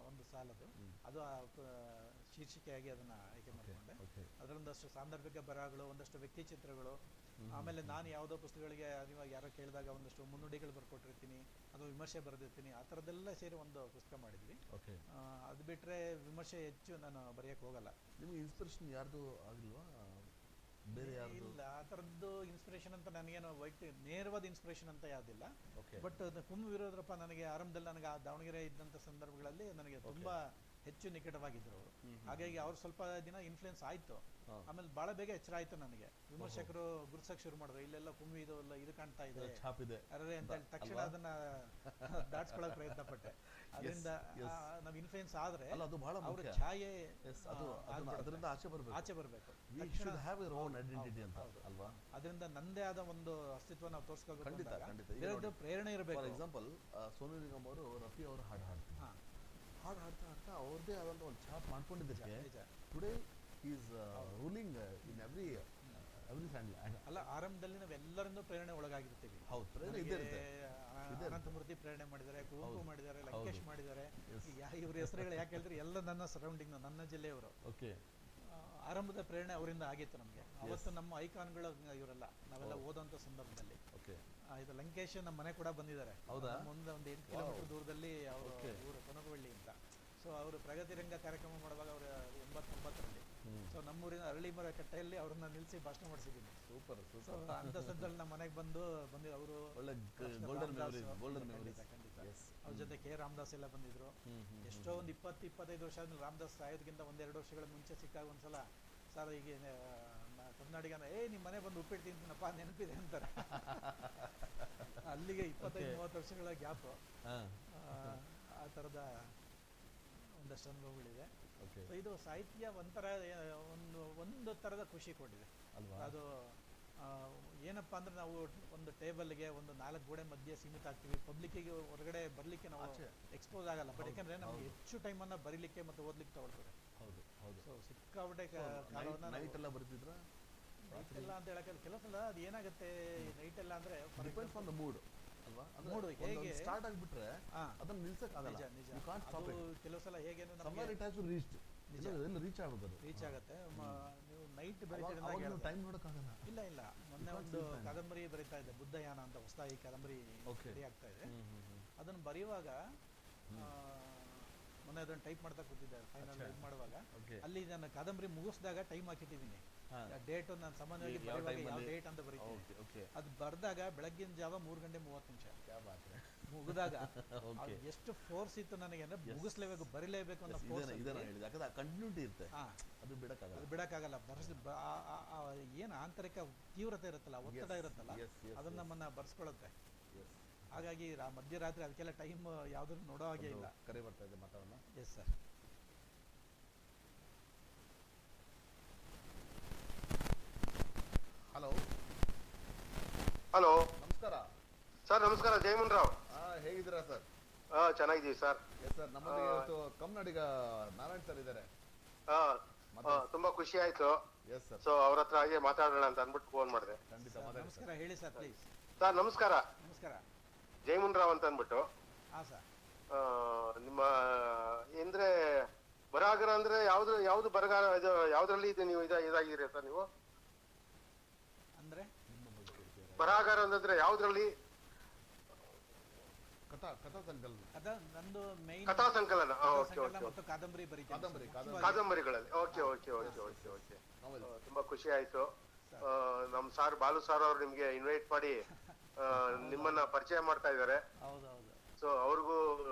ಒಂದು ಸಾಲದು, ಅದು ಶೀರ್ಷಿಕೆಯಾಗಿ ಅದನ್ನ ಆಯ್ಕೆ ಮಾಡಿಕೊಂಡೆ. ಅದರೊಂದಷ್ಟು ಸಾಂದರ್ಭಿಕ ಬರಹಗಳು, ಒಂದಷ್ಟು ವ್ಯಕ್ತಿ ಚಿತ್ರಗಳು, ಆಮೇಲೆ ನಾನು ಯಾವುದೋ ಪುಸ್ತಕಗಳಿಗೆ ಇವಾಗ ಯಾರೋ ಕೇಳಿದಾಗ ಒಂದಷ್ಟು ಮುನ್ನುಡಿಗಳು ಬರ್ಕೊಟ್ಟಿರ್ತೀನಿ, ಅದು ವಿಮರ್ಶೆ ಬರೆದಿರ್ತೀನಿ. ಆ ಥರದ್ದೆಲ್ಲ ಸೇರಿ ಒಂದು ಪುಸ್ತಕ ಮಾಡಿದ್ವಿ. ಅದು ಬಿಟ್ಟರೆ ವಿಮರ್ಶೆ ಹೆಚ್ಚು ನಾನು ಬರೆಯೋಕ್ಕೆ ಹೋಗಲ್ಲ. ನಿಮಗೆ ಇನ್ಸ್ಪಿರೇಷನ್ ಯಾರ್ದು ಆಗಿಲ್ವಾ? ಬೇರೆ ಇಲ್ಲ, ಆ ಥರದ್ದು ಇನ್ಸ್ಪಿರೇಷನ್ ಅಂತ ನನಗೇನು ನೇರವಾದ ಇನ್ಸ್ಪಿರೇಷನ್ ಅಂತ ಯಾವುದಿಲ್ಲ. ಬಟ್ ಕುಂಭ ವೀರಭದ್ರಪ್ಪ ನನಗೆ ಆರಂಭದಲ್ಲಿ ನನಗೆ ಆ ದಾವಣಗೆರೆ ಇದ್ದಂಥ ಸಂದರ್ಭಗಳಲ್ಲಿ ನನಗೆ ತುಂಬಾ ಹೆಚ್ಚು ನಿಕಟವಾಗಿದ್ರು ಅವರು. ಹಾಗಾಗಿ ಅವ್ರು ಸ್ವಲ್ಪ ದಿನ ಇನ್ಫ್ಲುಯೆನ್ಸ್ ಆಯ್ತು. ಆಮೇಲೆ ಬಹಳ ಬೇಗ ಎಚ್ಚರ ಆಯ್ತು ನನಗೆ. ವಿಮರ್ಶಕರು ಗುರುಸಕ್ ಶುರು ಮಾಡಿದ್ರು, ಇಲ್ಲೆಲ್ಲ ಕುಂಭಿ ಇದು ಕಾಣ್ತಾ ಇದೆ ಅರೆ ಅಂತ ಹೇಳಿ ತಕ್ಷಣ ಅದನ್ನ ದಾಟ್ಸ್ಕೊಳ್ಳೋಕೆ ಪ್ರಯತ್ನ ಪಟ್ಟೆ. ಅದರಿಂದ ನಾವು ಇನ್ಫ್ಲುಯೆನ್ಸ್ ಆದ್ರೆ ಅವ್ರ ಛಾಯೆ ಆಚೆ ಬರಬೇಕು. ಅದರಿಂದ ನಂದೇ ಆದ ಒಂದು ಅಸ್ತಿತ್ವ ನಾವು ತೋರಿಸ್ಕೋಬೇಕು, ಪ್ರೇರಣೆ ಇರಬೇಕು. ಫಾರ್ ಎಕ್ಸಾಂಪಲ್ ಸೋನು ನಿಗಮ್ ಅವರು ರಫಿ ಅವರು ಹಾಡು ಹಾಡ್ತಾ ಅವ್ರದ್ದೇ ಆದಂತ ಒಂದು ಛಾಪ್ ಮಾಡ್ಕೊಂಡಿದ್ದಕ್ಕೆ today is ruling in every stand. ಅಲ್ಲ, ಆರಂಭದಲ್ಲಿ ನಾವೆಲ್ಲರಿಂದ ಪ್ರೇರಣೆ ಒಳಗಾಗಿರ್ತೀವಿ. ಹೌದು, ಪ್ರೇರಣೆ ಇದೆ. ಅನಂತಮೂರ್ತಿ ಪ್ರೇರಣೆ ಮಾಡಿದ್ದಾರೆ, ಕುವೆಂಪು ಮಾಡಿದ್ದಾರೆ, ಲಂಕೇಶ್ ಮಾಡಿದ್ದಾರೆ. ಇವ್ರ ಹೆಸರುಗಳು ಯಾಕೆ ಹೇಳಿದ್ರೆ ಎಲ್ಲ ನನ್ನ ಸರೌಂಡಿಂಗ್, ನನ್ನ ಜಿಲ್ಲೆಯವರು. ಆರಂಭದ ಪ್ರೇರಣೆ ಅವರಿಂದ ಆಗಿತ್ತು ನಮಗೆ. ಅವತ್ತು ನಮ್ಮ ಐಕಾನ್ಗಳು ಇವರೆಲ್ಲ ನಾವೆಲ್ಲ ಓದೋಂಥ ಸಂದರ್ಭದಲ್ಲಿ. ಇದು ಲಂಕೇಶ್ ನಮ್ಮ ಮನೆ ಕೂಡ ಬಂದಿದ್ದಾರೆ. ಮುಂದೆ ಒಂದು 8 ಕಿಲೋಮೀಟರ್ ದೂರದಲ್ಲಿ ಅವರು ಊರು ಕೊನಗವಳ್ಳಿ ಅಂತ. ಸೊ ಅವರು ಪ್ರಗತಿ ರಂಗ ಕಾರ್ಯಕ್ರಮ ಮಾಡುವಾಗ ಅವರು 89ರಲ್ಲಿ ಸೊ ನಮ್ಮೂರಿನ ಅರಳಿಮರ ಕಟ್ಟೆಯಲ್ಲಿ ಅವ್ರನ್ನ ನಿಲ್ಲಿಸಿ ಭಾಷಣ ಮಾಡಿಸಿದ್ದೀನಿ. ಸೂಪರ್. ಅಂತ ಸಂದರ್ಭದಲ್ಲಿ ನಮ್ಮ ಮನೆಗೆ ಬಂದಿದ್ದು ಅವರು. ಅವ್ರ ಜೊತೆ ಕೆ ರಾಮದಾಸ್ ಎಲ್ಲ ಬಂದಿದ್ರು. ಎಷ್ಟೋ ಒಂದು 20-25 ವರ್ಷ ಆದ್ಮೇಲೆ ರಾಮದಾಸ್ ಸಾಯೋದಕ್ಕಿಂತ 1-2 ವರ್ಷಗಳ ಮುಂಚೆ ಸಿಕ್ಕಾಗ ಒಂದ್ಸಲ, ಸರ್ ಈಗ ಕರ್ನಾಟಕ ನಿಮ್ಮ ಮನೆ ಬಂದು ಉಪ್ಪಿಟ್ಟು ತಿಂತೀನಪ್ಪ ನೆನಪಿದೆ ಅಂತಾರೆ. ಅಲ್ಲಿಗೆ 25-30 ವರ್ಷಗಳ ಗ್ಯಾಪ್. ಆ ಥರದ ಒಂದಷ್ಟು ಅನುಭವಗಳಿದೆ. ಇದು ಸಾಹಿತ್ಯ ಒಂಥರ ಒಂದು ಥರದ ಖುಷಿ ಕೊಟ್ಟಿದೆ ಅಲ್ವಾ? ಅದು ಏನಪ್ಪ ಅಂದ್ರೆ ನಾವು ಒಂದು ಟೇಬಲ್ಗೆ ಒಂದು 4 ಗೋಡೆ ಮಧ್ಯೆ ಸೀಮಿತ ಆಗ್ತೀವಿ. ಪಬ್ಲಿಕ್ಕಿಗೆ ಹೊರಗಡೆ ಬರಲಿಕ್ಕೆ ನಾವು ಎಕ್ಸ್ಪೋಸ್ ಆಗಲ್ಲ. ಬಟ್ ಯಾಕಂದ್ರೆ ನಮ್ಗೆ ಹೆಚ್ಚು ಟೈಮನ್ನು ಬರೀಲಿಕ್ಕೆ ಮತ್ತು ಓದ್ಲಿಕ್ಕೆ ತಗೊಳ್ತಾರೆ. ಸೊ ಸಿಕ್ಕಾಪಟ್ಟೆ ನೈಟ್ ಎಲ್ಲ ಬರ್ತಿದ್ರ ನೈಟ್ ಎಲ್ಲ ಅಂತ ಹೇಳಕ್ಕೆ ಕೆಲವು ಸಲ ಅದು ಏನಾಗುತ್ತೆ, ನೈಟ್ ಎಲ್ಲ ಅಂದ್ರೆ ಮೂಡ್ ಅಲ್ವಾ? ಮೂಡ್ ಹೇಗೆ ಸ್ಟಾರ್ಟ್ ಆಗಿಬಿಟ್ರೆ ಅದನ್ನ ನಿಲ್ಸಕ್ ಆಗಲ್ಲ. ಕೆಲವು ಸಲ ಹೇಗೆ ರೀಚ್ ಆಗುತ್ತೆ. ನೀವು ನೈಟ್ ಬರೀತೀರ, ಟೈಮ್ ನೋಡಕ್ಕಾಗಲ್ಲ. ಇಲ್ಲ ಮೊನ್ನೆ ಒಂದು ಕಾದಂಬರಿ ಬರೀತಾ ಇದ್ದೆ, ಬುದ್ಧಯಾನ ಅಂತ ಹೊಸದಾಗಿ ಕಾದಂಬರಿ ರೆಡಿ ಆಗ್ತಾ ಇದೆ. ಅದನ್ನು ಬರೆಯುವಾಗ ಮೊನ್ನೆ ಅದನ್ನು ಟೈಪ್ ಮಾಡ್ತಾ ಕೂತಿದ್ದೆ. ಫೈನಲ್ ಟೈಪ್ ಮಾಡುವಾಗ ಅಲ್ಲಿ ನಾನು ಕಾದಂಬರಿ ಮುಗಿಸಿದಾಗ ಟೈಮ್ ಹಾಕಿಟ್ಟಿದ್ದೀನಿ. ಡೇಟ್ ನಾನು ಸಾಮಾನ್ಯವಾಗಿ ಬರೆಯುವಾಗ ಯಾವ ಡೇಟ್ ಅಂತ ಬರೀತೀನಿ. ಅದು ಬರೆದಾಗ ಬೆಳಗ್ಗಿನ ಜಾವ 3:30 ಮುಗಿದಾಗ ಎಷ್ಟು ಫೋರ್ಸ್ ಇತ್ತು ನನಗೆ ಅಂದ್ರೆ ಮುಗಿಸ್ಲೇಬೇಕು, ಬರೀಲೇಬೇಕು ಅನ್ನೋ ಫೋರ್ಸ್. ಕಂಟಿನ್ಯೂಟಿ ಇರುತ್ತೆ, ಅದು ಬಿಡಕ್ಕಾಗಲ್ಲ. ಏನು ಆಂತರಿಕ ತೀವ್ರತೆ ಇರುತ್ತಲ್ಲ, ಒತ್ತಡ ಇರುತ್ತಲ್ಲ, ಅದನ್ನ ನಮ್ಮನ್ನ ಬರ್ಸ್ಕೊಳುತ್ತೆ. ಹಾಗಾಗಿ ಮಧ್ಯರಾತ್ರಿ ಅದಕ್ಕೆಲ್ಲ ಟೈಮ್ ಯಾವುದೂ ನೋಡೋ ಹಾಗೆ ಇಲ್ಲ. ಕರೆ ಬರ್ತಾ ಇದೆ, ಮಾತಾಡೋಣ. Yes sir. ಹಲೋ ಹಲೋ ನಮಸ್ಕಾರ ಸರ್. ನಮಸ್ಕಾರ, ಜಯಮೋಹನ್ ರಾವ್. ಹೇಗಿದ್ದೀರಾ ಸರ್? ಚೆನ್ನಾಗಿದ್ದೀವಿ ಸರ್. ಎಸ್ ಸರ್, ನಮ್ಮೊಂದಿಗೆ ಇವತ್ತು ಕನ್ನಡಿಗ ನಾರಾಯಣ್ ಸರ್ ಇದ್ದಾರೆ. ತುಂಬಾ ಖುಷಿ ಆಯ್ತು. S sir. ಸೊ ಅವ್ರ ಹತ್ರ ಹಾಗೆ ಮಾತಾಡೋಣ ಅಂತ ಅನ್ಬಿಟ್ಟು ಫೋನ್ ಮಾಡಿದೆ. ಖಂಡಿತ ಸರ್, ಮಾತಾಡಿ ನಮಸ್ಕಾರ. ಹೇಳಿ ಸರ್ ಪ್ಲೀಸ್. ಸರ್ ನಮಸ್ಕಾರ. ನಮಸ್ಕಾರ. ಜಯಮೋಹನ್ ರಾವ್ ಅಂತ ಅನ್ಬಿಟ್ಟು. ಹಾಂ ಸರ್. ನಿಮ್ಮ ಅಂದ್ರೆ ಬರಹಗಾರ ಅಂದ್ರೆ ಯಾವ್ದು ಬರಗಾರ ಇದು ಯಾವ್ದ್ರಲ್ಲಿ ಇದು ನೀವು ಇದಾಗಿರಿ ಸರ್ ನೀವು? ಅಂದ್ರೆ ಬರಹಗಾರ ಅಂತಂದ್ರೆ ಯಾವ್ದ್ರಲ್ಲಿ? ಕಥಾ ಸಂಕಲನ. ನಂದು ಮೇನ್ ಕಥಾ ಸಂಕಲನ. ಮತ್ತು ಕಾದಂಬರಿ ಬರೀತೀನಿ. ಕಾದಂಬರಿಗಳಲ್ಲಿ. Okay okay okay okay okay. ತುಂಬಾ ಖುಷಿ ಆಯ್ತು. ನಮ್ ಸಾರ್ ಬಾಲು ಸಾರ್ ಅವ್ರು ನಿಮ್ಗೆ ಇನ್ವೈಟ್ ಮಾಡಿ ನಿಮ್ಮನ್ನ ಪರಿಚಯ ಮಾಡ್ತಾ ಇದ್ದಾರೆ. ಹೌದೌದು. ಸೊ ಅವ್ರಿಗೂ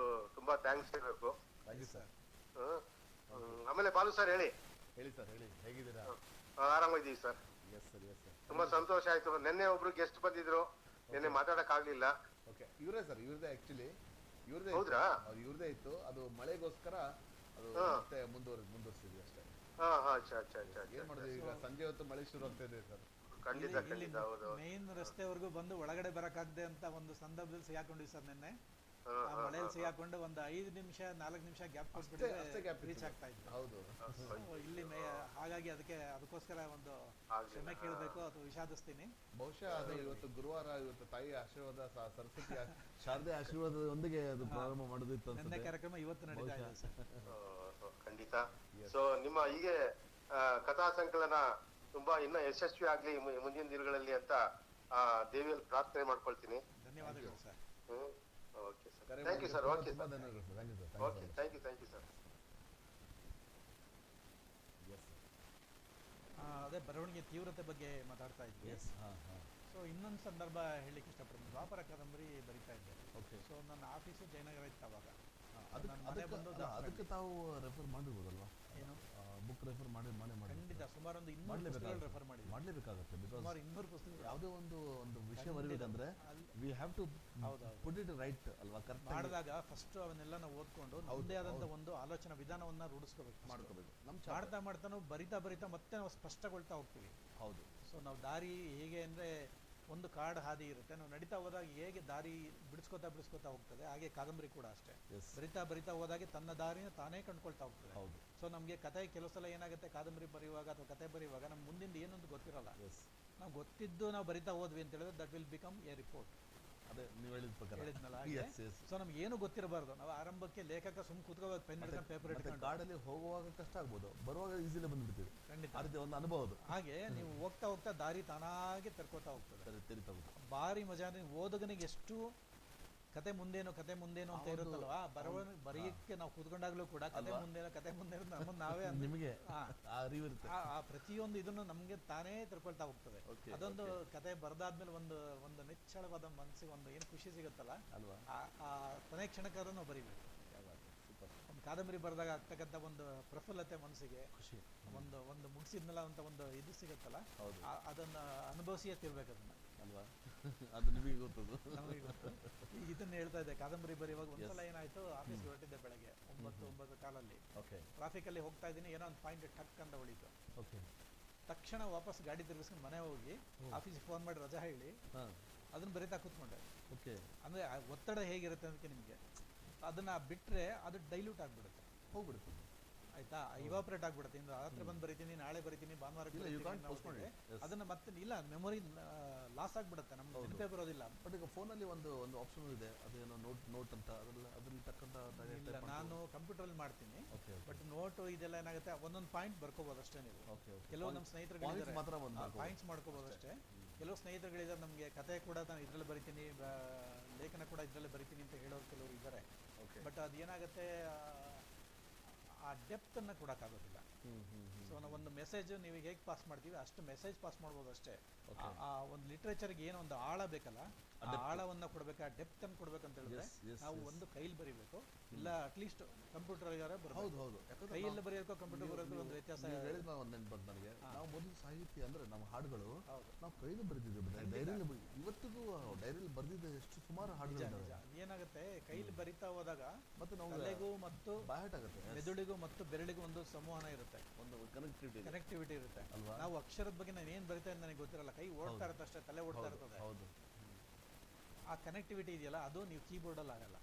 ತುಂಬಾ ಥ್ಯಾಂಕ್ಸ್ ಹೇಳ್ಬೇಕು. ಸರ್. ಆಮೇಲೆ ಬಾಲು ಸರ್ ಹೇಳಿ. ಹೇಳಿ ಸರ್, ಹೇಳಿ, ಹೇಗಿದ್ದೀರಾ? ಆರಾಮಾಗಿದ್ದೀವಿ sir. Yes sir, yes sir. ತುಂಬಾ ಸಂತೋಷ ಆಯ್ತು. ನಿನ್ನೆ ಒಬ್ರು ಗೆಸ್ಟ್ ಬಂದಿದ್ರು, ನಿನ್ನೆ ಮಾತಾಡಕ್ ಆಗ್ಲಿಲ್ಲ. ಓಕೆ, ಇವರೇ ಸರ್, ಇವ್ರದೇ ಆಕ್ಚುಲಿ ಇವ್ರದೇ. ಹೌದ್ರಾ? ಇವ್ರದೇ ಇತ್ತು, ಅದು ಮಳೆಗೋಸ್ಕರ ಅದು ಮತ್ತೆ ಮುಂದುವರಿಸಿದ್ವಿ ಅಷ್ಟೇ. ಏನ್ ಮಾಡಿದ್ವಿ, ಈಗ ಸಂಜೆ ಹೊತ್ತು ಮಳೆ ಶುರು ಆಗ್ತಾ ಇದೆ ಸರ್. ಖಂಡಿತ ಖಂಡಿತ. ಹೌದು. ಮೇನ್ ರಸ್ತೆವರೆಗೂ ಬಂದು ಒಳಗಡೆ ಬರಕಾಗದೆ ಅಂತ ಒಂದು ಸಂದರ್ಭದಲ್ಲಿ ಸಿಗಾಕೊಂಡಿವಿ ಸರ್. ನಿನ್ನೆ ಮಳೆಯಲ್ಲಿ ಸಿಗಾಕೊಂಡು ಒಂದು 5 ನಿಮಿಷ 4 ನಿಮಿಷ ಗ್ಯಾಪ್ ಕೊಟ್ಬಿಟ್ಟು ರೀಚ್ ಆಗ್ತಾ ಇತ್ತು. ಹೌದು. ಇಲ್ಲಿ ಹಾಗಾಗಿ ಅದಕ್ಕೋಸ್ಕರ ಒಂದು ಕ್ಷಮೆ ಕೇಳಬೇಕು ಅಥವಾ ವಿಷಾದಿಸ್ತೀನಿ. ಬಹುಶಃ ಅದು ಇವತ್ತು ಗುರುವಾರ, ಇವತ್ತು ತಾಯಿ ಆಶೀರ್ವಾದ, ಸರಸ್ವತಿ ಶಾರದೆ ಆಶೀರ್ವಾದದೊಂದಿಗೆ ಅದು ಪ್ರಾರಂಭ ಮಾಡೋದಿತ್ತು. ನಿನ್ನೆ ಕಾರ್ಯಕ್ರಮ ಇವತ್ತು ನಡೀತಾ ಇದೆ ಸರ್. ಖಂಡಿತ. ಸೊ ನಿಮ್ಮ ಹೀಗೆ ಕಥಾ ಸಂಕಲನ ತುಂಬಾ ಇನ್ನ ಯಶಸ್ವಿ ಆಗ್ಲಿ ಮುಂದಿನ ದಿನಗಳಲ್ಲಿ ಅಂತ ದೇವಿಯಲ್ಲಿ ಪ್ರಾರ್ಥನೆ ಮಾಡ್ಕೊಳ್ತೀನಿ. ಧನ್ಯವಾದಗಳು sir. Okay sir, thank you sir. Okay sir, okay, thank you sir. ಅದೇ ಬರವಣಿಗೆ ತೀವ್ರತೆ ಬಗ್ಗೆ ಮಾತಾಡ್ತಾ ಇದ್ವಿ. ಸೊ ಇನ್ನೊಂದು ಸಂದರ್ಭ ಹೇಳಲಿಕ್ಕೆ ಇಷ್ಟಪಡ್ತೀನಿ. ದ್ವಾಪರ ಕಾದಂಬರಿ ಬರಿತಾ ಇದ್ದೆ. ಓಕೆ. ಸೊ ನನ್ನ ಆಫೀಸು ಜಯನಗರ ಇತ್ತು ಅವಾಗ. ಅದಕ್ಕೆ ತಾವು ರೆಫರ್ ಮಾಡಿರ್ಬೋದಲ್ವಾ? ಏನು ಬುಕ್ ರೆಫರ್ ಮಾಡಿ ಖಂಡಿತ ಸುಮಾರು ಒಂದು 200 ಪುಸ್ತಕಗಳು ರೆಫರ್ ಮಾಡಿ ಮಾಡಲೇಬೇಕಾಗುತ್ತೆ. ಸುಮಾರು 200 ಪುಸ್ತಕಗಳು. ಯಾವುದೇ ಒಂದು ವಿಷಯ ಬರೀಬೇಕಂದ್ರೆ we have to put it right ಅಲ್ವಾ? ಕರೆಕ್ಟ್ ಮಾಡಿದಾಗ ಫಸ್ಟ್ ಅವನ್ನೆಲ್ಲ ನಾವು ಓದ್ಕೊಂಡು ನಮ್ಮದೇ ಆದಂಥ ಒಂದು ಆಲೋಚನಾ ವಿಧಾನವನ್ನ ಮಾಡ್ಕೋಬೇಕು. ಮಾಡ್ತಾ ನಾವು ಬರಿತಾ ಮತ್ತೆ ನಾವು ಸ್ಪಷ್ಟಗೊಳ್ತಾ ಹೋಗ್ತೀವಿ. ಹೌದು. ಸೊ ನಾವು ದಾರಿ ಹೇಗೆ ಅಂದರೆ ಒಂದು ಕಾಡು ಹಾದಿ ಇರುತ್ತೆ, ನಾವು ನಡೀತಾ ಹೋದಾಗ ಹೇಗೆ ದಾರಿ ಬಿಡಿಸ್ಕೋತಾ ಹೋಗ್ತದೆ, ಹಾಗೆ ಕಾದಂಬರಿ ಕೂಡ ಅಷ್ಟೇ. ಬರಿತಾ ಹೋದಾಗೆ ತನ್ನ ದಾರಿನ ತಾನೇ ಕಂಡುಕೊಳ್ತಾ ಹೋಗ್ತದೆ. ಹೌದು. ಸೊ ನಮಗೆ ಕತೆ ಕೆಲವು ಸಲ ಏನಾಗುತ್ತೆ, ಕಾದಂಬರಿ ಬರೆಯುವಾಗ ಅಥವಾ ಕತೆ ಬರೆಯುವಾಗ ನಮ್ಗೆ ಮುಂದಿಂದ ಏನೊಂದು ಗೊತ್ತಿರಲ್ಲ. ನಾವು ಗೊತ್ತಿದ್ದು ನಾವು ಬರಿತಾ ಹೋದ್ವಿ ಅಂತ ಹೇಳಿದ್ರೆ that will become A report. ಅದೇ ನೀವು ಹೇಳಿದ್ನಲ್ಲ. ಸೊ ನಮ್ಗೆ ಏನು ಗೊತ್ತಿರಬಾರ್ದು. ನಾವು ಆರಂಭಕ್ಕೆ ಲೇಖಕ ಕೂತ್ಕೋಬೇಕು, ಪೆನ್ ಹಿಡ್ಕೊಂಡು ಪೇಪರ್ ಹಿಡ್ಕೊಂಡು. ಕಾಡಲ್ಲಿ ಹೋಗುವಾಗ ಕಷ್ಟ ಆಗ್ಬೋದು, ಬರುವಾಗ ಈಸಿಲಿ ಬಂದ್ಬಿಡ್ತೀವಿ. ಖಂಡಿತ. ಅದೇ ಒಂದು ಅನುಭವ. ಹಾಗೆ ನೀವು ಹೋಗ್ತಾ ದಾರಿ ತಾನಾಗೆ ತೆರ್ಕೋತಾ ಹೋಗ್ತದೆ. ಭಾರಿ ಮಜಾ. ಓದುಗನಿಗೆ ಎಷ್ಟು ಕತೆ ಮುಂದೇನು ಅಂತ ಇರುತ್ತಲ್ವಾ, ಬರೆಯಕ್ಕೆ ನಾವು ಕೂತ್ಕೊಂಡಾಗ್ಲೂ ಕೂಡ ಕತೆ ಮುಂದೇನು ನಮ್ಮನ್ನು ನಾವೇ ನಿಮಗೆ ಆ ಪ್ರತಿಯೊಂದು ಇದನ್ನು ನಮ್ಗೆ ತಾನೇ ತಿಳ್ಕೊಳ್ತಾ ಹೋಗ್ತದೆ. ಅದೊಂದು ಕತೆ ಬರೆದಾದ್ಮೇಲೆ ಒಂದು ನಿಚ್ಚಳವಾದ ಮನಸ್ಸಿಗೆ ಒಂದು ಏನು ಖುಷಿ ಸಿಗುತ್ತಲ್ಲ ಅಲ್ವಾ, ಆ ಕೊನೆ ಕ್ಷಣಕ್ಕಾದ್ರೂ ನಾವು ಬರೀಬೇಕು. ಒಂದು ಕಾದಂಬರಿ ಬರೆದಾಗ ಆಗ್ತಕ್ಕಂಥ ಒಂದು ಪ್ರಫುಲ್ಲತೆ ಮನಸ್ಸಿಗೆ, ಖುಷಿ, ಒಂದು ಮುಗಿಸಿದ್ನಲ್ಲ ಅಂತ ಒಂದು ಇದು ಸಿಗುತ್ತಲ್ಲ, ಅದನ್ನ ಅನುಭವಿಸಿಯೇ ತಿರ್ಬೇಕು ಅದನ್ನ ಅಲ್ವಾ. ಅದು ನಿಮಗೆ ಗೊತ್ತದು, ನಮಗೆ ಗೊತ್ತು. ಇದನ್ನ ಹೇಳ್ತಾ ಇದ್ದೆ, ಕಾದಂಬರಿ ಬರೆಯುವಾಗ ಒಂದ್ಸಲ ಏನಾಯ್ತು, ಆಫೀಸ್ಗೆ ಹೊರಟಿದ್ದೆ ಬೆಳಗ್ಗೆ 9 ಕಾಲಲ್ಲಿ. ಟ್ರಾಫಿಕ್ ಅಲ್ಲಿ ಹೋಗ್ತಾ ಇದ್ದೀನಿ, ಏನೋ ಒಂದು ಪಾಯಿಂಟ್ ಟಕ್ ಅಂತ ಹೊಳಿತು. ತಕ್ಷಣ ವಾಪಸ್ ಗಾಡಿ ತಿರುಗಿಸ್ಕೊಂಡು ಮನೆ ಹೋಗಿ ಆಫೀಸ್ಗೆ ಫೋನ್ ಮಾಡಿ ರಜಾ ಹೇಳಿ ಅದನ್ನ ಬರೀತಾ ಕೂತ್ಕೊಂಡೆ. ಅಂದ್ರೆ ಒತ್ತಡ ಹೇಗಿರುತ್ತೆ ಅದಕ್ಕೆ ನಿಮಗೆ ಅದನ್ನ ಬಿಟ್ರೆ ಅದು ಡೈಲ್ಯೂಟ್ ಆಗ್ಬಿಡುತ್ತೆ, ಹೋಗ್ಬಿಡುತ್ತೆ, ಆಯ್ತಾ, ಇವಾಪರೇಟ್ ಆಗ್ಬಿಡುತ್ತೆ. ಇನ್ನು ರಾತ್ರಿ ಬಂದು ಬರೀತೀನಿ, ನಾಳೆ ಬರೀತೀನಿ, ಭಾನುವಾರ ಅದನ್ನ ಮತ್ತೆ ಇಲ್ಲ, ಮೆಮೊರಿ ಲಾಸ್ ಆಗ್ಬಿಡುತ್ತೆ, ನಮ್ಗೆ ನೆನಪೇ ಬರೋದಿಲ್ಲ. ಬಟ್ ಈಗ ಫೋನಲ್ಲಿ ಒಂದು ಆಪ್ಷನ್ ಇದೆ, ಅದೇನೋ ನೋಟ್ ಅಂತ, ಅದ್ರಲ್ಲಿ ತಕ್ಕಂತ. ನಾನು ಕಂಪ್ಯೂಟರ್ ಮಾಡ್ತೀನಿ, ಬಟ್ ನೋಟ್ ಇದೆಲ್ಲ ಏನಾಗುತ್ತೆ, ಒಂದೊಂದು ಪಾಯಿಂಟ್ ಬರ್ಕೋಬಹುದು ಅಷ್ಟೇ ನೀವು. ಕೆಲವು ನಮ್ಮ ಸ್ನೇಹಿತರುಗಳಿದ್ದಾರೆ ಪಾಯಿಂಟ್ಸ್ ಮಾಡ್ಕೋಬಹುದು ಅಷ್ಟೇ. ಕೆಲವು ಸ್ನೇಹಿತರುಗಳಿದ್ದಾರೆ ನಮಗೆ ಕತೆ ಕೂಡ ನಾನು ಇದ್ರಲ್ಲಿ ಬರಿತೀನಿ, ಲೇಖನ ಕೂಡ ಇದ್ರಲ್ಲೇ ಬರಿತೀನಿ ಅಂತ ಹೇಳೋರು ಕೆಲವರು ಇದ್ದಾರೆ. ಬಟ್ ಅದೇನಾಗುತ್ತೆ, ಆ ಡೆಪ್ತ್ ಅನ್ನ ಕೊಡಕ್ಕಾಗೋದಿಲ್ಲ. ಸೊ ನಾವು ಒಂದು ಮೆಸೇಜ್ ನೀವು ಹೇಗೆ ಪಾಸ್ ಮಾಡ್ತೀವಿ ಅಷ್ಟು ಮೆಸೇಜ್ ಪಾಸ್ ಮಾಡ್ಬೋದು ಅಷ್ಟೇ. ಆ ಒಂದು ಲಿಟ್ರೇಚರ್ಗೆ ಏನೋ ಒಂದು ಆಳ ಬೇಕಲ್ಲ, ಆ ಆಳವನ್ನು ಕೊಡ್ಬೇಕು, ಆ ಡೆಪ್ತ್ ಅನ್ನು ಕೊಡ್ಬೇಕಂತ ಹೇಳಿದ್ರೆ ನಾವು ಒಂದು ಕೈಲಿ ಬರೀಬೇಕು, ಇಲ್ಲ ಅಟ್ಲೀಸ್ಟ್ ಕಂಪ್ಯೂಟರ್ ಹೌದು. ಕೈಯಲ್ಲಿ ಬರೆಯೋಕ್ಕೋ ಕಂಪ್ಯೂಟರ್ ಬರೆಯೋಕ್ಕೋ ಒಂದು ವ್ಯತ್ಯಾಸ. ಹೇಳಿದ ಒಂದು ನೆನ್ಪು ಬಂತು ನನಗೆ. ನಾವು ಮೊದಲು ಸಾಹಿತ್ಯ ಅಂದ್ರೆ ನಮ್ಮ ಹಾಡುಗಳು ನಾವು ಕೈಲಿ ಬರೆದಿದ್ದೇವೆ, ಡೈರಿಯಲ್ಲಿ. ಇವತ್ತಿಗೂ ಡೈರಿಯಲ್ಲಿ ಬರೆದಿದ್ದ ಎಷ್ಟು ಸುಮಾರು ಹಾಡುಗಳು. ಏನಾಗುತ್ತೆ, ಕೈಲಿ ಬರಿತಾ ಹೋದಾಗ ಮತ್ತೆ ನಾವು ತಲೆಗೂ ಮತ್ತು ಬಾಯಟ್ ಆಗುತ್ತೆ, ಮೆದುಳಿಗೂ ಮತ್ತು ಬೆರಳಿಗೂ ಒಂದು ಸಂವಹನ ಇರುತ್ತೆ, ಒಂದು ಕನೆಕ್ಟಿವಿಟಿ ಇರುತ್ತೆ ಅಲ್ವಾ. ನಾವು ಅಕ್ಷರದ ಬಗ್ಗೆ ನಾನು ಏನು ಬರಿತಾ ನನಗೆ ಗೊತ್ತಿರಲ್ಲ, ಕೈ ಓಡ್ತಾ ಇರುತ್ತೆ ಅಷ್ಟೇ, ತಲೆ ಓಡ್ತಾ ಇರ್ತದೆ. ಹೌದು. ಆ ಕನೆಕ್ಟಿವಿಟಿ ಇದೆಯಲ್ಲ, ಅದು ನೀವು ಕೀಬೋರ್ಡಲ್ಲಿ ಆಗಲ್ಲ.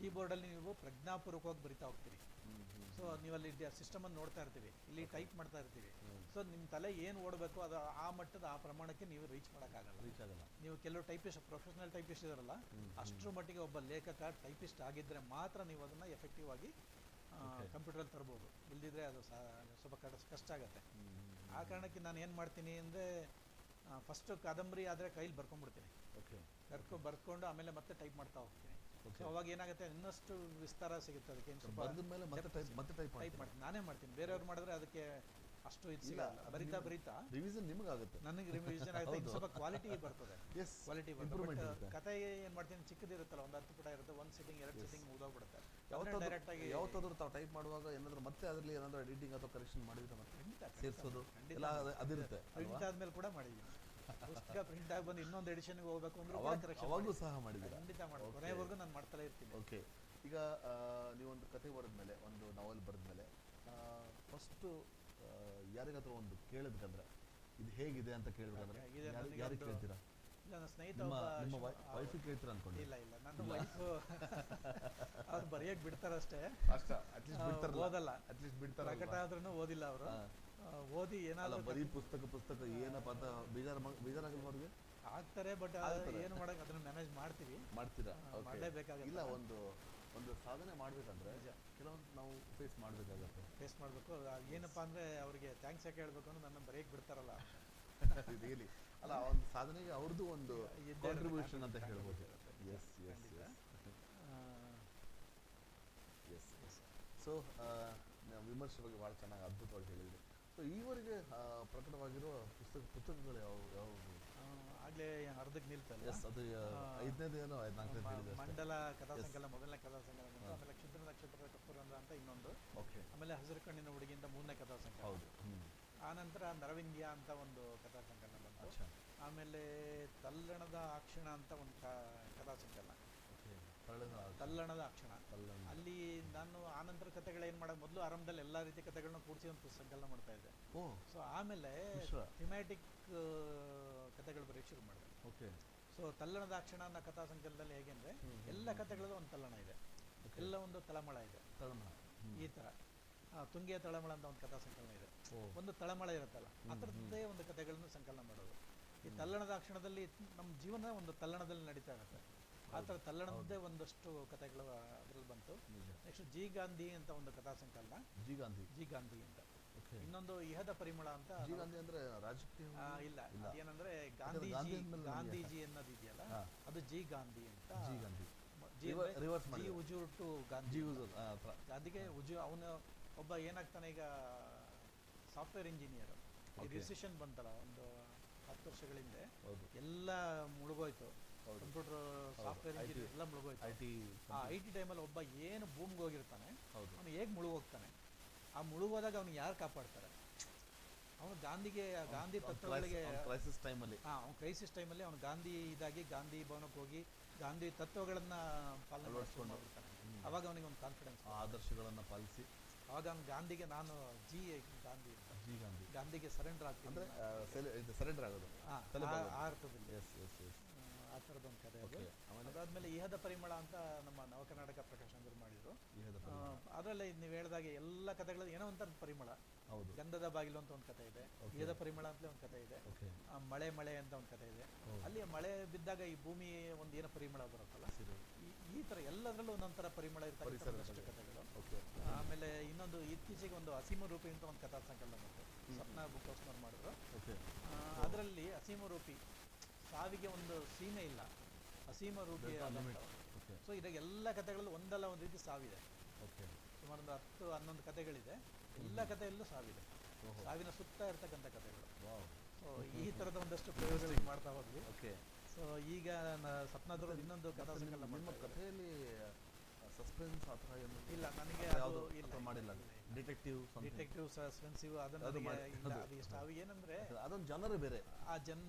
ಕೀಬೋರ್ಡಲ್ಲಿ ನೀವು ಪ್ರಜ್ಞಾಪೂರ್ವಕವಾಗಿ ಬರಿತಾ ಹೋಗ್ತೀರಿ. ಸೊ ನೀವು ಅಲ್ಲಿ ಸಿಸ್ಟಮನ್ನು ನೋಡ್ತಾ ಇರ್ತೀವಿ, ಇಲ್ಲಿ ಟೈಪ್ ಮಾಡ್ತಾ ಇರ್ತೀವಿ. ಸೊ ನಿಮ್ಮ ತಲೆ ಏನು ಓಡಬೇಕು ಅದು ಆ ಮಟ್ಟದ ಆ ಪ್ರಮಾಣಕ್ಕೆ ನೀವು ರೀಚ್ ಮಾಡೋಕ್ಕಾಗಲ್ಲ. ನೀವು ಕೆಲವು ಟೈಪಿಸ್ಟ್, ಪ್ರೊಫೆಷನಲ್ ಟೈಪಿಸ್ಟ್ ಇದಾರಲ್ಲ, ಅಷ್ಟರ ಮಟ್ಟಿಗೆ ಒಬ್ಬ ಲೇಖಕ ಟೈಪಿಸ್ಟ್ ಆಗಿದ್ದರೆ ಮಾತ್ರ ನೀವು ಅದನ್ನು ಎಫೆಕ್ಟಿವ್ ಆಗಿ ಕಂಪ್ಯೂಟರಲ್ಲಿ ತರ್ಬೋದು. ಇಲ್ದಿದ್ರೆ ಅದು ಸ್ವಲ್ಪ ಕಷ್ಟ ಆಗುತ್ತೆ. ಆ ಕಾರಣಕ್ಕೆ ನಾನು ಏನು ಮಾಡ್ತೀನಿ ಅಂದರೆ, ಫಸ್ಟು ಕಾದಂಬರಿ ಆದರೆ ಕೈಲಿ ಬರ್ಕೊಂಡ್ಬಿಡ್ತೀನಿ. ಬರ್ಕೊಂಡು ಆಮೇಲೆ ಮತ್ತೆ ಟೈಪ್ ಮಾಡ್ತಾ ಹೋಗ್ತೀನಿ. ಸೊ ಅವಾಗ ಏನಾಗುತ್ತೆ, ಇನ್ನಷ್ಟು ವಿಸ್ತಾರ ಸಿಗುತ್ತೆ ಅದಕ್ಕೆ. ಟೈಪ್ ಮಾಡ್ತೀನಿ, ನಾನೇ ಮಾಡ್ತೀನಿ. ಬೇರೆಯವ್ರು ಮಾಡಿದ್ರೆ ಅದಕ್ಕೆ ಅಷ್ಟು ಇದು ಸಿಗಲ್ಲ. ಬರಿತಾ ರಿವಿಷನ್ ನಿಮಗಾಗುತ್ತೆ, ನನಗೆ ರಿವಿಷನ್ ಆಗುತ್ತೆ, ಸ್ವಲ್ಪ ಕ್ವಾಲಿಟಿ ಬರ್ತದೆ. ಕತೆ ಏನು ಮಾಡ್ತೀನಿ, ಚಿಕ್ಕದಿರುತ್ತಲ್ಲ, ಒಂದು 10 ಪುಟ ಇರುತ್ತೆ, ಒಂದು ಸಿಟ್ಟಿಂಗ್ 2 ಸಿಟ್ಟಿಂಗ್ ಮುಗಿದೋಗ್ಬಿಡುತ್ತೆ. ಡೈರೆಕ್ಟ್ ಆಗಿ ಯಾವತ್ತಾದ್ರೂ ತಾವು ಟೈಪ್ ಮಾಡುವಾಗ ಏನಾದರೂ ಮತ್ತೆ ಅದರಲ್ಲಿ ಏನಾದರೂ ಎಡಿಟಿಂಗ್ ಅಥವಾ ಕರೆಕ್ಷನ್ ಮಾಡಿದ್ರೆ ಮತ್ತೆ ಸೇರಿಸೋದು ಎಲ್ಲ ಅದಿರುತ್ತೆ. ಪ್ರಿಂಟ್ ಆದ್ಮೇಲೆ ಕೂಡ ಮಾಡಿದ್ದೀನಿ. ಪುಸ್ತಕ ಪ್ರಿಂಟ್ ಆಗಿ ಬಂದು ಇನ್ನೊಂದು ಎಡಿಷನ್ಗೆ ಹೋಗ್ಬೇಕು ಅಂದ್ರೆ ಅವಾಗಲೂ ಸಹ ಮಾಡಿದ್ದೀರಾ? ಖಂಡಿತ ಮಾಡ್ಬೋದು, ಕೊನೆಯವರೆಗೂ ನಾನು ಮಾಡ್ತಲೇ ಇರ್ತೀನಿ. ಓಕೆ. ಈಗ ನೀವೊಂದು ಕತೆ ಬರೆದ್ಮೇಲೆ, ಒಂದು ನಾವೆಲ್ ಬರೆದ್ಮೇಲೆ, ಫಸ್ಟು ಯಾರಿಗಾದ್ರೂ ಒಂದು ಕೇಳಬೇಕಂದ್ರೆ ಇದು ಹೇಗಿದೆ ಅಂತ ಕೇಳಬೇಕಂದ್ರೆ ಯಾರಿಗೆ ಕೇಳ್ತೀರಾ? ನನ್ನ ಸ್ನೇಹಿತ ನಿಮ್ಮ ವೈಫಿಗೆ ಕೇಳ್ತೀರಾ ಅನ್ಕೊಂಡು? ಇಲ್ಲ, ನನ್ನ ವೈಫ್ ಅವ್ರು ಬರೆಯಕ್ಕೆ ಬಿಡ್ತಾರಷ್ಟೇ, ಓದಲ್ಲ. ಅಟ್ಲೀಸ್ಟ್ ಬಿಡ್ತಾರ, ಪ್ರಕಟ ಆದ್ರೂ ಓದಿಲ್ಲ ಅವರು. ಓದಿ ಏನಾದ್ರು ಬರೀ ಪುಸ್ತಕ ಏನಪ್ಪ ಅಂತ ಬೇಜಾರಾಗಲ್ಲ ಅವ್ರಿಗೆ? ಆಗ್ತಾರೆ, ಬಟ್ ಏನು ಮಾಡಕ್ಕೆ ಅದನ್ನ ಮ್ಯಾನೇಜ್ ಮಾಡ್ತೀರಾ? ಮಾಡಲೇಬೇಕಾಗುತ್ತೆ. ಇಲ್ಲ, ಒಂದು ಸಾಧನೆ ಮಾಡ್ಬೇಕಂದ್ರೆ ಕೆಲವೊಂದು ನಾವು ಫೇಸ್ ಮಾಡಬೇಕು. ಏನಪ್ಪ ಅಂದ್ರೆ ಅವ್ರಿಗೆ ಥ್ಯಾಂಕ್ಸ್ ಯಾಕೆ ಹೇಳ್ಬೇಕು ಅಂದ್ರೆ ನನ್ನ ಬರೆಯಕ್ಕೆ ಬಿಡ್ತಾರಲ್ಲ. ರಿಯಲಿ ಅಲ್ಲ, ಆ ಒಂದು ಸಾಧನೆಗೆ ಅವ್ರದ್ದು ಒಂದು ಕಾಂಟ್ರಿಬ್ಯೂಷನ್ ಅಂತ ಹೇಳ್ಬೋದು. ಸೊ ವಿಮರ್ಶೆ ಬಗ್ಗೆ ಭಾಳ ಚೆನ್ನಾಗಿ ಅದ್ಭುತವಾಗಿ ಹೇಳಿದ್ರಿ. ಸೊ ಈವರೆಗೆ ಪ್ರಕಟವಾಗಿರುವ ಪುಸ್ತಕಗಳು ಯಾವುವು? ಆಗ್ಲೇ ಅರ್ಧಕ್ಕೆ ನಿಲ್ತಲ್ಲ. ಅದು 5ನೇದು ಏನೋ 4ನೇದು ಹೇಳಿದೆ. ಮಂಡಲ ಕಥಾ ಸಂಕಲನ, ಮೊದಲನೇ ಕಥಾ ಸಂಕಲನ, ಆಮೇಲೆ ಕ್ಷುದ್ರ ನಕ್ಷತ್ರ ಕಪ್ಪುರಂಧ ಅಂತ ಇನ್ನೊಂದು, ಆಮೇಲೆ ಹಸಿರು ಕಣ್ಣಿನ ಹುಡುಗಿಯಿಂದ 3ನೇ ಕಥಾ ಸಂಕಲನ. ಆನಂತರ ನರವಿಂದ್ಯ ಅಂತ ಒಂದು ಕಥಾ ಸಂಕಲನ ಬಂತು. ಆಮೇಲೆ ತಲ್ಲಣದ ಅಕ್ಷಣ ಅಂತ ಒಂದು ಕಥಾ ಸಂಕಲನ, ತಲ್ಲಣದ ಅಕ್ಷಣ. ಅಲ್ಲಿ ನಾನು ಆನಂತರ ಕಥೆಗಳು ಏನು ಮಾಡೋದು, ಮೊದಲು ಆರಂಭದಲ್ಲಿ ಎಲ್ಲ ರೀತಿಯ ಕಥೆಗಳನ್ನ ಕೂಡಿಸಿ ಒಂದು ಸಂಕಲನ ಮಾಡ್ತಾ ಇದ್ದೆ. ಸೊ ಆಮೇಲೆ ಥಿಮ್ಯಾಟಿಕ್ ಕಥೆಗಳು ಬರೆಯೋಕ್ಕೆ ಶುರು ಮಾಡಿದೆ. ಸೊ ತಲ್ಲಣದ ಅಕ್ಷಣ ಅನ್ನೋ ಕಥಾ ಸಂಕಲನದಲ್ಲಿ ಹೇಗೆ ಅಂದರೆ, ಎಲ್ಲ ಕಥೆಗಳಲ್ಲೂ ಒಂದು ತಲ್ಲಣ ಇದೆ, ಎಲ್ಲ ಒಂದು ತಳಮಳ ಇದೆ. ಈ ಥರ ತುಂಗೆಯ ತಳಮಳ ಅಂತ ಒಂದು ಕಥಾ ಸಂಕಲನ ಇದೆ. ಒಂದು ತಳಮಳ ಇರುತ್ತಲ್ಲ, ಆ ಥರದ್ದೇ ಒಂದು ಕಥೆಗಳನ್ನು ಸಂಕಲನ ಮಾಡೋದು. ಈ ತಲ್ಲಣದ ಅಕ್ಷಣದಲ್ಲಿ ನಮ್ಮ ಜೀವನ ಒಂದು ತಲ್ಲಣದಲ್ಲಿ ನಡೀತಾ ಇರುತ್ತೆ. ಆ ಥರ ತಲ್ಲಣದ್ದೇ ಒಂದಷ್ಟು ಕಥೆಗಳು ಅದರಲ್ಲಿ ಬಂತು. ನೆಕ್ಸ್ಟ್ ಜಿ ಗಾಂಧಿ ಅಂತ ಒಂದು ಕಥಾ ಸಂಕಲನ, ಜಿ ಗಾಂಧಿ ಅಂತ. ಇನ್ನೊಂದು ಇಹದ ಪರಿಮಳ ಅಂತ. ಜಿ ಗಾಂಧಿ ಅಂದ್ರೆ ರಾಜಕೀಯ ಇಲ್ಲ, ಅದೇನಂದ್ರೆ ಗಾಂಧೀಜಿ ಅನ್ನೋದು ಇದೆಯಲ್ಲ, ಅದು ಜಿ ಗಾಂಧಿ ಅಂತ. ಜಿ ಉಜೂರ್ ಟು ಗಾಂಧಿ. ಗಾಂಧಿಗೆ ಅವನು ಒಬ್ಬ ಏನಾಗ್ತಾನೆ, ಈಗ ಸಾಫ್ಟ್ವೇರ್ ಇಂಜಿನಿಯರ್. ರಿಸೆಷನ್ ಬಂತಲ್ಲ ಒಂದು 10 ವರ್ಷಗಳ ಹಿಂದೆ, ಎಲ್ಲ ಮುಳುಗೋಯ್ತು. ಕಂಪ್ಯೂಟರ್ ಸಾಫ್ಟ್ವೇರ್ ಇಂಜಿನಿಯರ್ ಎಲ್ಲ ಮುಳುಗೋಯ್ತು. ಐ ಟಿ ಟೈಮಲ್ಲಿ ಒಬ್ಬ ಏನು ಭೂಮಿಗೆ ಹೋಗಿರ್ತಾನೆ, ಅವನು ಹೇಗೆ ಮುಳುಗೋಗ್ತಾನೆ, ಆ ಮುಳುಗೋದಾಗ ಅವ್ನಿಗೆ ಯಾರು ಕಾಪಾಡ್ತಾರೆ? ಅವನು ಗಾಂಧಿ ತತ್ವಗಳಿಗೆ ಕ್ರೈಸಿಸ್ ಟೈಮಲ್ಲಿ, ಅವ್ನು ಕ್ರೈಸಿಸ್ ಟೈಮಲ್ಲಿ ಅವನು ಗಾಂಧಿ ಭವನಕ್ಕೆ ಹೋಗಿ ಗಾಂಧಿ ತತ್ವಗಳನ್ನ ಪಾಲನೆ ಮಾಡಿಸ್ಕೊಂಡು ಹೋಗ್ತಾನೆ. ಅವಾಗ ಅವನಿಗೆ ಒಂದು ಕಾನ್ಫಿಡೆನ್ಸ್, ಆದರ್ಶಗಳನ್ನು ಪಾಲಿಸಿ. ಅವಾಗ ಅವ್ನು ಗಾಂಧಿಗೆ ನಾನು ಗಾಂಧಿಗೆ ಸರೆಂಡರ್ ಆಗ್ತೀನಿ ಅಂದರೆ ಸರೆಂಡರ್ ಆಗೋದು ಆ ಅರ್ಥದಲ್ಲಿ. ಆ ಥರದೊಂದು ಕಥೆ ಅದು. ಅದಾದ್ಮೇಲೆ ಇಹದ ಪರಿಮಳ ಅಂತ ನಮ್ಮ ನವಕರ್ನಾಟಕ ಪ್ರಕಾಶನದವರು ಮಾಡಿದ್ರು. ಅದರಲ್ಲಿ ನೀವು ಹೇಳಿದಾಗೆ ಎಲ್ಲ ಕಥೆಗಳಲ್ಲಿ ಏನೋ ಒಂಥರದ ಪರಿಮಳ. ಗಂಧದ ಬಾಗಿಲು ಅಂತ ಒಂದು ಕಥೆ ಇದೆ, ಇಹದ ಪರಿಮಳ ಅಂತಲೇ ಒಂದು ಕಥೆ ಇದೆ, ಮಳೆ ಅಂತ ಒಂದು ಕಥೆ ಇದೆ. ಅಲ್ಲಿ ಮಳೆ ಬಿದ್ದಾಗ ಈ ಭೂಮಿ ಒಂದು ಏನೋ ಪರಿಮಳ ಬರುತ್ತಲ್ಲ, ಈ ಥರ ಎಲ್ಲದರಲ್ಲೂ ಒಂದೊಂಥರ ಪರಿಮಳ ಇರ್ತಕ್ಕಂಥಷ್ಟು ಕಥೆಗಳು. ಆಮೇಲೆ ಇನ್ನೊಂದು ಇತ್ತೀಚೆಗೆ ಒಂದು ಅಸೀಮ ರೂಪಿ ಅಂತ ಒಂದು ಕಥಾ ಸಂಕಲನ ಬಂತು, ಸಪ್ನಾ ಬುಕ್ ಹೌಸ್ನವ್ರು ಮಾಡಿದ್ರು. ಅದರಲ್ಲಿ ಅಸೀಮ ರೂಪಿ, ಸಾವಿಗೆ ಒಂದು ಸೀಮೆ ಇಲ್ಲ, ಅಸೀಮ ರೂಪಿ. ಸೊ ಇದಾಗ ಎಲ್ಲ ಕಥೆಗಳಲ್ಲೂ ಒಂದಲ್ಲ ಒಂದು ರೀತಿ ಸಾವಿದೆ. ಸುಮಾರು ಒಂದು 10-11 ಕಥೆಗಳಿದೆ. ಎಲ್ಲ ಕಥೆಯಲ್ಲೂ ಸಾವಿದೆ, ಸಾವಿನ ಸುತ್ತ ಇರ್ತಕ್ಕಂಥ ಕಥೆಗಳು. ಸೊ ಈ ಥರದ ಒಂದಷ್ಟು ಪ್ರಯೋಗಗಳು ಮಾಡ್ತಾ ಹೋದ್ವಿ. ಓಕೆ. ಸೊ ಈಗ ಸಪ್ನಾದವ್ರದ್ದು ಇನ್ನೊಂದು ಕಥಾ ಸಂಕಲನ ನಿಮ್ಮ ಕಥೆಯಲ್ಲಿ ಸಸ್ಪೆನ್ಸ್ ಆ ಥರ ಏನು ಇಲ್ಲ, ನನಗೆ ಅದು ಇಲ್ಲ ಮಾಡಿಲ್ಲ. ಡಿಟೆಕ್ಟಿವ್ ಸಸ್ಪೆನ್ಸಿವ್ ಅದನ್ನು ಇಲ್ಲ. ಅದು ಎಷ್ಟು ಅವು ಏನಂದ್ರೆ ಅದೊಂದು ಜನರು ಬೇರೆ, ಆ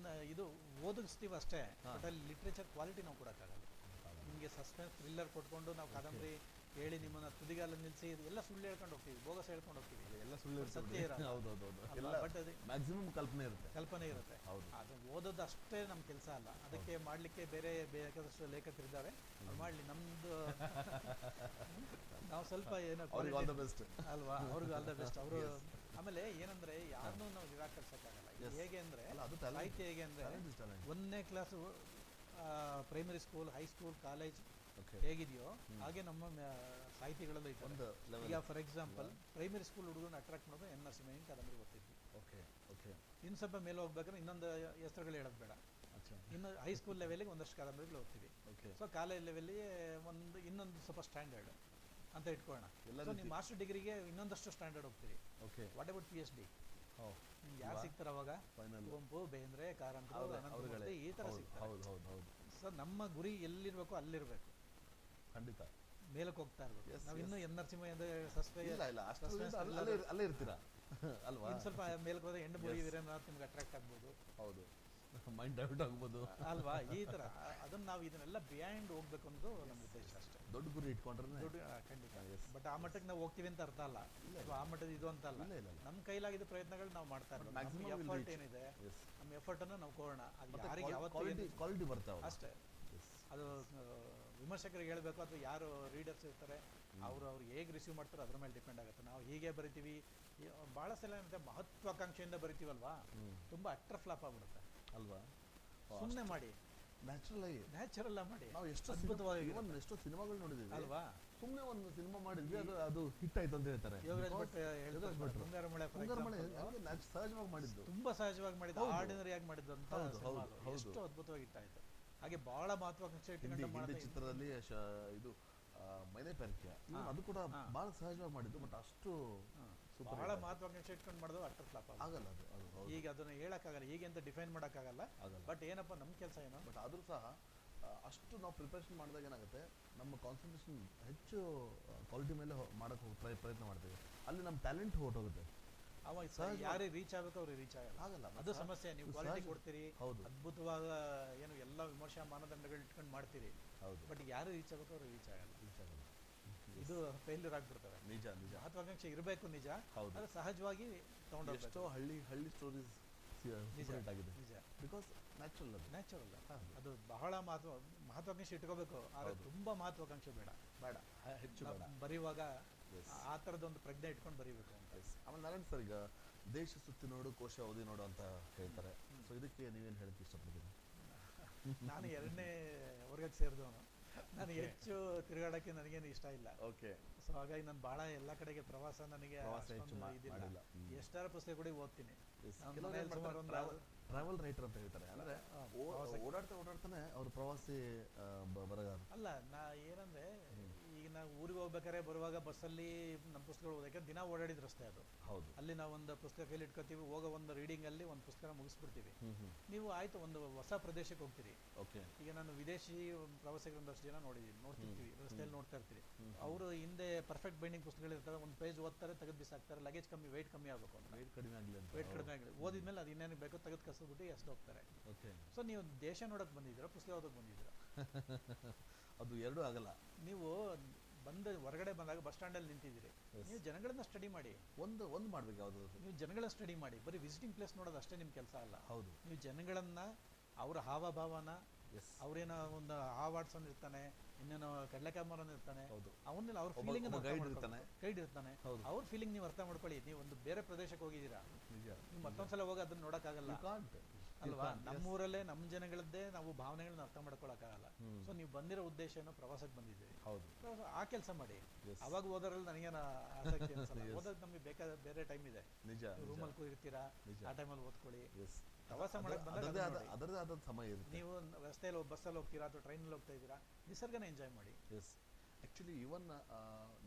ಇದು ಓದಿಸ್ತೀವಿ ಅಷ್ಟೇ, ಬಟ್ ಅಲ್ಲಿ ಲಿಟ್ರೇಚರ್ ಕ್ವಾಲಿಟಿ ನಾವು ಕೊಡೋಕ್ಕಾಗಲ್ಲ. ನಿಮಗೆ ಸಸ್ಪೆನ್ಸ್ ಥ್ರಿಲ್ಲರ್ ಕೊಟ್ಕೊಂಡು ನಾವು ಕಾದಂಬರಿ ಹೇಳಿ ನಿಮ್ಮನ್ನ ತುದಿಗಾಲ ನಿಲ್ಲಿಸಿ ಎಲ್ಲ ಸುಳ್ಳು ಹೇಳ್ಕೊಂಡು ಹೋಗ್ತೀವಿ, ಬೋಗಸ್ ಹೇಳ್ಕೊಂಡು ಹೋಗ್ತೀವಿ, ಎಲ್ಲ ಸುಳ್ಳು ಸತ್ಯ ಇರಲ್ಲ. ಬಟ್ ಅದು ಮ್ಯಾಕ್ಸಿಮಮ್ ಕಲ್ಪನೆ ಇರುತ್ತೆ. ಅದು ಓದೋದು ಅಷ್ಟೇ ನಮ್ಮ ಕೆಲಸ ಅಲ್ಲ, ಅದಕ್ಕೆ ಮಾಡಲಿಕ್ಕೆ ಬೇರೆ ಬೇಕಾದಷ್ಟು ಲೇಖಕರಿದ್ದಾರೆ, ಅವ್ರು ಮಾಡಲಿ. ನಮ್ದು ನಾವು ಸ್ವಲ್ಪ ಏನೋ ಅಲ್ವಾ, ಅವ್ರಿಗೂ ಆಲ್ ದ ಬೆಸ್ಟ್. ಅವರು ಆಮೇಲೆ ಏನಂದ್ರೆ ಯಾರನ್ನೂ ನಾವು ನಿರಾಕರಿಸೋಕ್ಕಾಗಲ್ಲ. ಹೇಗೆ ಅಂದ್ರೆ ಸಾಹಿತ್ಯ ಹೇಗೆ ಅಂದ್ರೆ 1ನೇ class primary school, high school, college ಹೇಗಿದೆಯೋ ಹಾಗೆ ನಮ್ಮ ಸಾಹಿತಿಗಳಲ್ಲೂ ಇತ್ತು. ಈಗ ಫಾರ್ ಎಕ್ಸಾಂಪಲ್ ಪ್ರೈಮರಿ ಸ್ಕೂಲ್ ಹುಡುಗನ ಅಟ್ರಾಕ್ಟ್ ಮಾಡೋದು ಎನ್ ನರಸಿಂಹಯ್ಯನ ಕಾದಂಬರಿ ಓದ್ತಿದ್ವಿ. ಇನ್ನು ಸ್ವಲ್ಪ ಮೇಲೆ ಹೋಗ್ಬೇಕಾದ್ರೆ ಇನ್ನೊಂದು ಹೆಸರುಗಳು ಹೇಳೋದು ಬೇಡ, ಇನ್ನು ಹೈಸ್ಕೂಲ್ ಲೆವೆಲ್ಗೆ ಒಂದಷ್ಟು ಕಾದಂಬರಿಗಳು ಓದ್ತೀವಿ. ಸೊ ಕಾಲೇಜ್ ಲೆವೆಲ್ಗೆ ಇನ್ನೊಂದು ಸ್ವಲ್ಪ ಸ್ಟ್ಯಾಂಡರ್ಡ್ ಅಂತ ಇಟ್ಕೊಳ್ಳೋಣ. ಸೊ ನೀವು ಮಾಸ್ಟರ್ ಡಿಗ್ರಿಗೆ ಇನ್ನೊಂದಷ್ಟು ಸ್ಟ್ಯಾಂಡರ್ಡ್ ಹೋಗ್ತೀರಿ. What about PhD? ನಿಮ್ಗೆ ಯಾರು ಸಿಗ್ತಾರೆ ಅವಾಗ? ಕುವೆಂಪು, ಬೇಂದ್ರೆ, ಕಾರಂತರು, ಅನಂತಮೂರ್ತಿ, ಈ ಥರ ಸಿಗ್ತಾರೆ. ಸೊ ನಮ್ಮ ಗುರಿ ಎಲ್ಲಿರ್ಬೇಕು ಅಲ್ಲಿರ್ಬೇಕು, ಖಂಡಿತ ಮೇಲಕ್ಕೆ ಹೋಗ್ತಾ ಇರ್ಬೇಕು. ನಾವು ಇನ್ನೂ ಎನ್ ನರಸಿಂಹಯ್ಯ ಅಲ್ಲೇ ಇರ್ತೀರಾ ಅಲ್ವಾ? ಇನ್ನು ಸ್ವಲ್ಪ ಮೇಲಕ್ಕೆ ಹೋದ್ರೆ ಎಂಡಮೂರಿ ವೀರೇಂದ್ರನಾಥ್ ನಿಮ್ಗೆ ಅಟ್ರಾಕ್ಟ್ ಆಗ್ಬೋದು. ಹೌದು, ಮೈಂಡ್ ಡೈವರ್ಟ್ ಆಗ್ಬೋದು ಅಲ್ವಾ? ಈ ಥರ ಅದನ್ನು ನಾವು ಇದನ್ನೆಲ್ಲ ಬಿಯಾಂಡ್ ಹೋಗ್ಬೇಕು ಅನ್ನೋದು ನಮ್ಮ ಉದ್ದೇಶ ಅಷ್ಟೇ. ದೊಡ್ಡ ಗುರಿ ಇಟ್ಕೊಂಡ್ರೆ ದೊಡ್ಡ ಖಂಡಿತ. ಬಟ್ ಆ ಮಟ್ಟಕ್ಕೆ ನಾವು ಹೋಗ್ತೀವಿ ಅಂತ ಅರ್ಥ ಅಲ್ಲ, ಆ ಮಟ್ಟದ ಇದು ಅಂತ ಅಲ್ಲ. ನಮ್ಮ ಕೈಲಾಗಿದ್ದ ಪ್ರಯತ್ನಗಳು ನಾವು ಮಾಡ್ತಾ ಇರೋದು. ನಮ್ಮ ಎಫರ್ಟ್ ಏನಿದೆ, ನಮ್ಮ ಎಫರ್ಟನ್ನು ನಾವು ಕೊಡೋಣ. ಅದು ಯಾರಿಗೆ ಯಾವತ್ತೂ ಕ್ವಾಲಿಟಿ ಬರ್ತಾವೆ ಅಷ್ಟೇ. ಅದು ವಿಮರ್ಶಕರಿಗೆ ಹೇಳಬೇಕು ಅಥವಾ ಯಾರು ರೀಡರ್ಸ್ ಇರ್ತಾರೆ ಅವ್ರು ಹೇಗೆ ರಿಸೀವ್ ಮಾಡ್ತಾರೆ ಅದ್ರ ಮೇಲೆ ಡಿಪೆಂಡ್ ಆಗುತ್ತೆ. ನಾವು ಹೀಗೆ ಬರಿತೀವಿ, ಭಾಳ ಸಲ ಏನಂತೆ ಮಹತ್ವಾಕಾಂಕ್ಷೆಯಿಂದ ಬರಿತೀವಲ್ವಾ, ತುಂಬ ಅಟ್ರ ಫ್ಲಾಪ್ ಆಗ್ಬಿಡುತ್ತೆ ಅಲ್ವಾ? ಸುಮ್ಮನೆ ಮಾಡಿ, ನ್ಯಾಚುರಲ್ ಮಾಡಿ. ನಾವು ಎಷ್ಟೋ ಸಿನಿಮಾಗಳು ನೋಡಿದ್ದೀವಿ ಅಲ್ವಾ? ಸುಮ್ಮನೆ ಒಂದು ಸಿನಿಮಾ ಮಾಡಿದ್ವಿ, ಅದು ಹಿಟ್ ಆಯ್ತು ಅಂತ ಹೇಳ್ತಾರೆ. ಯೋಗರಾಜ್ ಭಟ್ ಮುಂಗಾರು ಮಳೆ ಸಹಜವಾಗಿ ಮಾಡಿದ್ದು, ತುಂಬಾ ಸಹಜವಾಗಿ ಮಾಡಿದ್ದು, ಆರ್ಡಿನರಿ ಆಗಿ ಮಾಡಿದ್ದು ಅಂತ ಎಷ್ಟು ಅದ್ಭುತವಾಗಿ ಹಿಟ್ ಆಯ್ತು. ಹಾಗೆ ಬಹಳ ಮಹತ್ವಾಕಾಂಕ್ಷೆ ಹಿಂದಿ ಚಿತ್ರದಲ್ಲಿ ಇದು ಮೈನೆ ಪ್ಯಾರಿಕ್ಯ, ಅದು ಕೂಡ ಬಹಳ ಸಹಜವಾಗಿ ಮಾಡಿದ್ದು, ಬಟ್ ಅಷ್ಟು ಬಹಳ ಮಹತ್ವಾಕಾಂಕ್ಷೆ ಇಟ್ಕೊಂಡು ಮಾಡೋದು ಅಟರ್ ಫ್ಲಾಪ್ ಆಗಲ್ಲ. ಈಗ ಅದನ್ನ ಹೇಳಕ್ಕಾಗಲ್ಲ, ಹೀಗೆ ಅಂತ ಡಿಫೈನ್ ಮಾಡೋಕ್ಕಾಗಲ್ಲ. ಬಟ್ ಏನಪ್ಪ ನಮ್ಮ ಕೆಲಸ ಏನೋ, ಬಟ್ ಆದ್ರೂ ಸಹ ಅಷ್ಟು ನಾವು ಪ್ರಿಪ್ರೇಷನ್ ಮಾಡಿದಾಗ ಏನಾಗುತ್ತೆ, ನಮ್ಮ ಕಾನ್ಸಂಟ್ರೇಷನ್ ಹೆಚ್ಚು ಕ್ವಾಲಿಟಿ ಮೇಲೆ ಮಾಡೋಕ್ಕೆ ಪ್ರಯತ್ನ ಮಾಡ್ತೀವಿ. ಅಲ್ಲಿ ನಮ್ಮ ಟ್ಯಾಲೆಂಟ್ ಹೊರಟೋಗುತ್ತೆ. ಅವಾಗ ಯಾರೇ ರೀಚ್ ಆಗಬೇಕು ಅವ್ರಿಗೆ ರೀಚ್ ಆಗಲ್ಲ. ಅದು ಸಮಸ್ಯೆ. ನೀವು ಕ್ವಾಲಿಟಿ ಕೊಡ್ತೀರಿ, ಅದ್ಭುತವಾದ ಏನು ಎಲ್ಲ ವಿಮರ್ಶಾ ಮಾನದಂಡಗಳು ಇಟ್ಕೊಂಡು ಮಾಡ್ತೀರಿ, ಬಟ್ ಯಾರು ರೀಚ್ ಆಗಬೇಕು ಅವ್ರಿಗೆ ರೀಚ್ ಆಗಲ್ಲ. ಇದು ಫೇಲ್ಯೂರ್ ಆಗ್ಬಿಡ್ತವೆ. ನಿಜ. ಮಹತ್ವಾಕಾಂಕ್ಷೆ ಇರಬೇಕು, ನಿಜ. ಅದು ಸಹಜವಾಗಿ ತಗೊಂಡು ಎಷ್ಟೋ ಹಳ್ಳಿ ಸ್ಟೋರೀಸ್ ಆಗಿದೆ ನಿಜ, ಬಿಕಾಸ್ ನ್ಯಾಚುರಲ್ ಅದು ಬಹಳ ಮಹತ್ವಾಕಾಂಕ್ಷೆ ಇಟ್ಕೋಬೇಕು, ಆದರೆ ತುಂಬಾ ಮಹತ್ವಾಕಾಂಕ್ಷೆ ಬೇಡ ಹೆಚ್ಚು ಬರೆಯುವಾಗ ಆ ಥರದೊಂದು ಪ್ರಜ್ಞೆ ಇಟ್ಕೊಂಡು ಬರೀಬೇಕು ಅಂತ. ಆಮೇಲೆ ನಾರಾಯಣ್ ಸರ್, ಈಗ ದೇಶ ಸುತ್ತಿ ನೋಡು, ಕೋಶ ಓದಿ ನೋಡು ಅಂತ ಹೇಳ್ತಾರೆ. ಸೊ ಇದಕ್ಕೆ ನೀವೇನು ಹೇಳಕ್ಕೆ ಇಷ್ಟಪಡ್ತೀನಿ? ನಾನು 2ನೇ ವರ್ಗಕ್ಕೆ ಸೇರಿದವನು. ನನಗೆ ಹೆಚ್ಚು ತಿರುಗಾಡೋಕ್ಕೆ ನನಗೇನು ಇಷ್ಟ ಇಲ್ಲ. ಓಕೆ. ಸೊ ಹಾಗಾಗಿ ನಾನು ಭಾಳ ಎಲ್ಲ ಕಡೆಗೆ ಪ್ರವಾಸ ನನಗೆ ಇದಿಲ್ಲ. ಎಷ್ಟಾರ ಪುಸ್ತಕ ಕೂಡ ಓದ್ತೀನಿ. ಟ್ರಾವೆಲ್ ರೈಟರ್ ಅಂತ ಹೇಳ್ತಾರೆ, ಅಂದ್ರೆ ಓಡಾಡ್ತಾನೆ ಅವ್ರು ಪ್ರವಾಸಿ ಬರಗಾರ ಅಲ್ಲ. ನಾ ಏನಂದ್ರೆ ಈಗ ನಾವು ಊರಿಗೆ ಹೋಗ್ಬೇಕಾದ್ರೆ ಬರುವಾಗ ಬಸ್ಸಲ್ಲಿ ನಮ್ಮ ಪುಸ್ತಕಗಳು ಓದಕ್ಕೆ ದಿನ ಓಡಾಡಿದ ರಸ್ತೆ ಅದು. ಹೌದು. ಅಲ್ಲಿ ನಾವು ಒಂದು ಪುಸ್ತಕ ಕೈಲಿ ಇಟ್ಕೋತೀವಿ, ಹೋಗೋ ಒಂದು ರೀಡಿಂಗ್ ಅಲ್ಲಿ ಒಂದು ಪುಸ್ತಕ ಮುಗಿಸ್ಬಿಡ್ತೀವಿ. ನೀವು ಆಯ್ತು ಒಂದು ಹೊಸ ಪ್ರದೇಶಕ್ಕೆ ಹೋಗ್ತೀರಿ. ಓಕೆ. ಈಗ ನಾನು ವಿದೇಶಿ ಪ್ರವಾಸಿಗರು ಒಂದಷ್ಟು ಜನ ನೋಡ್ತಿರ್ತೀವಿ, ರಸ್ತೆಯಲ್ಲಿ ನೋಡ್ತಾ ಇರ್ತೀರಿ. ಅವರು ಹಿಂದೆ ಪರ್ಫೆಕ್ಟ್ ಬೈಂಡಿಂಗ್ ಪುಸ್ತಕಗಳು ಇರ್ತಾರೆ, ಒಂದು ಪೇಜ್ ಓದ್ತಾರೆ, ತೆಗೆದು ಬಿಸಾಕ್ತಾರೆ. ಲಗೇಜ್ ವೆಯ್ಟ್ ಕಮ್ಮಿ ಆಗಬೇಕು ಅಂತ. ವೆಯ್ಟ್ ಕಡಿಮೆ ಆಗಲಿ ಓದಿದ್ಮೇಲೆ ಅದು ಇನ್ನೇನು ಬೇಕೋ ತೆಗೆದು ಕಸದ್ಬಿಟ್ಟು ಎಷ್ಟು ಹೋಗ್ತಾರೆ. ಓಕೆ. ಸೊ ನೀವು ದೇಶ ನೋಡೋಕೆ ಬಂದಿದ್ದೀರಾ, ಪುಸ್ತಕ ಓದೋಕೆ ಬಂದಿದ್ದೀರಾ? ಅದು ಎರಡೂ ಆಗಲ್ಲ. ನೀವು ಹೊರಗಡೆ ಬಂದಾಗ ಬಸ್ ಸ್ಟ್ಯಾಂಡಲ್ಲಿ ನಿಂತಿದ್ದೀರಿ, ನೀವು ಜನಗಳನ್ನ ಸ್ಟಡಿ ಮಾಡಿ. ಒಂದು ಮಾಡ್ಬೇಕು. ಯಾವುದು? ನೀವು ಜನಗಳ ಸ್ಟಡಿ ಮಾಡಿ. ಬರೀ ವಿಸಿಟಿಂಗ್ ಪ್ಲೇಸ್ ನೋಡೋದು ಅಷ್ಟೇ ನಿಮ್ಮ ಕೆಲಸ ಅಲ್ಲ. ಹೌದು. ನೀವು ಜನಗಳನ್ನ, ಅವರ ಹಾವಭಾವನ, ಅವ್ರೇನೋ ಒಂದು ಹಾವಾಡ್ಸೋನ್ ಇರ್ತಾನೆ, ಇನ್ನೇನೋ ಕಡಲೆಕಾಯಿ ಮಾರೋನ್ ಇರ್ತಾನೆ, ಅವನ್ನೆಲ್ಲ ಅವ್ರ ಫೀಲಿಂಗ್ ಗೈಡ್ ಇರ್ತಾನೆ, ಅವ್ರ ಫೀಲಿಂಗ್ ನೀವು ಅರ್ಥ ಮಾಡ್ಕೊಳ್ಳಿ. ನೀವು ಒಂದು ಬೇರೆ ಪ್ರದೇಶಕ್ಕೆ ಹೋಗಿದ್ದೀರಾ, ನೀವು ಮತ್ತೊಂದ್ಸಲ ಹೋಗಿ ಅದನ್ನ ನೋಡೋಕ್ಕಾಗಲ್ಲ ಅಲ್ವಾ? ನಮ್ಮೂರಲ್ಲೇ ನಮ್ಮ ಜನಗಳದ್ದೇ ನಾವು ಭಾವನೆಗಳನ್ನ ಅರ್ಥ ಮಾಡ್ಕೊಳಕ್ಕಾಗಲ್ಲ. ಸೊ ನೀವು ಬಂದಿರೋ ಉದ್ದೇಶ ಏನೋ ಪ್ರವಾಸಕ್ಕೆ ಬಂದಿದ್ದೀರಿ, ಆ ಕೆಲಸ ಮಾಡಿ. ಅವಾಗ ಓದೋದ್ರಲ್ಲಿ ನನಗೇನು ಆಸಕ್ತಿ ಅನ್ಸಲ್ಲ. ಓದೋದು ನಮಗೆ ಬೇಕಾದ ಬೇರೆ ಟೈಮ್ ಇದೆ. ರೂಮಲ್ಲಿ ಕೂರಿರ್ತೀರಾ, ಆ ಟೈಮಲ್ಲಿ ಓದ್ಕೊಳ್ಳಿ. ಪ್ರವಾಸ ಮಾಡಕ್ಕೆ ಅದರದೇ ಆದ ಸಮಯ ಇರುತ್ತೆ. ನೀವು ರಸ್ತೆಯಲ್ಲಿ ಬಸ್ಸಲ್ಲಿ ಹೋಗ್ತೀರಾ ಅಥವಾ ಟ್ರೈನಲ್ಲಿ ಹೋಗ್ತಾ ಇದ್ದೀರಾ, ನಿಸರ್ಗನ ಎಂಜಾಯ್ ಮಾಡಿ. ಆ್ಯಕ್ಚುಲಿ ಈವನ್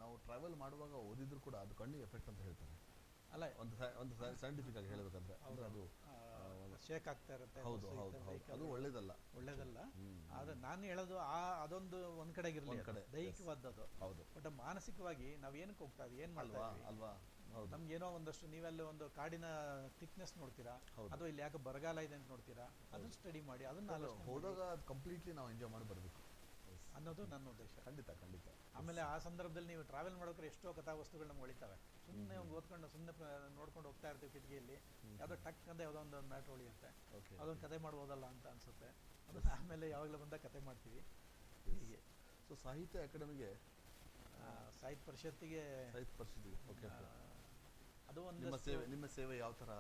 ನಾವು ಟ್ರಾವೆಲ್ ಮಾಡುವಾಗ ಓದಿದ್ರು ಕೂಡ ಅದು ಕಣ್ಣಿಗೆ ಎಫೆಕ್ಟ್ ಅಂತ ಹೇಳ್ತಾರೆ. ಅಲ್ಲ ಒಂದು ಸೈಂಟಿಫಿಕ್ ಆಗಿ ಹೇಳಬೇಕಂದ್ರೆ ಅಂದ್ರೆ ಅದು ಶೇಕ್ ಆಗ್ತಾ ಇರುತ್ತೆ. ಹೌದು ಹೌದು ಹೌದು, ಅದು ಒಳ್ಳೇದಲ್ಲ. ಆದ್ರೆ ನಾನು ಹೇಳೋದು ಅದೊಂದು ಒಂದ್ ಕಡೆಗಿರ್ಲಿ, ದೈಹಿಕವಾದದ್ದು. ಹೌದು. ಬಟ್ ಮಾನಸಿಕವಾಗಿ ನಾವ್ ಏನಕ್ಕೆ ಹೋಗ್ತಾ ಇದೀವಿ, ಏನ್ ಮಾಡ್ತಾ ಇದೀವಿ ಅಲ್ವಾ? ನಮ್ಗೆ ಏನೋ ಒಂದಷ್ಟು ನೀವೆಲ್ಲ ಒಂದು ಕಾಡಿನ ಥಿಕ್ನೆಸ್ ನೋಡ್ತೀರಾ, ಅಥವಾ ಇಲ್ಲಿ ಯಾಕೆ ಬರಗಾಲ ಇದೆ ಅಂತ ನೋಡ್ತೀರಾ, ಅದನ್ನ ಸ್ಟಡಿ ಮಾಡಿ ಅದನ್ನ ಹೋದಾಗ ಕಂಪ್ಲೀಟ್ಲಿ ನಾವು ಎಂಜಾಯ್ ಮಾಡಿ ಬರಬೇಕು ಅನ್ನೋದು ನನ್ನ ಉದ್ದೇಶ. ಖಂಡಿತ ಖಂಡಿತ. ಆಮೇಲೆ ಆ ಸಂದರ್ಭದಲ್ಲಿ ನೀವು ಟ್ರಾವೆಲ್ ಮಾಡೋಕೆ ಎಷ್ಟೋ ಕಥಾವಸ್ತುಗಳು ನಮ್ಗೆ ಹೊಳಿತಾವೆ. ಸುಮ್ಮನೆ ಓದ್ಕೊಂಡು ಸುಮ್ಮನೆ ನೋಡ್ಕೊಂಡು ಹೋಗ್ತಾ ಇರ್ತೀವಿ ಕಿಟಕಿಯಲ್ಲಿ, ಯಾವುದೋ ಟಕ್ ಅಂತ ಯಾವುದೋ ಒಂದು ಮ್ಯಾಟ್ ಹೊಳಿಯುತ್ತೆ, ಅದೊಂದು ಕತೆ ಮಾಡ್ಬೋದಲ್ಲ ಅಂತ ಅನ್ಸುತ್ತೆ. ಅದನ್ನ ಆಮೇಲೆ ಯಾವಾಗಲೂ ಬಂದಾಗ ಕತೆ ಮಾಡ್ತೀವಿ ಹೀಗೆ. ಸೊ ಸಾಹಿತ್ಯ ಅಕಾಡೆಮಿಗೆ, ಸಾಹಿತ್ಯ ಪರಿಷತ್ತಿಗೆ ಓಕೆ, ಅದು ಒಂದು ನಿಮ್ಮ ಸೇವೆ ಯಾವ ಥರ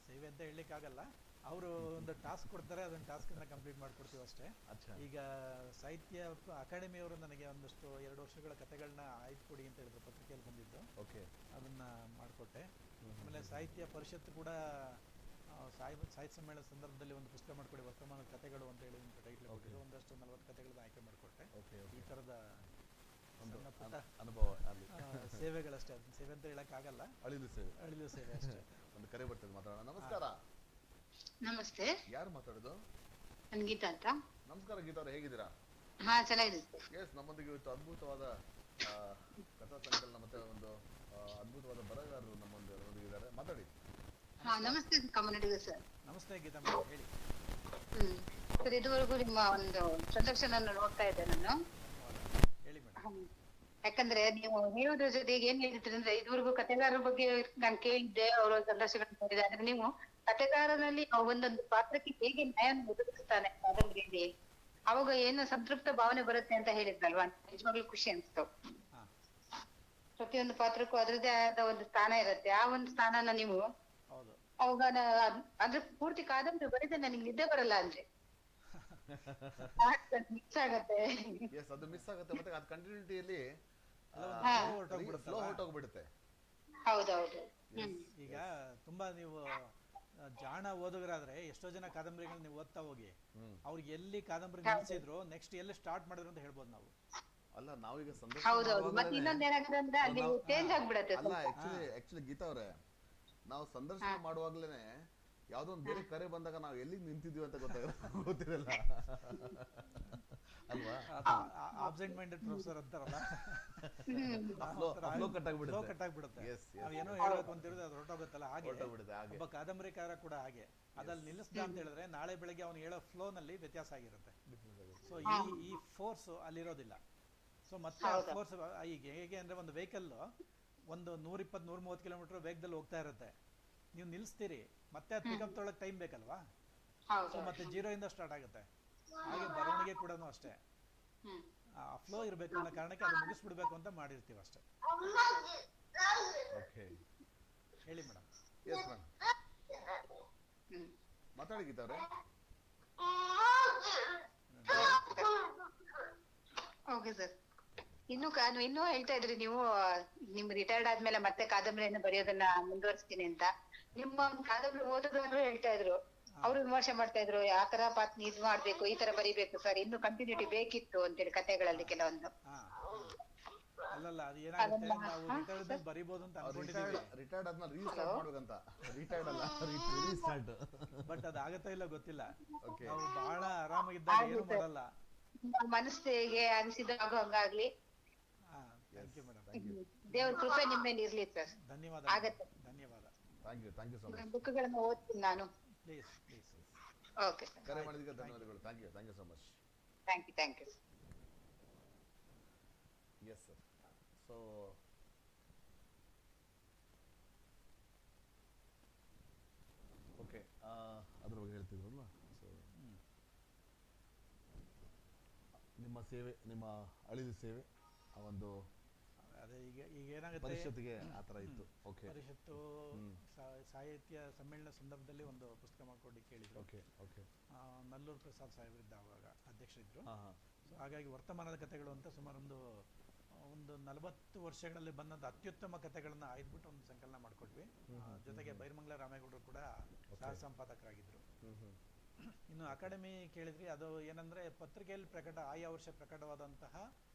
ಸೇವೆ ಅಂತ ಹೇಳಲಿಕ್ಕಾಗಲ್ಲ. ಅವರು ಒಂದು ಟಾಸ್ಕ್ ಕೊಡ್ತಾರೆ, ಅದನ್ನ ಟಾಸ್ಕನ್ನು ಕಂಪ್ಲೀಟ್ ಮಾಡಿಕೊಡ್ತೀವಿ ಅಷ್ಟೇ. ಈಗ ಸಾಹಿತ್ಯ ಅಕಾಡೆಮಿಯವರು ನನಗೆ ಒಂದಷ್ಟು 2 ವರ್ಷಗಳ ಕಥೆಗಳನ್ನ ಆಯ್ದು ಕೊಡಿ ಅಂತ ಹೇಳಿದ್ರು, ಪತ್ರಿಕೆಯಲ್ಲಿ ಬಂದಿದ್ದು. ಅದನ್ನು ಮಾಡಿಕೊಟ್ಟೆ. ಆಮೇಲೆ ಸಾಹಿತ್ಯ ಪರಿಷತ್ತು ಕೂಡ ಸಾಹಿತ್ಯ ಸಮ್ಮೇಳನ ಸಂದರ್ಭದಲ್ಲಿ ಒಂದು ಪುಸ್ತಕ ಮಾಡಿಕೊಡಿ, ವರ್ತಮಾನದ ಕಥೆಗಳು ಅಂತ ಹೇಳಿ ಒಂದು ಟೈಟ್ಲ್ ಕೊಟ್ಟಿದ್ದು. ಒಂದಷ್ಟು 40 ಕಥೆಗಳನ್ನ ಆಯ್ಕೆ ಮಾಡಿಕೊಟ್ಟೆ. ಈ ಥರದ ಸಣ್ಣ ಪುಟ್ಟ ಅನುಭವ, ಸೇವೆಗಳಷ್ಟೇ. ಅದನ್ನ ಸೇವೆ ಅಂತ ಹೇಳಕ್ಕಾಗಲ್ಲ, ಅಳಿಲು ಸೇವೆ ಅಷ್ಟೇ. ಒಂದು ಕರೆ ಬರ್ತದೆ, ಮಾತಾಡೋಣ. ನಮಸ್ಕಾರ. ನಮಸ್ತೆ, ಯಾರು ಮಾತಾಡೋದು? ನಾನು ಗೀತಾ ಅಂತ. ನಮಸ್ಕಾರ ಗೀತಾ ಅವ್ರೆ, ಹೇಗಿದ್ದೀರಾ? ಹಾ, ಚೆನ್ನಾಗಿದ್ದೀನಿ. ಎಸ್, ನಮ್ಮೊಂದಿಗೆ ಇವತ್ತು ಅದ್ಭುತವಾದ ಕಥಾ ಸಂಕಲನ ಮತ್ತೆ ಒಂದು ಅದ್ಭುತವಾದ ಬರಹಗಾರರು ನಮ್ಮೊಂದಿಗೆ ಇದ್ದಾರೆ. ಮಾತಾಡಿ. ಹಾ, ನಮಸ್ತೆ ಕಮ್ಮನಡಿಗ ಸರ್. ನಮಸ್ತೆ ಗೀತಾ ಮೇಡಮ್, ಹೇಳಿ. ಸರ್, ಇದುವರೆಗೂ ನಿಮ್ಮ ಒಂದು ಸಂದರ್ಶನ ನೋಡ್ತಾ ಇದ್ದೆ ನಾನು. ಹೇಳಿ ಮೇಡಮ್. ಯಾಕಂದ್ರೆ ನೀವು ಹೇಳೋದ್ರ ಜೊತೆಗೆ ಏನ್ ಹೇಳಿದ್ರಿ ಅಂದ್ರೆ, ಇದುವರೆಗೂ ಕಥೆಗಾರರ ಬಗ್ಗೆ ನಾನು ಕೇಳಿದ್ದೆ, ಅವರ ಸಂದರ್ಶನ ಮಾಡಿದೆ. ಆದ್ರೆ ನೀವು ಕಥೆಗಾರನಲ್ಲಿ ಒಂದೊಂದು ಪಾತ್ರಕ್ಕೆ ಹೇಗೆ ನ್ಯಾಯವನ್ನು ಒದಗಿಸ್ತಾನೆ ಕಾದಂಬರಿಯಲ್ಲಿ, ಅವಾಗ ಏನು ಸಂತೃಪ್ತ ಭಾವನೆ ಬರುತ್ತೆ ಅಂತ ಹೇಳಿದ್ರಲ್ವಾ, ನಿಜವಾಗ್ಲೂ ಖುಷಿ ಅನ್ಸ್ತು. ಪ್ರತಿಯೊಂದು ಪಾತ್ರಕ್ಕೂ ಅದ್ರದ್ದೇ ಆದ ಒಂದು ಸ್ಥಾನ ಇರುತ್ತೆ. ಆ ಒಂದು ಸ್ಥಾನನ ನೀವು ಅವಾಗ ಅದ್ರ ಪೂರ್ತಿ ಕಾದಂಬರಿ ಬರೆದ್ರೆ ನನಗೆ ನಿದ್ದೆ ಬರಲ್ಲ ಅಂದ್ರೆ ಮಿಸ್ ಆಗತ್ತೆ. ಅದು ಮಿಸ್ ಆಗುತ್ತೆ, ಮತ್ತೆ ಅದು ಕಂಟಿನ್ಯೂಟಿಯಲ್ಲಿ ಫ್ಲೋ ಹೊರಟೋಗ್ಬಿಡುತ್ತೆ. ಹೌದೌದು. ಈಗ ತುಂಬಾ ನೀವು ಜಾಣ ಓದುಗರಾದ್ರೆ ಎಷ್ಟೋ ಜನ ಕಾದಂಬರಿಗಳನ್ನ ನೀವು ಓದ್ತಾ ಹೋಗಿ, ಅವ್ರಿಗೆ ಎಲ್ಲಿ ಕಾದಂಬರಿ ನಿಲ್ಸಿದ್ರು ನೆಕ್ಸ್ಟ್ ಎಲ್ಲಿ ಸ್ಟಾರ್ಟ್ ಮಾಡಿದ್ರು ಅಂತ ಹೇಳ್ಬೋದು ನಾವು. ಅಲ್ಲ, ನಾವೀಗ ಆಕ್ಚುಲಿ ಗೀತಾ ಅವ್ರೆ, ನಾವು ಸಂದರ್ಶನ ಮಾಡುವಾಗ್ಲೇನೆ ಯಾವ್ದೋ ಒಂದು ಬೇರೆ ಕರೆ ಬಂದಾಗ ನಾವು ಎಲ್ಲಿಗೆ ನಿಂತಿದ್ವಿ ಅಂತ ಗೊತ್ತಿರಲ್ಲ ಅಲ್ವಾ? ಆಬ್ಸೆಂಟ್ ಮೈಂಡೆಡ್ ಪ್ರೊಫೆಸರ್ ಅಂತಾರಲ್ಲ, ಕಟ್ ಆಗ್ಬಿಡುತ್ತೆ. ಏನೋ ಹೇಳ್ಬೇಕು ಅಂತಿರೋದು ಅದು ಹೊರಟೋಗುತ್ತಲ್ಲ, ಹಾಗೆ ಒಬ್ಬ ಕಾದಂಬರಿಕಾರ ಕೂಡ ಹಾಗೆ. ಅದಲ್ಲಿ ನಿಲ್ಲಿಸ್ದ ಅಂತ ಹೇಳಿದ್ರೆ ನಾಳೆ ಬೆಳಗ್ಗೆ ಅವ್ನು ಹೇಳೋ ಫ್ಲೋ ನಲ್ಲಿ ವ್ಯತ್ಯಾಸ ಆಗಿರುತ್ತೆ. ಸೊ ಈ ಫೋರ್ಸ್ ಅಲ್ಲಿರೋದಿಲ್ಲ. ಸೊ ಮತ್ತೆ ಫೋರ್ಸ್ ಈಗ ಹೇಗೆ ಅಂದ್ರೆ, ಒಂದು ವೆಹಿಕಲ್ ಒಂದು 120-130 ಕಿಲೋಮೀಟರ್ ವೇಗದಲ್ಲಿ ಹೋಗ್ತಾ ಇರುತ್ತೆ, ನೀವು ನಿಲ್ಲಿಸ್ತೀರಿ, ಮತ್ತೆ ಅದು ಪಿಕಪ್ ತೊಗೊಳಕ್ ಟೈಮ್ ಬೇಕಲ್ವಾ? ಸೊ ಮತ್ತೆ 0 ಇಂದ ಸ್ಟಾರ್ಟ್ ಆಗುತ್ತೆ. ಹಾಗೆ ಬರವಣಿಗೆ ಕೂಡ ಅಷ್ಟೇ, ಆ ಫ್ಲೋ ಇರಬೇಕು ಅನ್ನೋ ಕಾರಣಕ್ಕೆ ಅದು ಮುಗಿಸ್ಬಿಡ್ಬೇಕು ಅಂತ ಮಾಡಿರ್ತೀವಿ ಅಷ್ಟೇ. ಹೇಳಿ ಮೇಡಮ್. ಮಾತಾಡಿ ಗೀತಾ ಅವ್ರೆ. Okay sir. ಇನ್ನೂ ಹೇಳ್ತಾ ಇದ್ರಿ ನೀವು, ನಿಮ್ ರಿಟೈರ್ಡ್ ಆದ್ಮೇಲೆ ಮತ್ತೆ ಕಾದಂಬರಿಯನ್ನು ಬರೆಯೋದನ್ನ ಮುಂದುವರಿಸ್ತೀನಿ ಅಂತ. ನಿಮ್ಮ ಒಂದು ಕಾದಂಬರಿ ಓದೋದಾದ್ರು ಹೇಳ್ತಾ ಇದ್ರು, ಅವರು ವಿಮರ್ಶೆ ಮಾಡ್ತಾ ಇದ್ರು, ಯಾವ ತರ ಪಾತ್ರ ಇದ್ ಮಾಡ್ಬೇಕು, ಈ ತರ ಬರಿಬೇಕು ಸರ್, ಇನ್ನು ಕಂಟಿನ್ಯೂಟಿ ಬೇಕಿತ್ತು ಅಂತೇಳಿ ಕಥೆಗಳಲ್ಲಿ ಕೆಲವೊಂದು. ಅಲ್ಲಲ್ಲ, ಅದು ಏನಾಗುತ್ತೆ, ನಾವು ರಿಟೈರ್ಡ್ ಬರಿಬಹುದು ಅಂತ ಅನ್ಕೊಂಡಿದ್ದೀವಿ, ರಿಟೈರ್ಡ್ ಆದ್ಮೇಲೆ ರೀಸ್ಟಾರ್ಟ್ ಮಾಡ್ಬೇಕಂತ. ರಿಟೈರ್ಡ್ ಅಲ್ಲ, ರೀಸ್ಟಾರ್ಟ್. ಬಟ್ ಅದಾಗತ್ತಾ ಇಲ್ಲ ಗೊತ್ತಿಲ್ಲ. ನಾವು ಬಹಳ ಆರಾಮಾಗಿದ್ದಾಗ ಏನು ಮಾಡಲ್ಲ, ಮನಸ್ಸಿಗೆ ಅನಿಸಿದಾಗ ಹಂಗಾಗ್ಲಿ. ದೇವ್ರ ಕೃಪೆ ನಿಮ್ಮ ಮೇಲೆ ಇರ್ಲಿ ಸರ್. ಧನ್ಯವಾದ. ಆಗತ್ತೆ. ಧನ್ಯವಾದ. Thank you so much. ಬುಕ್ಗಳನ್ನು ಓದ್ತೀನಿ ನಾನು. ಪ್ಲೀಸ್. Okay sir. ಕರೆ ಮಾಡಿದ್ದಕ್ಕೆ ಧನ್ಯವಾದಗಳು. Thank you so much. Thank you. Yes sir. So okay, ಅದ್ರ ಬಗ್ಗೆ ಹೇಳ್ತಿದ್ರಲ್ವಾ? ಸೊ ನಿಮ್ಮ ಸೇವೆ, ನಿಮ್ಮ ಅಳಿಲು ಸೇವೆ, ಆ ಒಂದು ಅದೇ ಈಗ ಏನಾಗುತ್ತೆ, ಪರಿಷತ್ತಿಗೆ ಆ ಥರ ಇತ್ತು. ಓಕೆ, ಪರಿಷತ್ತು ಸಾಹಿತ್ಯ ಸಮ್ಮೇಳನ ಸಂದರ್ಭದಲ್ಲಿ ಒಂದು ಪುಸ್ತಕ ಮಾಡ್ಕೊಂಡು ಕೇಳಿದ್ರು. ಓಕೆ. ನಲ್ಲೂರು ಪ್ರಸಾದ್ ಸಾಹೇಬರಿದ್ದ ಅವಾಗ ಅಧ್ಯಕ್ಷರಿದ್ರು. ಸೊ ಹಾಗಾಗಿ ವರ್ತಮಾನದ ಕಥೆಗಳು ಅಂತ ಸುಮಾರು ಒಂದು 40 ವರ್ಷಗಳಲ್ಲಿ ಬಂದಂತ ಅತ್ಯುತ್ತಮ ಕಥೆಗಳನ್ನ ಆಯ್ದುಬಿಟ್ಟು ಒಂದು ಸಂಕಲನ ಮಾಡ್ಕೊಟ್ವಿ. ಜೊತೆಗೆ ಬೈರಮಂಗಲ ರಾಮೇಗೌಡರು ಕೂಡ ಸಹ ಸಂಪಾದಕರಾಗಿದ್ರು. ಇನ್ನು ಅಕಾಡೆಮಿ ಕೇಳಿದ್ರಿ, ಅದು ಏನಂದ್ರೆ ಪತ್ರಿಕೆಯಲ್ಲಿ ಆಯಾ ವರ್ಷ ಪ್ರಕಟವಾದಂತಹ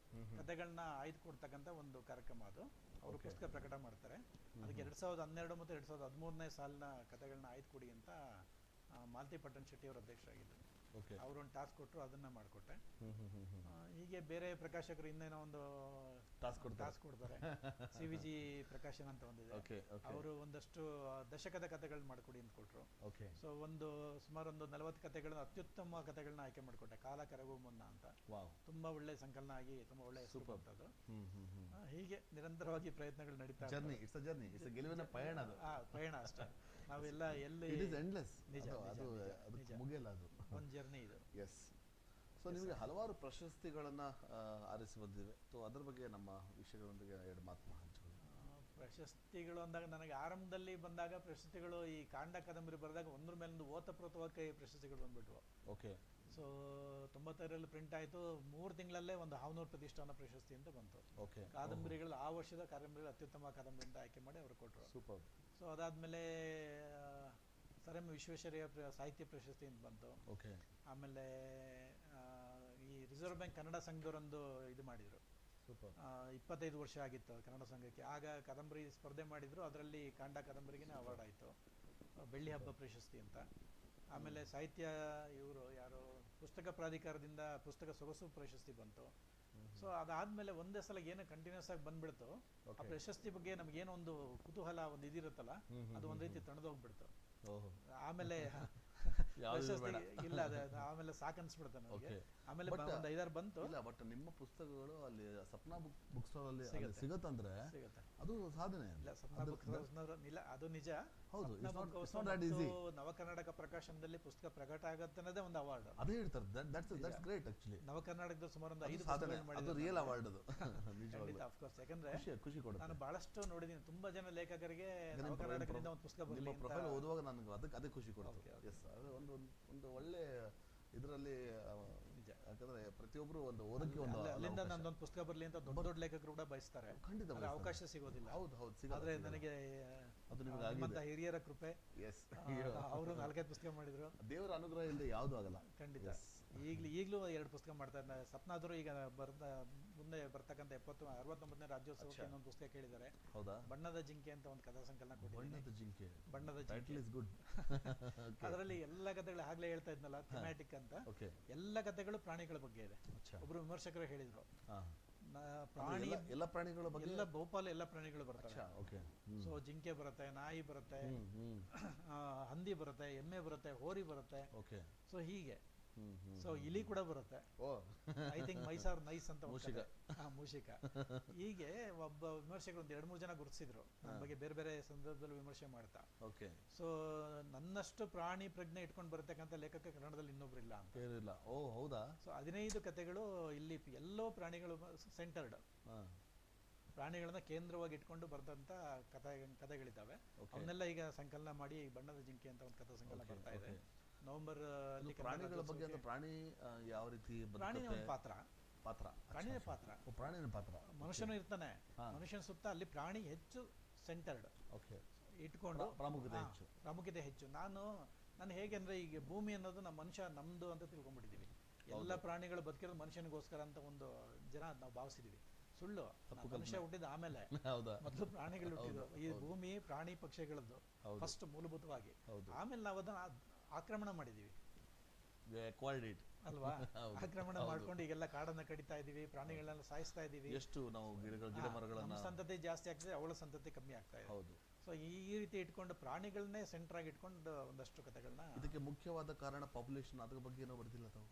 ಕಥೆಗಳನ್ನ ಆಯ್ದು ಕೊಡ್ತಕ್ಕಂಥ ಒಂದು ಕಾರ್ಯಕ್ರಮ ಅದು. ಅವರು ಪುಸ್ತಕ ಪ್ರಕಟ ಮಾಡ್ತಾರೆ. ಅದಕ್ಕೆ 2012 ಮತ್ತು 2013ನೇ ಸಾಲಿನ ಕಥೆಗಳನ್ನ ಆಯ್ದು ಕೊಡಿ ಅಂತ ಮಾಲತಿ ಪಟ್ಟಣ್ ಶೆಟ್ಟಿ ಅವರು ಅಧ್ಯಕ್ಷರಾಗಿದ್ದರು. ಅವರು ಒಂದು ಟಾಸ್ಕ್ ಕೊಟ್ಟರು, ಅದನ್ನ ಮಾಡಿಕೊಟ್ಟೆ. ಹೀಗೆ ಬೇರೆ ಪ್ರಕಾಶಕರು ಇನ್ನೇನೋ ಒಂದು ಟಾಸ್ಕ್ ಕೊಡ್ತಾರೆ. CVG ಪ್ರಕಾಶನ ಅಂತ ಒಂದಿದೆ, ಅವರು ಒಂದಷ್ಟು ದಶಕದ ಕಥೆಗಳನ್ನ ಮಾಡಿಕೊಡಿ ಅಂತ ಕೊಟ್ಟರು. ಸೊ ಸುಮಾರು ಒಂದು 40 ಕಥೆಗಳನ್ನ, ಅತ್ಯುತ್ತಮ ಕಥೆಗಳನ್ನ ಆಯ್ಕೆ ಮಾಡಿಕೊಟ್ಟೆ. ಕಾಲ ಕರಗುವ ಮುನ್ನ ಅಂತ ತುಂಬಾ ಒಳ್ಳೆ ಸಂಕಲನ ಆಗಿ ತುಂಬಾ ಒಳ್ಳೆ ಹೆಸರು ಬಂತದ್ದು. ಹೀಗೆ ನಿರಂತರವಾಗಿ ಪ್ರಯತ್ನಗಳು ನಡೀತಾ ಗೆಲುವಿನ ಪಯಣ, ಪಯಣ ಅಷ್ಟೇ. ನಾವೆಲ್ಲ ಎಲ್ಲಿ ನಿಜ ಮುಗಿಯಲ್ಲ, ಅದು ಒಂದು ಜರ್ನಿ ಇದು. ಎಸ್. ಸೊ ನಿಮಗೆ ಹಲವಾರು ಪ್ರಶಸ್ತಿಗಳನ್ನ ಆರಿಸಿ ಬಂದಿವೆ. ಸೊ ಅದ್ರ ಬಗ್ಗೆ ನಮ್ಮ ವಿಷಯಗಳೊಂದಿಗೆ 2 ಮಾತು ಹಂಚಿಕೊಳ್ಳಿ. ಪ್ರಶಸ್ತಿಗಳು ಅಂದಾಗ ನನಗೆ ಆರಂಭದಲ್ಲಿ ಬಂದಾಗ ಪ್ರಶಸ್ತಿಗಳು ಈ ಕಾಂಡ ಕಾದಂಬರಿ ಬರೆದಾಗ ಒಂದ್ರ ಮೇಲೊಂದು ಓತಪ್ರೋತವಾಗಿ ಪ್ರಶಸ್ತಿಗಳು ಬಂದ್ಬಿಟ್ವು. ಸೊ 95ರಲ್ಲಿ ಪ್ರಿಂಟ್ ಆಯಿತು. 3 ತಿಂಗಳಲ್ಲೇ ಒಂದು ಹಾವನೂರು ಪ್ರತಿಷ್ಠಾನ ಪ್ರಶಸ್ತಿ ಅಂತ ಬಂತು. ಕಾದಂಬರಿಗಳು ಆ ವರ್ಷದ ಕಾದಂಬರಿಗಳು ಅತ್ಯುತ್ತಮ ಕಾದಂಬರಿ ಅಂತ ಆಯ್ಕೆ ಮಾಡಿ ಅವರು ಕೊಟ್ಟರು. ಸೂಪರ್. ಸೊ ಅದಾದಮೇಲೆ ಸರ್ ಎಂ ವಿಶ್ವೇಶ್ವರಯ್ಯ ಸಾಹಿತ್ಯ ಪ್ರಶಸ್ತಿ ಅಂತ ಬಂತು. ಆಮೇಲೆ ಈ ರಿಸರ್ವ್ ಬ್ಯಾಂಕ್ ಕನ್ನಡ ಸಂಘದವರೊಂದು ಇದು ಮಾಡಿದರು. 25 ವರ್ಷ ಆಗಿತ್ತು ಕನ್ನಡ ಸಂಘಕ್ಕೆ. ಆಗ ಕಾದಂಬರಿ ಸ್ಪರ್ಧೆ ಮಾಡಿದ್ರು, ಅದರಲ್ಲಿ ಕಾಂಡ ಕಾದಂಬರಿಗೆ ಅವಾರ್ಡ್ ಆಯಿತು, ಬೆಳ್ಳಿ ಹಬ್ಬ ಪ್ರಶಸ್ತಿ ಅಂತ. ಆಮೇಲೆ ಸಾಹಿತ್ಯ ಇವರು ಯಾರು ಪುಸ್ತಕ ಪ್ರಾಧಿಕಾರದಿಂದ ಪುಸ್ತಕ ಸೊಗಸು ಪ್ರಶಸ್ತಿ ಬಂತು. ಸೊ ಅದಾದ್ಮೇಲೆ ಒಂದೇ ಸಲ ಏನೋ ಕಂಟಿನ್ಯೂಸ್ ಆಗಿ ಬಂದ್ಬಿಡ್ತು. ಆ ಪ್ರಶಸ್ತಿ ಬಗ್ಗೆ ನಮ್ಗೇನೋ ಒಂದು ಕುತೂಹಲ, ಒಂದು ಇದಿರುತ್ತಲ್ಲ, ಅದು ಒಂದ್ ರೀತಿ ತಣದೋಗ್ಬಿಡ್ತು. ಆಮೇಲೆ ಇಲ್ಲ, ಆಮೇಲೆ ಸಾಕನ್ಸ್ಬಿಡ್ತಾನೆ ನನಗೆ. ಆಮೇಲೆ ಒಂದು 5-6 ಬಂತು. ಇಲ್ಲ, ಬಟ್ ನಿಮ್ಮ ಪುಸ್ತಕಗಳು ಅಲ್ಲಿ ಸಪ್ನಾ ಬುಕ್ ಸ್ಟಾಲ್ ಅಲ್ಲಿ ಸಿಗತ್ತಂದ್ರೆ ಅದು ಸಾಧನೆ. ಇಲ್ಲ, ಅದು ನಿಜ. ಹೌದು, ನವ ಕರ್ನಾಟಕ ಪ್ರಕಾಶನದಲ್ಲಿ ಪುಸ್ತಕ ಪ್ರಕಟ ಆಗತ್ತೆ ಅನ್ನೋದೇ ಒಂದು ಅವಾರ್ಡ್. ಅದೇ ಹೇಳ್ತಾರೆ, ದಟ್ಸ್ ಗ್ರೇಟ್ ಆಕ್ಚುಲಿ. ನವ ಕರ್ನಾಟಕದ ಸುಮಾರು ಒಂದು 5 ಸಾಧನೆ, ಅದು ರಿಯಲ್ ಅವಾರ್ಡ್ ಅದು. ಅಫ್ಕೋರ್ಸ್, ಯಾಕಂದ್ರೆ ನಾನು ಬಹಳಷ್ಟು ನೋಡಿದೀನಿ, ತುಂಬಾ ಜನ ಲೇಖಕರಿಗೆ ನವ ಕರ್ನಾಟಕದಿಂದ ಒಂದು ಪುಸ್ತಕ ನಿಮ್ಮ ಪ್ರೊಫೈಲ್ ಓದುವಾಗ ನನಗೆ ಅದೇ ಖುಷಿ ಕೊಡ್ತು. ಎಸ್, ಅದು ಒಂದು ಒಳ್ಳೆ ಇದರಲ್ಲಿ, ಯಾಕಂದ್ರೆ ಪ್ರತಿಯೊಬ್ರು ಒಂದು ಓದಕ್ಕೆ ಒಂದು ಅಲ್ಲಿಂದ ನಂದೊಂದು ಪುಸ್ತಕ ಬರಲಿ ಅಂತ ದೊಡ್ಡ ಲೇಖಕರು ಕೂಡ ಬಯಸ್ತಾರೆ. ಖಂಡಿತ ಅವಕಾಶ ಸಿಗೋದಿಲ್ಲ. ಹೌದು, ಆದ್ರೆ ನನಗೆ ಅದು ನಿಮಗೆ ಹಿರಿಯರ ಕೃಪೆ. ಎಸ್, ಅವರು 4-5 ಪುಸ್ತಕ ಮಾಡಿದ್ರು. ದೇವರ ಅನುಗ್ರಹ ಇಲ್ಲದೆ ಯಾವುದು ಆಗಲ್ಲ. ಖಂಡಿತ. ಈಗಲೂ 2 ಪುಸ್ತಕ ಮಾಡ್ತಾರೆ. ಸಪ್ನಾದ್ರು ಈಗ ಮುಂದೆ ಬರ್ತಕ್ಕಂಥ 69ನೇ ರಾಜ್ಯೋತ್ಸವಕ್ಕೆ ಇನ್ನೊಂದು ಪುಸ್ತಕ ಕೇಳಿದ್ದಾರೆ. ಹೌದಾ? ಬಣ್ಣದ ಜಿಂಕೆ ಅಂತ ಒಂದು ಕಥಾ ಸಂಕಲನ ಕೊಟ್ಟಿದ್ದೀನಿ. ಬಣ್ಣದ ಜಿಂಕೆ ಅದರಲ್ಲಿ ಎಲ್ಲ ಕಥೆಗಳು ಆಗ್ಲೇ ಹೇಳ್ತಾ ಇದ್ನಲ್ಲ, ಥಿಮ್ಯಾಟಿಕ್ ಅಂತ, ಎಲ್ಲ ಕಥೆಗಳು ಪ್ರಾಣಿಗಳ ಬಗ್ಗೆ ಇದೆ. ಒಬ್ರು ವಿಮರ್ಶಕರು ಹೇಳಿದ್ರು, ಪ್ರಾಣಿ ಎಲ್ಲ ಪ್ರಾಣಿಗಳ ಬಗ್ಗೆ, ಎಲ್ಲ ಬಹುಪಾಲು ಎಲ್ಲ ಪ್ರಾಣಿಗಳು ಬರ್ತವೆ. ಸೊ ಜಿಂಕೆ ಬರುತ್ತೆ, ನಾಯಿ ಬರುತ್ತೆ, ಹಂದಿ ಬರುತ್ತೆ, ಎಮ್ಮೆ ಬರುತ್ತೆ, ಹೋರಿ ಬರುತ್ತೆ. ಸೊ ಹೀಗೆ. ಸೊ ಇಲಿ ಕೂಡ ಬರುತ್ತೆ. ಐ ಥಿಂಕ್ ಮೈಸಾರ್ ನೈಸ್ ಅಂತ ಮೂಷಿಕ. ಹೀಗೆ ಒಬ್ಬ ವಿಮರ್ಶಕರು 2-3 ಜನ ಗುರುತಿಸಿದ್ರು ನನ್ನ ಬಗ್ಗೆ, ಬೇರೆ ಬೇರೆ ಸಂದರ್ಭದಲ್ಲಿ ವಿಮರ್ಶೆ ಮಾಡ್ತಾ. ಸೊ ನನ್ನಷ್ಟು ಪ್ರಾಣಿ ಪ್ರಜ್ಞೆ ಇಟ್ಕೊಂಡು ಬರತಕ್ಕಂಥ ಲೇಖಕ ಕನ್ನಡದಲ್ಲಿ ಇನ್ನೊಬ್ರು ಇಲ್ಲ ಅಂತ. ಹೌದಾ? ಸೊ 15 ಕಥೆಗಳು ಇಲ್ಲಿ ಎಲ್ಲೋ ಪ್ರಾಣಿಗಳು ಸೆಂಟರ್ಡ್, ಪ್ರಾಣಿಗಳನ್ನ ಕೇಂದ್ರವಾಗಿ ಇಟ್ಕೊಂಡು ಬರೆದಂತ ಕಥೆಗಳಿದ್ದಾವೆ. ಅವನ್ನೆಲ್ಲ ಈಗ ಸಂಕಲನ ಮಾಡಿ ಬಣ್ಣದ ಜಿಂಕೆ ಅಂತ ಒಂದು ಕಥಾ ಸಂಕಲನ ಬರ್ತಾ ಇದೆ. ನವೆಂಬರ್ ಅಲ್ಲಿ. ಪ್ರಾಣಿಗಳ ಬಗ್ಗೆ ಅಂದ್ರೆ ಪ್ರಾಣಿ ಯಾವ ರೀತಿ? ಪ್ರಾಣಿನೇ ಒಂದು ಪಾತ್ರ. ಪ್ರಾಣಿನೇ ಪಾತ್ರ. ಮನುಷ್ಯನು ಇರ್ತಾನೆ, ಮನುಷ್ಯನ ಸುತ್ತ ಅಲ್ಲಿ ಪ್ರಾಣಿ ಹೆಚ್ಚು ಸೆಂಟರ್ಡ್ ಇಟ್ಕೊಂಡು ಪ್ರಾಮುಖ್ಯತೆ ಹೆಚ್ಚು. ನಾನು ಹೇಗೆ ಅಂದ್ರೆ, ಈಗ ಭೂಮಿ ಅನ್ನೋದು ನಮ್ದು ಅಂತ ತಿಳ್ಕೊಂಡ್ಬಿಟ್ಟಿದೀವಿ. ಎಲ್ಲ ಪ್ರಾಣಿಗಳು ಬದುಕಿರೋದು ಮನುಷ್ಯನಿಗೋಸ್ಕರ ಅಂತ ಒಂದು ಜನ ನಾವು ಭಾವಿಸಿದೀವಿ. ಸುಳ್ಳು. ಮನುಷ್ಯ ಹುಟ್ಟಿದ ಆಮೇಲೆ, ಮೊದಲು ಪ್ರಾಣಿಗಳು ಹುಟ್ಟಿದ್ರು. ಈ ಭೂಮಿ ಪ್ರಾಣಿ ಪಕ್ಷಿಗಳದ್ದು ಫಸ್ಟ್ ಮೂಲಭೂತವಾಗಿ. ಆಮೇಲೆ ನಾವು ಅದನ್ನ ಆಕ್ರಮಣ ಮಾಡಿದೀವಿ ಅಲ್ವಾ? ಆಕ್ರಮಣ ಮಾಡ್ಕೊಂಡು ಈಗೆಲ್ಲ ಕಾಡನ್ನ ಕಡಿತಾ ಇದೀವಿ, ಪ್ರಾಣಿಗಳನ್ನೆಲ್ಲ ಸಾಯಿಸ್ತಾ ಇದೀವಿ. ಎಷ್ಟು ನಾವು ಗಿಡ ಮರಗಳನ್ನ, ಸಂತತಿ ಜಾಸ್ತಿ ಆಗ್ತದೆ, ಅವಳ ಸಂತತಿ ಕಮ್ಮಿ ಆಗ್ತಾ ಇದೆ. ಸೊ ಈ ರೀತಿ ಇಟ್ಕೊಂಡು ಪ್ರಾಣಿಗಳನ್ನೇ ಸೆಂಟರ್ ಆಗಿ ಇಟ್ಕೊಂಡು ಒಂದಷ್ಟು ಕಥೆಗಳನ್ನ. ಇದಕ್ಕೆ ಮುಖ್ಯವಾದ ಕಾರಣ ಪಾಪ್ಯುಲೇಷನ್. ಅದ್ರ ಬಗ್ಗೆ ಏನೋ ಬರ್ತಿಲ್ಲ ತಾವು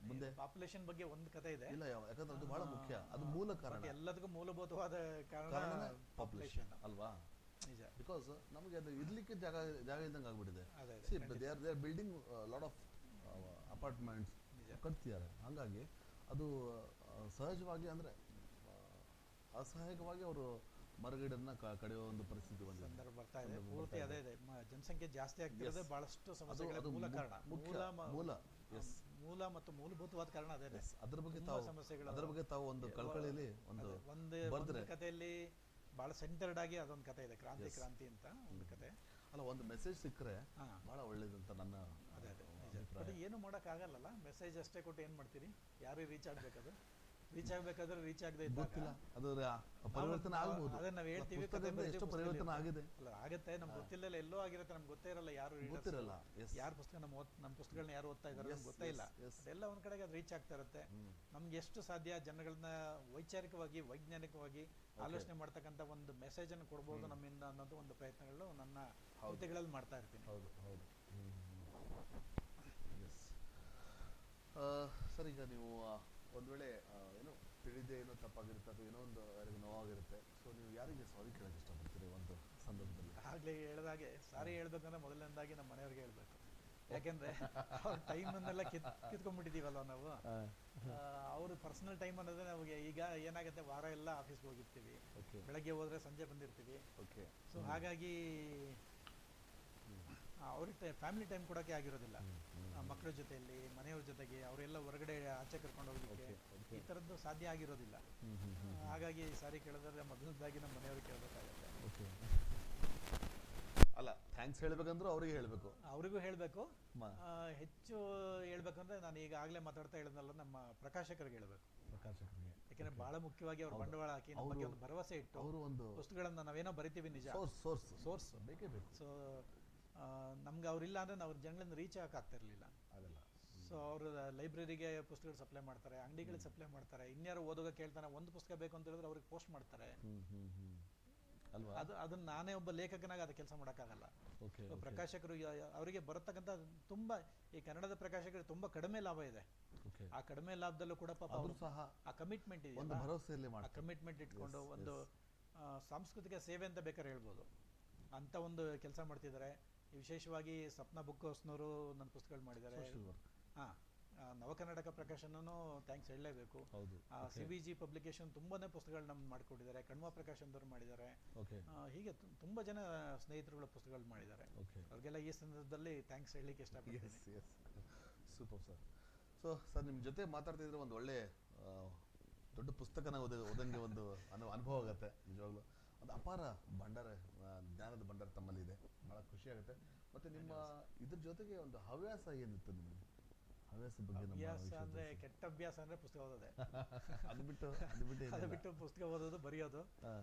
ಮುಂದೆ? ಪಾಪ್ಯುಲೇಷನ್ ಬಗ್ಗೆ ಒಂದು ಕಥೆ ಇದೆ. ಇಲ್ಲ, ಯಾಕಂದ್ರೆ ಅದು ಬಹಳ ಮುಖ್ಯ, ಅದು ಮೂಲ ಕಾರಣ. ಎಲ್ಲದಕ್ಕೂ ಮೂಲಭೂತವಾದ ಕಾರಣ ಪಾಪ್ಯುಲೇಷನ್ ಅಲ್ವಾ? ನಿಜ. ಬಿಕಾಸ್ ನಮಗೆ ಅದು ಇರ್ಲಿಕ್ಕೆ ಜಾಗ ಇದ್ದಂಗೆ ಆಗ್ಬಿಟ್ಟಿದೆ. They are building lot of apartments ಕಟ್ತಿದ್ದಾರೆ. ಹಾಗಾಗಿ ಅದು ಸಹಜವಾಗಿ ಅಂದ್ರೆ ಅಸಹಜವಾಗಿ ಅವರು ಮರಗಿಡನ್ನ ಕಡಿಯುವ ಒಂದು ಪರಿಸ್ಥಿತಿ ಸಂದರ್ಭ ಬರ್ತಾ ಇದೆ. ಪೂರ್ತಿ ಅದೇ ಇದೆ. ಜನಸಂಖ್ಯೆ ಜಾಸ್ತಿ ಆಗ್ತಿರೋದೇ ಬಹಳಷ್ಟು ಸಮಸ್ಯೆಗಳ ಮೂಲ ಕಾರಣ. ಮೂಲ ಮತ್ತು ಮೂಲಭೂತವಾದ ಕಾರಣ ಅದೇ. ಅದ್ರ ಬಗ್ಗೆ ತಾವು ಒಂದು ಕಳಕಳಿಯಲ್ಲಿ ಒಂದು ಕಥೆಯಲ್ಲಿ ಬಹಳ ಸೆಂಟರ್ಡ್ ಆಗಿ ಅದೊಂದು ಕಥೆ ಇದೆ, ಕ್ರಾಂತಿ ಅಂತ ಒಂದು ಕಥೆ. ಅಲ್ಲ, ಒಂದು ಮೆಸೇಜ್ ಸಿಕ್ಕರೆ ಬಹಳ ಒಳ್ಳೇದಂತ ನನ್ನ. ಅದೇ ಏನು ಮಾಡಕ್ ಆಗಲ್ಲ. ಮೆಸೇಜ್ ಅಷ್ಟೇ ಕೊಟ್ಟು ಏನ್ ಮಾಡ್ತೀರಿ? ಯಾರು ರೀಚ್ ಆಗ್ಬೇಕದು. ರೀಚ್ ಆಗ್ಬೇಕಾದ್ರೆ ರೀಚ್ ಆಗದೆ ಗೊತ್ತಿಲ್ಲ ಅದರ ಪರಿವರ್ತನೆ ಆಗ್ಬೋದು. ಅದನ್ನ ನಾವು ಹೇಳ್ತೀವಿ, ಎಷ್ಟೋ ಪರಿವರ್ತನೆ ಆಗಿದೆ. ಅಲ್ಲ ಆಗುತ್ತೆ, ನಮ್ಗೆ ಗೊತ್ತಿಲ್ಲಲ್ಲ, ಎಲ್ಲೋ ಆಗಿರುತ್ತೆ, ನಮ್ಗೆ ಗೊತ್ತೇ ಇರಲ್ಲ. ಯಾರು ಗೊತ್ತಿರಲ್ಲ, ಯಾರು ಪುಸ್ತಕ ನಮ್ಮ ಪುಸ್ತಕಗಳನ್ನ ಯಾರು ಓದ್ತಾ ಇದಾರೆ ಗೊತ್ತೇ ಇಲ್ಲ. ಅದೆಲ್ಲ ಒಂದ್ ಕಡೆಗೆ ಅದು ರೀಚ್ ಆಗ್ತಾ ಇರುತ್ತೆ. ನಮ್ಗೆ ಎಷ್ಟು ಸಾಧ್ಯ ಜನಗಳನ್ನ ವೈಚಾರಿಕವಾಗಿ ವೈಜ್ಞಾನಿಕವಾಗಿ ಆಲೋಚನೆ ಮಾಡ್ತಕ್ಕಂಥ ಒಂದು ಮೆಸೇಜ್ ಅನ್ನು ಕೊಡ್ಬೋದು ನಮ್ಮಿಂದ ಅನ್ನೋದು ಒಂದು ಪ್ರಯತ್ನಗಳು ನನ್ನ ಕೃತಿಗಳಲ್ಲಿ ಮಾಡ್ತಾ ಇರ್ತೀನಿ. ಹೌದು ಹೌದು. ಸರ್, ಈಗ ನೀವು ಒಂದು ವೇಳೆ ಏನೋ ತಿಳಿದೇ ಏನೋ ತಪ್ಪಾಗಿರುತ್ತೆ ಅಥವಾ ಏನೋ ಒಂದು ಯಾರಿಗೆ ನೋವಾಗಿರುತ್ತೆ, ಸೊ ನೀವು ಯಾರಿಗೆ ಸಾರಿ ಕೇಳೋಕೆ ಇಷ್ಟಪಡ್ತೀರಿ ಒಂದು ಸಂದರ್ಭದಲ್ಲಿ? ಆಗ್ಲೇ ಹೇಳಿದಾಗೆ ಸಾರಿ ಹೇಳ್ಬೇಕಂದ್ರೆ ಮೊದಲನೇದಾಗಿ ನಮ್ಮ ಮನೆಯವ್ರಿಗೆ ಹೇಳ್ಬೇಕು. ಯಾಕೆಂದ್ರೆ ಅವ್ರ ಟೈಮನ್ನೆಲ್ಲ ಕಿತ್ಕೊಂಡ್ಬಿಟ್ಟಿದೀವಲ್ವ ನಾವು. ಅವ್ರ ಪರ್ಸನಲ್ ಟೈಮ್ ಅನ್ನೋದೇ ನಮಗೆ ಈಗ ಏನಾಗುತ್ತೆ, ವಾರ ಎಲ್ಲ ಆಫೀಸ್ಗೆ ಹೋಗಿರ್ತೀವಿ, ಬೆಳಗ್ಗೆ ಹೋದ್ರೆ ಸಂಜೆ ಬಂದಿರ್ತೀವಿ. ಸೊ ಹಾಗಾಗಿ ಅವ್ರಿಗೆ ಫ್ಯಾಮಿಲಿ ಟೈಮ್ ಕೊಡೋಕೆ ಆಗಿರೋದಿಲ್ಲ. ಮಕ್ಕಳ ಜೊತೆಯಲ್ಲಿ, ಮನೆಯವ್ರ ಜೊತೆಗೆ, ಅವರೆಲ್ಲ ಹೊರಗಡೆ ಆಚೆ ಕರ್ಕೊಂಡು ಹೋಗ್ಲಿಕ್ಕೆ ಈ ಥರದ್ದು ಸಾಧ್ಯ ಆಗಿರೋದಿಲ್ಲ. ಹಾಗಾಗಿ ಸಾರಿ ಕೇಳಿದ್ರೆ ಮೊದಲನೇದಾಗಿ ನಮ್ಮ ಮನೆಯವ್ರಿಗೆ ಕೇಳಬೇಕಾಗತ್ತೆ. ಅಲ್ಲ, ಥ್ಯಾಂಕ್ಸ್ ಹೇಳ್ಬೇಕಂದ್ರೂ ಅವ್ರಿಗೆ ಹೇಳ್ಬೇಕು, ಅವರಿಗೂ ಹೇಳ್ಬೇಕು. ಹೆಚ್ಚು ಹೇಳ್ಬೇಕಂದ್ರೆ ನಾನು ಈಗಾಗಲೇ ಮಾತಾಡ್ತಾ ಹೇಳಿದ್ನಲ್ಲ, ನಮ್ಮ ಪ್ರಕಾಶಕರಿಗೆ ಹೇಳ್ಬೇಕು. ಯಾಕಂದ್ರೆ ಬಹಳ ಮುಖ್ಯವಾಗಿ ಅವ್ರು ಬಂಡವಾಳ ಹಾಕಿ ನಮ್ಮ ಬಗ್ಗೆ ಒಂದು ಭರವಸೆ ಇಟ್ಟು ಅವರು ಒಂದು ಪುಸ್ತಕಗಳನ್ನ ನಾವೇನೋ ಬರಿತೀವಿ, ನಿಜ ಸೋರ್ಸ್ ಬೇಕೇ ಬೇಕು. ಸೊ ನಮ್ಗೆ ಅವ್ರಿಲ್ಲ ಅಂದ್ರೆ ನಾವು ಜನಗಳನ್ನ ರೀಚ್ ಆಗ್ತಿರ್ಲಿಲ್ಲ. ಸೊ ಅವರು ಲೈಬ್ರರಿಗೆ ಪುಸ್ತಕಗಳು ಸಪ್ಲೈ ಮಾಡ್ತಾರೆ, ಅಂಗಡಿಗಳಿಗೆ ಸಪ್ಲೈ ಮಾಡ್ತಾರೆ, ಇನ್ಯಾರು ಓದೋಗ ಕೇಳ್ತಾನೆ ಒಂದು ಪುಸ್ತಕ ಬೇಕು ಅಂತ ಹೇಳಿದ್ರೆ ಅವ್ರಿಗೆ ಪೋಸ್ಟ್ ಮಾಡ್ತಾರೆ. ಅದನ್ನ ನಾನೇ ಒಬ್ಬ ಲೇಖಕನಾಗ ಅದು ಕೆಲಸ ಮಾಡೋಕ್ಕಾಗಲ್ಲ. ಪ್ರಕಾಶಕರು ಅವರಿಗೆ ಬರತಕ್ಕಂಥ ತುಂಬಾ, ಈ ಕನ್ನಡದ ಪ್ರಕಾಶಕರಿಗೆ ತುಂಬಾ ಕಡಿಮೆ ಲಾಭ ಇದೆ. ಆ ಕಡಿಮೆ ಲಾಭದಲ್ಲೂ ಕೂಡ ಪಾಪ ಅವರು ಸಹ ಆ ಕಮಿಟ್ಮೆಂಟ್ ಇದೆ, ಆ ಕಮಿಟ್ಮೆಂಟ್ ಇಟ್ಕೊಂಡು ಒಂದು ಸಾಂಸ್ಕೃತಿಕ ಸೇವೆ ಅಂತ ಬೇಕಾದ್ರೆ ಹೇಳ್ಬೋದು, ಅಂತ ಒಂದು ಕೆಲಸ ಮಾಡ್ತಿದ್ದಾರೆ. ವಿಶೇಷವಾಗಿ ಸಪ್ನಾ ಬುಕ್ ಹೌಸ್ನವರು ನನ್ನ ಪುಸ್ತಕಗಳು ಮಾಡಿದ್ದಾರೆ. ನವಕರ್ನಾಟಕ ಪ್ರಕಾಶನೂ ಥ್ಯಾಂಕ್ಸ್ ಹೇಳಲೇಬೇಕು. CVG ಪಬ್ಲಿಕೇಶನ್ ತುಂಬಾನೇ ಪುಸ್ತಕಗಳು ನಮ್ಗೆ ಮಾಡಿಕೊಟ್ಟಿದ್ದಾರೆ. ಕಣ್ವ ಪ್ರಕಾಶನದವ್ರು ಮಾಡಿದ್ದಾರೆ. ಹೀಗೆ ತುಂಬಾ ಜನ ಸ್ನೇಹಿತರುಗಳ ಪುಸ್ತಕಗಳು ಮಾಡಿದ್ದಾರೆ. ಅವ್ರಿಗೆಲ್ಲ ಈ ಸಂದರ್ಭದಲ್ಲಿ ಥ್ಯಾಂಕ್ಸ್ ಹೇಳಲಿಕ್ಕೆ ಇಷ್ಟಪಡ್ತೀನಿ. Super sir. ಸೊ ಸರ್, ನಿಮ್ಮ ಜೊತೆ ಮಾತಾಡ್ತಿದ್ರೆ ಒಂದು ಒಳ್ಳೆ ದೊಡ್ಡ ಪುಸ್ತಕನ ಓದಂಗೆ ಒಂದು ಅನುಭವ ಆಗುತ್ತೆ. ನಿಜವಾಗ್ಲೂ ಒಂದು ಅಪಾರ ಭಂಡಾರ, ಜ್ಞಾನದ ಭಂಡಾರ ತಮ್ಮಲ್ಲಿದೆ. ಬಹಳ ಖುಷಿ ಆಗುತ್ತೆ. ಮತ್ತೆ ನಿಮ್ಮ ಇದ್ರ ಜೊತೆಗೆ ಒಂದು ಹವ್ಯಾಸ ಏನಿತ್ತು ನಿಮಗೆ? ಹವ್ಯಾಸ ಬಗ್ಗೆ ಅಭ್ಯಾಸ ಅಂದ್ರೆ ಕೆಟ್ಟ ಅಭ್ಯಾಸ ಅಂದ್ರೆ ಪುಸ್ತಕ ಓದೋದೆ. ಅದು ಬಿಟ್ಟು ಪುಸ್ತಕ ಓದೋದು, ಬರೆಯೋದು.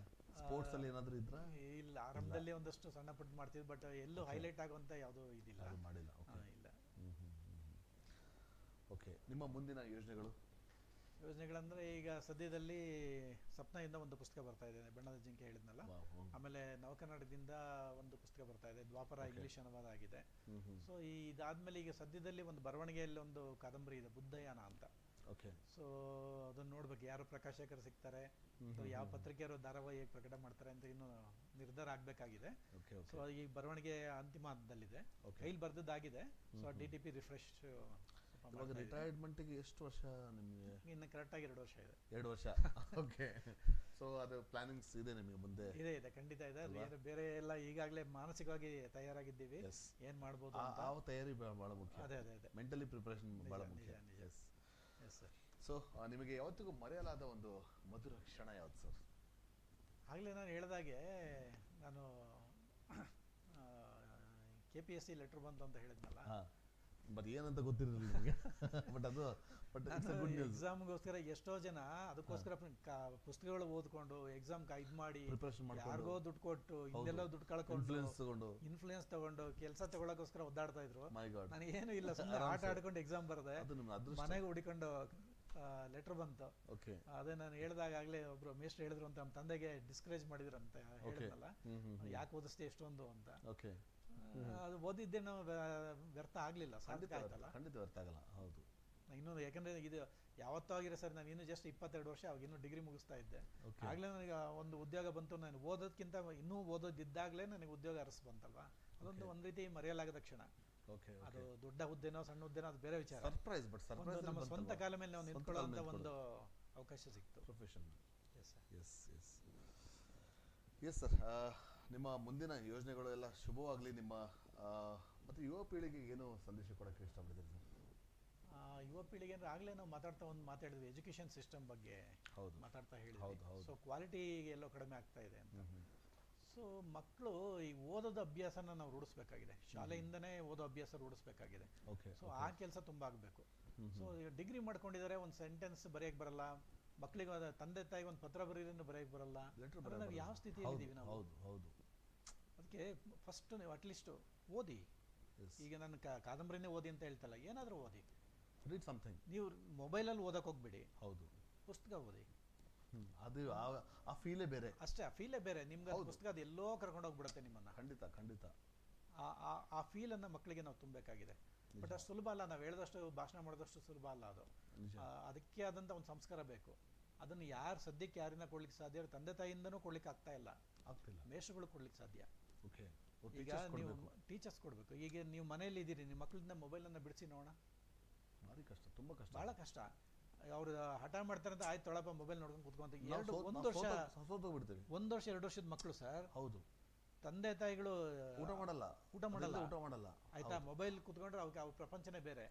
ಸ್ಪೋರ್ಟ್ಸ್ ಅಲ್ಲಿ ಏನಾದ್ರು ಇದ್ರ? ಇಲ್ಲ, ಆರಂಭದಲ್ಲಿ ಒಂದಷ್ಟು ಸಣ್ಣ ಪುಟ್ಟ ಮಾಡ್ತಿದ್ವಿ, ಬಟ್ ಎಲ್ಲೂ ಹೈಲೈಟ್ ಆಗುವಂತ ಯಾವುದು ಇದಿಲ್ಲ, ಮಾಡಿಲ್ಲ. ಇಲ್ಲ. ಓಕೆ, ನಿಮ್ಮ ಮುಂದಿನ ಯೋಜನೆಗಳಂದ್ರೆ ಈಗ ಸದ್ಯದಲ್ಲಿ ಸಪ್ನಾಯಿಂದ ಒಂದು ಪುಸ್ತಕ ಬರ್ತಾ ಇದೆ, ಬಣ್ಣದ ಜಿಂಕೆ ಹೇಳಿದ್ನಲ್ಲ. ಆಮೇಲೆ ನವಕನ್ನಡದಿಂದ ಒಂದು ಪುಸ್ತಕ ಬರ್ತಾ ಇದೆ, ದ್ವಾಪರ ಇಂಗ್ಲಿಷ್ ಅನುವಾದ ಆಗಿದೆ. ಸೊ ಇದಾದ್ಮೇಲೆ ಈಗ ಸದ್ಯದಲ್ಲಿ ಒಂದು ಬರವಣಿಗೆಯಲ್ಲಿ ಒಂದು ಕಾದಂಬರಿ ಇದೆ, ಬುದ್ಧಯಾನ ಅಂತ. ಸೊ ಅದನ್ನ ನೋಡ್ಬೇಕು, ಯಾರು ಪ್ರಕಾಶಕರು ಸಿಗ್ತಾರೆ, ಯಾವ ಪತ್ರಿಕೆಯವರು ಧಾರಾವಾಹಿ ಪ್ರಕಟ ಮಾಡ್ತಾರೆ ಅಂತ ಇನ್ನು ನಿರ್ಧಾರ ಆಗ್ಬೇಕಾಗಿದೆ. ಸೊ ಈ ಬರವಣಿಗೆ ಅಂತಿಮ ಹಂತದಲ್ಲಿದೆ, ಕೈಲಿ ಬರ್ದದ್ದಾಗಿದೆ. So DTP refresh. ಇವಾಗ ರಿಟೈರ್ಮೆಂಟ್ಗೆ ಎಷ್ಟು ವರ್ಷ ನಿಮಗೆ? ಇನ್ನು ಕರೆಕ್ಟಾಗಿ 2 ವರ್ಷ ಇದೆ. 2 ವರ್ಷ. ಓಕೆ. ಸೊ ಅದು ಪ್ಲಾನಿಂಗ್ಸ್ ಇದೆ ನಿಮಗೆ ಮುಂದೆ? ಇದೆ, ಖಂಡಿತ ಇದೆ. ಬೇರೆ ಎಲ್ಲ ಈಗಾಗಲೇ ಮಾನಸಿಕವಾಗಿ ತಯಾರಾಗಿದ್ದೀವಿ, ಏನ್ ಮಾಡ್ಬೋದು ಆ ತಯಾರಿ ಬಹಳ ಮುಖ್ಯ. ಅದೇ ಮೆಂಟಲಿ ಪ್ರಿಪರೇಷನ್ ಬಹಳ ಮುಖ್ಯ. ಸೊ ನಿಮಗೆ ಯಾವತ್ತಿಗೂ ಮರೆಯಲಾದ ಒಂದು ಮಧುರ ಕ್ಷಣ ಯಾವ್ದು ಸರ್? ಆಗ್ಲೇ ನಾನು ಹೇಳ್ದಾಗೆ, ನಾನು KPSC ಲೆಟರ್ ಬಂತು ಅಂತ ಹೇಳಿದ್ನಲ್ಲ, ಬಟ್ ಏನಂತ ಗೊತ್ತಿರಲಿಲ್ಲ ನಿಮಗೆ. ಎಕ್ಸಾಮ್ಗೋಸ್ಕರ ಎಷ್ಟೋ ಜನ ಅದಕ್ಕೋಸ್ಕರ ಪುಸ್ತಕಗಳು ಓದ್ಕೊಂಡು ಎಕ್ಸಾಮ್ ಇದು ಮಾಡಿ ಯಾರಿಗೋ ದುಡ್ಡು ಕೊಟ್ಟು ಹಿಂದೆಲ್ಲೋ ದುಡ್ಡು ಕಳ್ಕೊಂಡು ಇನ್ಫ್ಲೂಯೆನ್ಸ್ ತಗೊಂಡು ಕೆಲಸ ತಗೊಳಕೋಸ್ಕರ ಒದ್ದಾಡ್ತಾ ಇದ್ರು. ನನಗೇನು ಇಲ್ಲ, ಸುಮ್ಮನೆ ಆಟ ಆಡ್ಕೊಂಡು ಎಕ್ಸಾಮ್ ಬರದೆ ಮನೆಗೆ ಹುಡಿಕೊಂಡು ಲೆಟರ್ ಬಂತು. ಅದೇ ನಾನು ಹೇಳ್ದಾಗಲೇ ಒಬ್ರು ಮೇಷ್ಟ್ರು ಹೇಳಿದ್ರು ಅಂತ, ನಮ್ಮ ತಂದೆಗೆ ಡಿಸ್ಕರೇಜ್ ಮಾಡಿದ್ರು ಅಂತ ಹೇಳಿದ್ನಲ್ಲ, ಯಾಕೆ ಓದಿಸ್ತೆ ಎಷ್ಟೊಂದು ಅಂತ. ಅದು ಓದಿದ್ದೇನು ವ್ಯರ್ಥ ಆಗ್ಲಿಲ್ಲ, ಸಾರ್ಥಕ ಆಯ್ತಲ್ಲ. ಖಂಡಿತ ವ್ಯರ್ಥ ಆಗಲ್ಲ. ಹೌದು. ಇನ್ನೊಂದು ಯಾಕಂದ್ರೆ ಇದು ಯಾವತ್ತೂ ಆಗಿರೋ ಸರ್, ನಾನು ಇನ್ನೂ ಜಸ್ಟ್ 22 ವರ್ಷ, ಅವಾಗ ಇನ್ನೂ ಡಿಗ್ರಿ ಮುಗಿಸ್ತಾ ಇದ್ದೆ. ಆಗ್ಲೇ ನನಗೆ ಒಂದು ಉದ್ಯೋಗ ಬಂತು. ನಾನು ಓದೋದಕ್ಕಿಂತ ಇನ್ನೂ ಓದೋದಿದ್ದಾಗಲೇ ನನಗೆ ಉದ್ಯೋಗ ಅರಸು ಬಂತಲ್ವಾ, ಅದೊಂದು ಒಂದ್ ರೀತಿ ಮರೆಯಲಾಗದ ಕ್ಷಣ. ಅದು ದೊಡ್ಡ ಹುದ್ದೆನೋ ಸಣ್ಣ ಹುದ್ದೆನೋ ಅದು ಬೇರೆ ವಿಚಾರ. ಸರ್ಪ್ರೈಸ್, ಬಟ್ ನಮ್ಮ ಸ್ವಂತ ಕಾಲ ಮೇಲೆ ನಾವು ನಿಂತ್ಕೊಳ್ಳುವಂತ ಒಂದು ಅವಕಾಶ ಸಿಕ್ತು. ಪ್ರೊಫೆಷನ್. Yes sir. ನಿಮ್ಮ ಮುಂದಿನ ಯೋಜನೆಗಳು ಎಲ್ಲ ಶುಭವಾಗಲಿ. ನಿಮ್ಮ ಮತ್ತು ಯುವ ಪೀಳಿಗೆಗೆ ಏನು ಸಂದೇಶ ಕೊಡೋಕ್ಕೆ ಇಷ್ಟಪಡ್ತೀರಿ ಸರ್? ಯುವ ಪೀಳಿಗೆ ಅಂದ್ರೆ ಆಗಲೇ ನಾವು ಮಾತಾಡಿದ್ವಿ ಎಜುಕೇಶನ್ ಸಿಸ್ಟಮ್ ಬಗ್ಗೆ ಮಾತಾಡ್ತಾ ಹೇಳಿದ್ವಿ. ಸೊ ಕ್ವಾಲಿಟಿ ಎಲ್ಲೋ ಕಡಿಮೆ ಆಗ್ತಾ ಇದೆ ಅಂತ. ಸೊ ಮಕ್ಕಳು ಈ ಓದೋದ ಅಭ್ಯಾಸನ ನಾವು ರೂಢಿಸ್ಬೇಕಾಗಿದೆ, ಶಾಲೆಯಿಂದನೇ ಓದೋ ಅಭ್ಯಾಸ ರೂಢಿಸ್ಬೇಕಾಗಿದೆ. ಸೊ ಆ ಕೆಲಸ ತುಂಬಾ ಆಗಬೇಕು. ಸೊ ಡಿಗ್ರಿ ಮಾಡ್ಕೊಂಡಿದ್ದಾರೆ, ಒಂದು ಸೆಂಟೆನ್ಸ್ ಬರೆಯಕ್ಕೆ ಬರಲ್ಲ, ಮಕ್ಕಳಿಗೆ ತಂದೆ ತಾಯಿಗೆ ಒಂದು ಪತ್ರ ಬರೀರನ್ನು ಬರೆಯಕ್ಕೆ ಬರಲ್ಲ. ನಾವು ಯಾವ ಸ್ಥಿತಿಯಲ್ಲಿದ್ದೀವಿ ನಾವು? ಹೌದು ಹೌದು. ಅದಕ್ಕೆ ಫಸ್ಟ್ ನೀವು ಅಟ್ಲೀಸ್ಟ್ ಓದಿ. ಈಗ ನಾನು ಕಾದಂಬರಿನೇ ಓದಿ ಅಂತ ಹೇಳ್ತಲ್ಲ, ಏನಾದರೂ ಓದಿ. Read something. ನೀವು ಮೊಬೈಲಲ್ಲಿ ಓದಕ್ಕೆ ಹೋಗ್ಬೇಡಿ, ಹೌದು, ಪುಸ್ತಕ ಓದಿ. ಅದು ಆ ಫೀಲೇ ಬೇರೆ. ಅಷ್ಟೇ, ಆ ಫೀಲೇ ಬೇರೆ. ನಿಮ್ಗೆ ಪುಸ್ತಕ ಅದು ಎಲ್ಲೋ ಕರ್ಕೊಂಡು ಹೋಗ್ಬಿಡುತ್ತೆ ನಿಮ್ಮನ್ನ. ಖಂಡಿತ ಖಂಡಿತ. ಆ ಫೀಲನ್ನು ಮಕ್ಕಳಿಗೆ ನಾವು ತುಂಬಬೇಕಾಗಿದೆ. ಬಟ್ ಅಷ್ಟು ಸುಲಭ ಅಲ್ಲ, ನಾವು ಹೇಳಿದಷ್ಟು ಭಾಷಣ ಮಾಡಿದಷ್ಟು ಸುಲಭ ಅಲ್ಲ ಅದು. ಅದಕ್ಕೆ ಆದಂಥ ಒಂದು ಸಂಸ್ಕಾರ ಬೇಕು. ಅದನ್ನು ಯಾರು ಸದ್ಯಕ್ಕೆ ಯಾರಿಂದ ಕೊಡ್ಲಿಕ್ಕೆ ಸಾಧ್ಯ? ತಂದೆ ತಾಯಿಯಿಂದನೂ ಕೊಡ್ಲಿಕ್ಕೆ ಆಗ್ತಿಲ್ಲ, ಮೇಷ್ಟ್ರುಗಳು ಕೊಡ್ಲಿಕ್ಕೆ ಸಾಧ್ಯ. ಈಗ ನೀವು ಟೀಚರ್ಸ್ ಕೊಡಬೇಕು. ಈಗ ನೀವು ಮನೆಯಲ್ಲಿ ಇದ್ದೀರಿ, ನಿಮ್ಮ ಮಕ್ಕಳಿಂದ ಮೊಬೈಲನ್ನು ಬಿಡಿಸಿ ನೋಡೋಣ. ಭಾರಿ ಕಷ್ಟ, ತುಂಬ ಕಷ್ಟ, ಭಾಳ ಕಷ್ಟ. ಅವ್ರು ಹಠ ಮಾಡ್ತಾರೆ ಅಂತ ಆಯ್ತು ತೊಳಪ ಮೊಬೈಲ್ ನೋಡ್ಕೊಂಡು ಕುತ್ಕೊಂತ ಒಂದು ವರ್ಷ 2 ವರ್ಷದ ಮಕ್ಕಳು ಸರ್. ಹೌದು, ತಂದೆ ತಾಯಿಗಳು ಊಟ ಮಾಡಲ್ಲ ಆಯ್ತಾ. ಮೊಬೈಲ್ ಕುತ್ಕೊಂಡ್ರೆ ಅವ್ರ ಪ್ರಪಂಚನೇ ಬೇರೆ.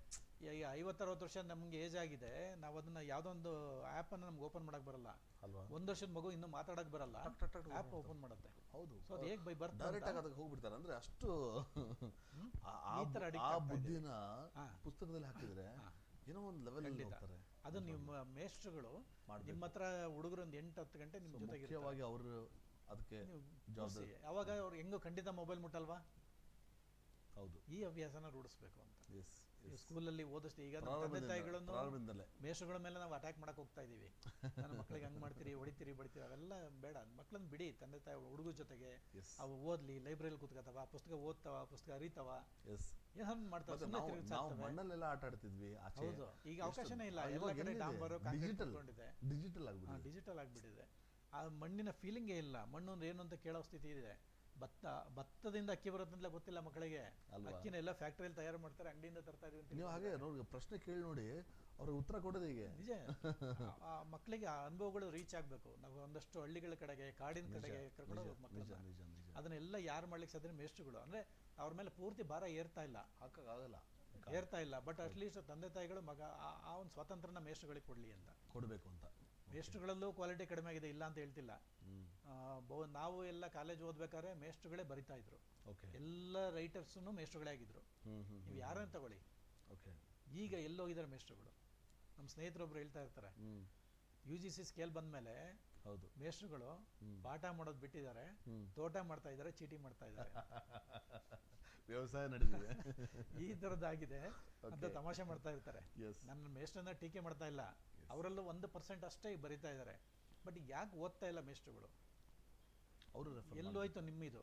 ಈಗ 50-60 ವರ್ಷ ನಮ್ಗೆ ಏಜ್ ಆಗಿದೆ, ನಾವು ಅದನ್ನ ಯಾವ್ದೊಂದು ಆ್ಯಪ್ ಅನ್ನ ನಮ್ಗೆ ಓಪನ್ ಮಾಡಕ್ ಬರಲ್ಲ ಅಲ್ವಾ. 1 ವರ್ಷದ ಮಗು ಇನ್ನೂ ಮಾತಾಡಕ್ ಬರಲ್ಲ, ಆ್ಯಪ್ ಓಪನ್ ಮಾಡುತ್ತೆ. ಹೌದು. ಸೊ ಅದು ಹೇಗೆ ಡೈರೆಕ್ಟ್ ಆಗಿ ಅದಕ್ಕೆ ಹೋಗ್ಬಿಡ್ತಾರೆ. ಅಂದ್ರೆ ಅಷ್ಟು ಆ ಬುದ್ಧಿನ ಪುಸ್ತಕದಲ್ಲಿ ಹಾಕಿದ್ರೆ ಏನೋ ಒಂದು ಲೆವೆಲ್ ಅಲ್ಲಿ ಹೋಗ್ತಾರೆ. ಅದು ನಿಮ್ಮ ಮೇಷ್ಟ್ರುಗಳು ನಿಮ್ಮ ಹತ್ರ ಹುಡುಗರು ಒಂದು 8-10 ಗಂಟೆ ನಿಮ್ಮ ಜೊತೆಗೆ ಮುಖ್ಯವಾಗಿ ಅವರು ಅದಕ್ಕೆ ಜವಾಬ್ದಾರಿ. ಅವಾಗ ಅವ್ರು ಹೆಂಗೋ ಖಂಡಿತ ಮೊಬೈಲ್ ಮುಟ್ಟಲ್ವಾ? ಹೌದು, ಈ ಅಭ್ಯಾಸನ ರೂಢಿಸ್ಬೇಕು ಅಂತ. ಸ್ಕೂಲಲ್ಲಿ ಓದಿಸ್ತೀವಿ. ಈಗ ನಮ್ಮ ತಂದೆ ತಾಯಿಗಳನ್ನು ಮೇಷ್ಟ್ರುಗಳ ಮೇಲೆ ನಾವು ಅಟ್ಯಾಕ್ ಮಾಡಕ್ ಹೋಗ್ತಾ ಇದೀವಿ. ನನ್ನ ಮಕ್ಕಳಿಗೆ ಹಂಗ್ ಮಾಡ್ತೀರಿ, ಹೊಡಿತೀರಿ, ಬಡಿತೀರಿ, ಅವೆಲ್ಲ ಬೇಡ. ಮಕ್ಕಳನ್ನ ಬಿಡಿ, ತಂದೆ ತಾಯಿ ಹುಡುಗ ಜೊತೆಗೆ ಅವು ಓದ್ಲಿ, ಲೈಬ್ರರಿಲಿ ಕೂತ್ಕೋತಾವ, ಪುಸ್ತಕ ಓದ್ತಾವ, ಪುಸ್ತಕ ಅರಿತಾವ, ಏನ್ ಮಾಡ್ತಾವ. ಮಣ್ಣಲ್ಲೆಲ್ಲ ಆಟ ಆಡ್ತಿದ್ವಿ. ಹೌದು, ಈಗ ಅವಕಾಶನೇ ಇಲ್ಲ. ಎಲ್ಲ ಕಡೆ ಡಾಂಬರು ಡಿಜಿಟಲ್ ಆಗ್ಬಿಟ್ಟಿದೆ. ಆ ಮಣ್ಣಿನ ಫೀಲಿಂಗೇ ಇಲ್ಲ. ಮಣ್ಣು ಅಂದ್ರೆ ಏನು ಅಂತ ಕೇಳೋ ಸ್ಥಿತಿ ಇದೆ. ಭತ್ತದಿಂದ ಅಕ್ಕಿ ಬರೋದಂತಲೇ ಗೊತ್ತಿಲ್ಲ ಮಕ್ಕಳಿಗೆ. ಅಕ್ಕಿನ ಎಲ್ಲ ಫ್ಯಾಕ್ಟರಿಯಲ್ಲಿ ತಯಾರು ಮಾಡ್ತಾರೆ, ಅಂಗಡಿಯಿಂದ ತರ್ತಾ ಇದೀವಿ ಅಂತ. ನೀವು ಹಾಗೆ ನೋಡಿ, ಪ್ರಶ್ನೆ ಕೇಳಿ ನೋಡಿ, ಅವ್ರಿಗೆ ಉತ್ತರ ಕೊಡೋದು ಹೀಗೆ. ನಿಜ. ಆ ಮಕ್ಕಳಿಗೆ ಆ ಅನುಭವಗಳು ರೀಚ್ ಆಗ್ಬೇಕು. ನಾವು ಒಂದಷ್ಟು ಹಳ್ಳಿಗಳ ಕಡೆಗೆ, ಕಾಡಿನ ಕಡೆಗೆ ಕರ್ಕೊಂಡು ಹೋಗ್ಬೇಕು ಮಕ್ಕಳನ್ನ. ಅದನ್ನೆಲ್ಲ ಯಾರು ಮಾಡ್ಲಿಕ್ಕೆ ಸಾಧ್ಯ? ಮೇಷ್ಟ್ರುಗಳು. ಅಂದ್ರೆ ಅವ್ರ ಮೇಲೆ ಪೂರ್ತಿ ಭಾರ ಏರ್ತಾ ಇಲ್ಲ, ಏರ್ತಾ ಇಲ್ಲ. ಬಟ್ ಅಟ್ಲೀಸ್ಟ್ ತಂದೆ ತಾಯಿಗಳು ಮಗ ಆ ಒಂದು ಸ್ವಾತಂತ್ರ್ಯನ ಮೇಷ್ಟ್ರುಗಳಿಗೆ ಕೊಡ್ಲಿ ಅಂತ ಕೊಡ್ಬೇಕು ಅಂತ. ಮೇಷ್ಟ್ರುಗಳಲ್ಲೂ ಕ್ವಾಲಿಟಿ ಕಡಿಮೆ ಆಗಿದೆ, ಇಲ್ಲ ಅಂತ ಹೇಳ್ತಿಲ್ಲ. ನಾವು ಎಲ್ಲ ಕಾಲೇಜ್ ಓದ್ಬೇಕಾದ್ರೆ ಮೇಷ್ಟ್ರುಗಳೇ ಬರಿತಾ ಇದ್ರು. ಎಲ್ಲ ರೈಟರ್ಸ್ನು ಮೇಷ್ಟ್ರುಗಳೇ ಆಗಿದ್ರು. ನೀವು ಯಾರನ್ನ ತಗೊಳ್ಳಿ, ಈಗ ಎಲ್ಲೋಗಿದ್ದಾರೆ ಮೇಷ್ಟ್ರುಗಳು? ನಮ್ಮ ಸ್ನೇಹಿತರೊಬ್ರು ಹೇಳ್ತಾ ಇರ್ತಾರೆ, UGC ಸ್ಕೇಲ್ ಬಂದ್ಮೇಲೆ ಮೇಷ್ಟ್ರುಗಳು ಪಾಠ ಮಾಡೋದು ಬಿಟ್ಟಿದ್ದಾರೆ, ತೋಟ ಮಾಡ್ತಾ ಇದ್ದಾರೆ, ಚೀಟಿ ಮಾಡ್ತಾ ಇದ್ದಾರೆ, ವ್ಯವಸಾಯ ನಡೆದಿದೆ. ಈ ತರದ್ದಾಗಿದೆ ಅಂತ ತಮಾಷೆ ಮಾಡ್ತಾ ಇರ್ತಾರೆ. ನನ್ನ ಮೇಷ್ಟ್ರನ್ನ ಟೀಕೆ ಮಾಡ್ತಾ ಇಲ್ಲ, ಅವರಲ್ಲೂ 1% ಅಷ್ಟೇ ಬರಿತಾ ಇದ್ದಾರೆ. ಬಟ್ ಯಾಕೆ ಓದ್ತಾ ಇಲ್ಲ ಮೇಷ್ಟ್ರುಗಳು? ಎಲ್ಲೋಯ್ತು ನಿಮ್ಮಿದು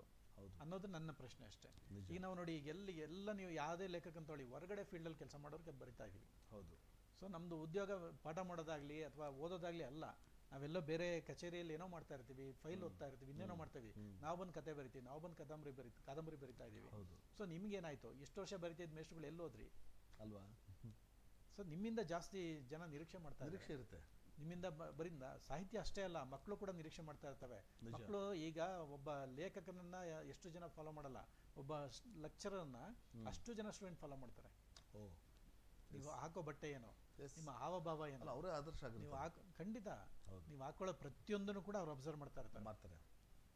ಅನ್ನೋದು ನನ್ನ ಪ್ರಶ್ನೆ ಅಷ್ಟೇ. ಈಗ ನಾವು ನೋಡಿ, ಈಗ ಎಲ್ಲ ನೀವು ಯಾವುದೇ ಲೇಖಕಂತ ಹೇಳಿ ಹೊರಗಡೆ ಫೀಲ್ಡಲ್ಲಿ ಕೆಲಸ ಮಾಡೋರಿಗೆ ಬರಿತಾ ಇದೀವಿ. ಹೌದು. ಸೊ ನಮ್ದು ಉದ್ಯೋಗ ಪಾಠ ಮಾಡೋದಾಗ್ಲಿ ಅಥವಾ ಓದೋದಾಗ್ಲಿ ಅಲ್ಲ. ನಾವೆಲ್ಲೋ ಬೇರೆ ಕಚೇರಿಯಲ್ಲಿ ಏನೋ ಮಾಡ್ತಾ ಇರ್ತೀವಿ, ಫೈಲ್ ಓದ್ತಾ ಇರ್ತೀವಿ, ಇನ್ನೇನೋ ಮಾಡ್ತೀವಿ. ನಾವು ಬಂದು ಕತೆ ಬರಿತೀವಿ, ನಾವು ಬಂದು ಕಾದಂಬರಿ ಬರಿತಾ ಇದೀವಿ. ಸೊ ನಿಮ್ಗೇನಾಯ್ತು? ಇಷ್ಟು ವರ್ಷ ಬರಿತಿದ್ದ ಮೇಷ್ಟ್ರುಗಳು ಎಲ್ಲೋದ್ರಿ ಅಲ್ವಾ? ಸೊ ನಿಮ್ಮಿಂದ ಜಾಸ್ತಿ ಜನ ನಿರೀಕ್ಷೆ ಇರುತ್ತೆ. ನಿಮ್ಮಿಂದ ಬರಿಂದ ಸಾಹಿತ್ಯ ಅಷ್ಟೇ ಅಲ್ಲ, ಮಕ್ಕಳು ಕೂಡ ನಿರೀಕ್ಷೆ ಮಾಡ್ತಾ ಇರ್ತವೆ. ಮಕ್ಕಳು ಈಗ ಒಬ್ಬ ಲೇಖಕನನ್ನ ಎಷ್ಟು ಜನ ಫಾಲೋ ಮಾಡಲ್ಲ, ಒಬ್ಬ ಲೆಕ್ಚರರ್ನ ಅಷ್ಟು ಜನ ಸ್ಟೂಡೆಂಟ್ ಫಾಲೋ ಮಾಡ್ತಾರೆ. ನೀವು ಹಾಕೋ ಬಟ್ಟೆ ಏನೋ, ನಿಮ್ಮ ಹಾವಭಾವ ಏನೋ, ಅವರೇ ಆದರ್ಶ. ನೀವು ಖಂಡಿತ ನೀವು ಹಾಕೊಳ್ಳೋ ಪ್ರತಿಯೊಂದನ್ನು ಕೂಡ ಅವ್ರು ಅಬ್ಸರ್ವ್ ಮಾಡ್ತಾ ಇರ್ತಾರೆ.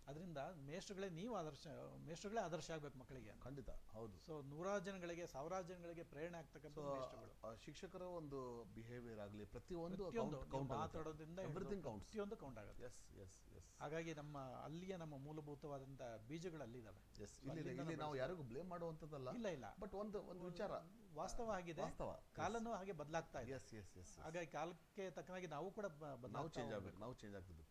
ಅದರಿಂದ ಮೇಷ್ಟ್ರುಗಳೇ ಆದರ್ಶ ಆಗ್ಬೇಕು ಮಕ್ಕಳಿಗೆ. ಖಂಡಿತ. ಹೌದು. ಸೊ 100 ಜನಗಳಿಗೆ 1000 ಜನಗಳಿಗೆ ಪ್ರೇರಣೆ ಆಗ್ತಕ್ಕಂಥ ಮೇಷ್ಟ್ರುಗಳು. ಶಿಕ್ಷಕರ ಒಂದು ಬಿಹೇವಿಯರ್ ಆಗಲಿ, ಪ್ರತಿಯೊಂದು ಮಾತಾಡೋದ್ರಿಂದ ಪ್ರತಿಯೊಂದು ಕೌಂಟ್ ಆಗುತ್ತೆ. ಹಾಗಾಗಿ ಅಲ್ಲಿಯ ನಮ್ಮ ಮೂಲಭೂತವಾದಂತ ಬೀಜಗಳು ಅಲ್ಲಿದ್ದಾವೆ. ಇಲ್ಲಿ ನಾವು ಯಾರಿಗೂ ಬ್ಲೇಮ್ ಮಾಡುವಂತದ್ದಲ್ಲ. ಇಲ್ಲ. ಬಟ್ ಒಂದು ವಿಚಾರ ವಾಸ್ತವ ಆಗಿದೆ. ಕಾಲನೂ ಹಾಗೆ ಬದಲಾಗ್ತಾ ಇದೆ. ಹಾಗಾಗಿ ಕಾಲಕ್ಕೆ ತಕ್ಕನಾಗಿ ನಾವು ಕೂಡ ಚೇಂಜ್ ಆಗ್ತದೆ.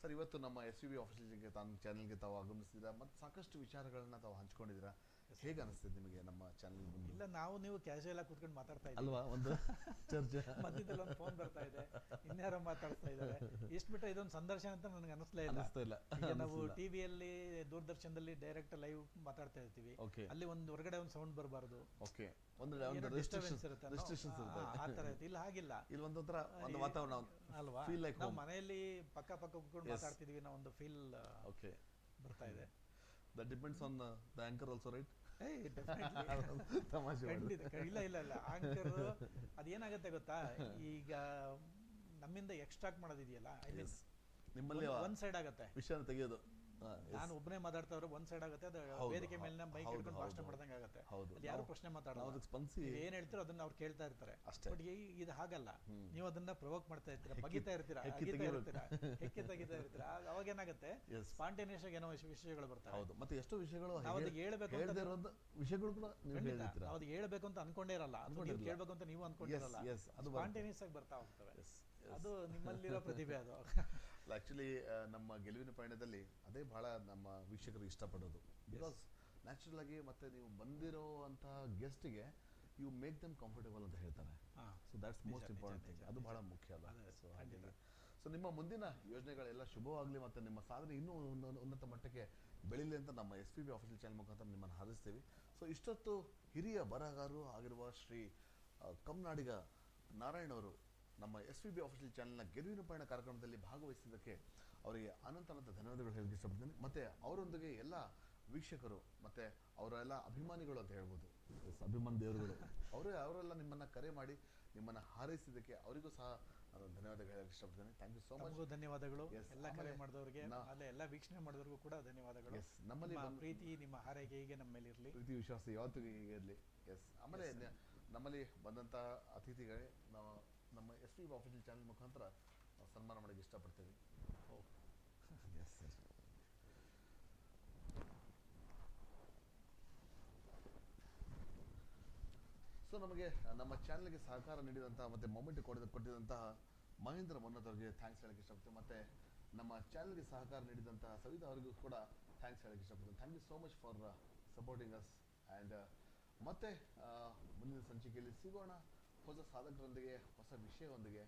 ಸರ್, ಇವತ್ತು ನಮ್ಮ SUB ಆಫೀಸಿಗೆ ಚಾನೆಲ್ಗೆ ತಾವು ಆಗಮಿಸಿದ್ದೀರಾ ಮತ್ತು ಸಾಕಷ್ಟು ವಿಚಾರಗಳನ್ನ ತಾವು ಹಂಚ್ಕೊಂಡಿದ್ದೀರಾ. ಹೇಗೆ ಅನಿಸ್ತಿದೆ ನಿಮಗೆ ನಮ್ಮ ಚಾನೆಲ್? ಇಲ್ಲ, ನಾವು ಕ್ಯಾಶುಯಲ್ ಆಗಿ ಕೂತ್ಕೊಂಡು ಮಾತಾಡ್ತಾ ಇದ್ದೀವಿ ಅಲ್ವಾ? ಒಂದು ಚರ್ಚೆ ಮಧ್ಯದಲ್ಲಿ ಒಂದು ಫೋನ್ ಬರ್ತಾ ಇದೆ, ಇನ್ಯಾರೋ ಮಾತಾಡ್ತಾ ಇದ್ದಾರೆ. ಇಷ್ಟು ಬಿಟ್ಟರೆ ಇದೊಂದು ಸಂದರ್ಶನ ಅಂತ ನನಗೆ ಅನಿಸ್ಲೇ ಇಲ್ಲ. ಈಗ ನಾವು ಟಿವಿಯಲ್ಲಿ, ದೂರದರ್ಶನದಲ್ಲಿ ಡೈರೆಕ್ಟ್ ಲೈವ್ ಮಾತಾಡ್ತಾ ಇರ್ತೀವಿ. ಅಲ್ಲಿ ಒಂದು ಹೊರಗಡೆ ಒಂದು ಸೌಂಡ್ ಬರಬಾರ್ದು, ಡಿಸ್ಟರ್ಬೆನ್ಸ್ ಇರುತ್ತೆ, ಆ ತರ ಇರುತ್ತೆ. ಇಲ್ಲ, ಹಾಗಿಲ್ಲ. ಇಲ್ಲಿ ಒಂದೊಂಥರ ಒಂದು ವಾತಾವರಣ ಅಲ್ವಾ? ನಾವು ಮನೆಯಲ್ಲಿ ಪಕ್ಕ ಕೂತ್ಕೊಂಡು ಮಾತಾಡ್ತಿದೀವಿ, ನಾವು ಒಂದು ಫೀಲ್ ಬರ್ತಾ ಇದೆ. That depends on the anchor also, right? ಇಲ್ಲ ಆಂಕರ್ ಅದೇನಾಗತ್ತೆ ಗೊತ್ತಾ, ಈಗ ನಮ್ಮಿಂದ ಎಕ್ಸ್ಟ್ರಾಕ್ಟ್ ಮಾಡೋದಿದೆಯಲ್ಲ, ನಿಮ್ಮಲ್ಲಿ ಒನ್ ಸೈಡ್ ಆಗತ್ತೆ, ವಿಷಯ ತೆಗೆಯೋದು ನಾನು ಒಬ್ಬನೇ ಮಾತಾಡ್ತಾ ಇದ್ರೆ ಒಂದ್ ಸೈಡ್ ಆಗುತ್ತೆ, ಅದು ವೇದಿಕೆ ಮೇಲೆ ಬೈಕ್ ಹಿಡ್ಕೊಂಡು ಭಾಷಣ ಮಾಡ್ದಂಗೆ ಆಗುತ್ತೆ. ಅಲ್ಲಿ ಯಾರು ಪ್ರಶ್ನೆ ಮಾತಾಡೋದು, ಏನ್ ಹೇಳ್ತೀರೋ ಅದನ್ನ ಅವ್ರು ಕೇಳ್ತಾ ಇರ್ತಾರೆ. ಬಟ್ ಇದು ಹಾಗಲ್ಲ, ನೀವು ಅದನ್ನ ಪ್ರವೋಕ್ ಮಾಡ್ತಾ ಇರ್ತೀರಾ, ಬಗಿತಾ ಇರ್ತೀರಾ, ಹೆಕ್ಕಿ ತೆಗಿತಾ ಇರ್ತೀರಾ. ಅವಾಗ ಏನಾಗುತ್ತೆ, ಸ್ಪಾಂಟೇನಿಯಸ್ ಆಗಿ ಏನೋ ವಿಷಯಗಳು ಬರ್ತಾವೆ. ಮತ್ತೆ ಎಷ್ಟೋ ವಿಷಯಗಳು ಅದಕ್ಕೆ ಹೇಳ್ಬೇಕು ವಿಷಯಗಳು ಕೂಡ ಅವ್ರಿಗೆ ಹೇಳ್ಬೇಕು ಅಂತ ಅನ್ಕೊಂಡೇ ಇರಲ್ಲ, ಕೇಳ್ಬೇಕು ಅಂತ ನೀವು ಅನ್ಕೊಂಡಿರಲ್ಲ, ಸ್ಪಾಂಟೇನಿಯಸ್ ಆಗಿ ಬರ್ತಾ ಹೋಗ್ತವೆ. ಅದು ನಿಮ್ಮಲ್ಲಿರೋ ಪ್ರತಿಭೆ. ಅದು ಆಕ್ಚುಲಿ ನಮ್ಮ ಗೆಲುವಿನ ಪಯಣದಲ್ಲಿ ಅದೇ ಬಹಳ ನಮ್ಮ ವೀಕ್ಷಕರು ಇಷ್ಟಪಡೋದು. ಬಿಕಾಸ್ ನ್ಯಾಚುರಲ್ ಆಗಿ ಮತ್ತೆ ನೀವು ಬಂದಿರೋಂತಹ ಗೆಸ್ಟ್ಗೆ ಯು ಮೇಕ್ ದಮ್ ಕಂಫರ್ಟೇಬಲ್ ಅಂತ ಹೇಳ್ತಾರೆ. So that's most important thing. ಅದು ಬಹಳ ಮುಖ್ಯ ಅಲ್ಲ. ಸೊ ಹಾಗೆ ಸೊ ನಿಮ್ಮ ಮುಂದಿನ ಯೋಜನೆಗಳೆಲ್ಲ ಶುಭವಾಗಲಿ ಮತ್ತು ನಿಮ್ಮ ಸಾಧನೆ ಇನ್ನೂ ಉನ್ನತ ಮಟ್ಟಕ್ಕೆ ಬೆಳೀಲಿ ಅಂತ ನಮ್ಮ SPB ಆಫೀಷಿಯಲ್ ಚಾನಲ್ ಮುಖಾಂತರ ನಿಮ್ಮನ್ನು ಹಾರೈಸ್ತೀವಿ. ಸೊ ಇಷ್ಟೊತ್ತು ಹಿರಿಯ ಬರಹಗಾರರು ಆಗಿರುವ ಶ್ರೀ ಕಮ್ನಾಡಿಗ ನಾರಾಯಣ್ ಅವರು ನಮ್ಮ SPB ಆಫೀಷಿಯಲ್ ಚಾನಲ್ನ ಗೆಲುವಿನ ಪಯಣ ಕಾರ್ಯಕ್ರಮದಲ್ಲಿ ಭಾಗವಹಿಸಿದ್ದಕ್ಕೆ ಅವರಿಗೆ ಅನಂತ ಧನ್ಯವಾದಗಳು ಹೇಳಕ್ಕೆ ಇಷ್ಟಪಡ್ತೀನಿ. ಮತ್ತು ಅವರೊಂದಿಗೆ ಎಲ್ಲ ವೀಕ್ಷಕರು ಮತ್ತು ಅವರೆಲ್ಲ ಅಭಿಮಾನಿಗಳು ಅಂತ ಹೇಳ್ಬೋದು, ಅಭಿಮಾನ ದೇವರುಗಳು ಅವರೆಲ್ಲ ನಿಮ್ಮನ್ನು ಕರೆ ಮಾಡಿ ನಿಮ್ಮನ್ನು ಹಾರೈಸಿದ್ದಕ್ಕೆ ಅವರಿಗೂ ಸಹ ನಾನು ಧನ್ಯವಾದಗಳು ಹೇಳಕ್ಕೆ ಇಷ್ಟಪಡ್ತೀನಿ. Thank you so much. ಧನ್ಯವಾದಗಳು ಎಲ್ಲ ಕರೆ ಮಾಡಿದವರಿಗೆ, ಎಲ್ಲ ವೀಕ್ಷಣೆ ಮಾಡಿದವ್ರಿಗೂ ಕೂಡ ಧನ್ಯವಾದಗಳು. ನಮ್ಮಲ್ಲಿ ಪ್ರೀತಿ, ನಿಮ್ಮ ಹಾರೈಕೆ ಹೀಗೆ ನಮ್ಮ ಮೇಲೆ ಇರಲಿ, ಪ್ರೀತಿ ವಿಶ್ವಾಸ ಯಾವತ್ತೂ ಹೀಗೆ ಇರಲಿ. ಆಮೇಲೆ ನಮ್ಮಲ್ಲಿ ಬಂದಂಥ ಅತಿಥಿಗಳೇ ನಮ್ಮ SPB ಆಫೀಷಿಯಲ್ ಚಾನಲ್ ಮುಖಾಂತರ ಸನ್ಮಾನ ಮಾಡೋಕ್ಕೆ ಇಷ್ಟಪಡ್ತೀವಿ. S sir. ಸೊ ನಮಗೆ ನಮ್ಮ ಚಾನಲ್ಗೆ ಸಹಕಾರ ನೀಡಿದಂತಹ ಮತ್ತು ಮೊಮೆಂಟ್ ಕೊಟ್ಟಿದ್ದಂತಹ ಮಹೇಂದ್ರ ಮನ್ನತ್ ಅವರಿಗೆ ಥ್ಯಾಂಕ್ಸ್ ಹೇಳಕ್ಕೆ ಇಷ್ಟಪಡ್ತೀನಿ. ಮತ್ತು ನಮ್ಮ ಚಾನಲ್ಗೆ ಸಹಕಾರ ನೀಡಿದಂತಹ ಸವಿತಾ ಅವರಿಗೂ ಕೂಡ ಥ್ಯಾಂಕ್ಸ್ ಹೇಳಕ್ಕೆ ಇಷ್ಟಪಡ್ತೀನಿ. Thank you so much for supporting us. And ಮತ್ತೆ ಮುಂದಿನ ಸಂಚಿಕೆಯಲ್ಲಿ ಸಿಗೋಣ ಹೊಸ ಸಾಧಕರೊಂದಿಗೆ, ಹೊಸ ವಿಷಯವೊಂದಿಗೆ.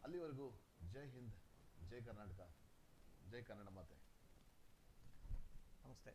ಅಲ್ಲಿವರೆಗೂ ಜೈ ಹಿಂದ್, ಜೈ ಕರ್ನಾಟಕ, ಜೈ ಕನ್ನಡ ಮಾತೆ. ನಮಸ್ತೆ.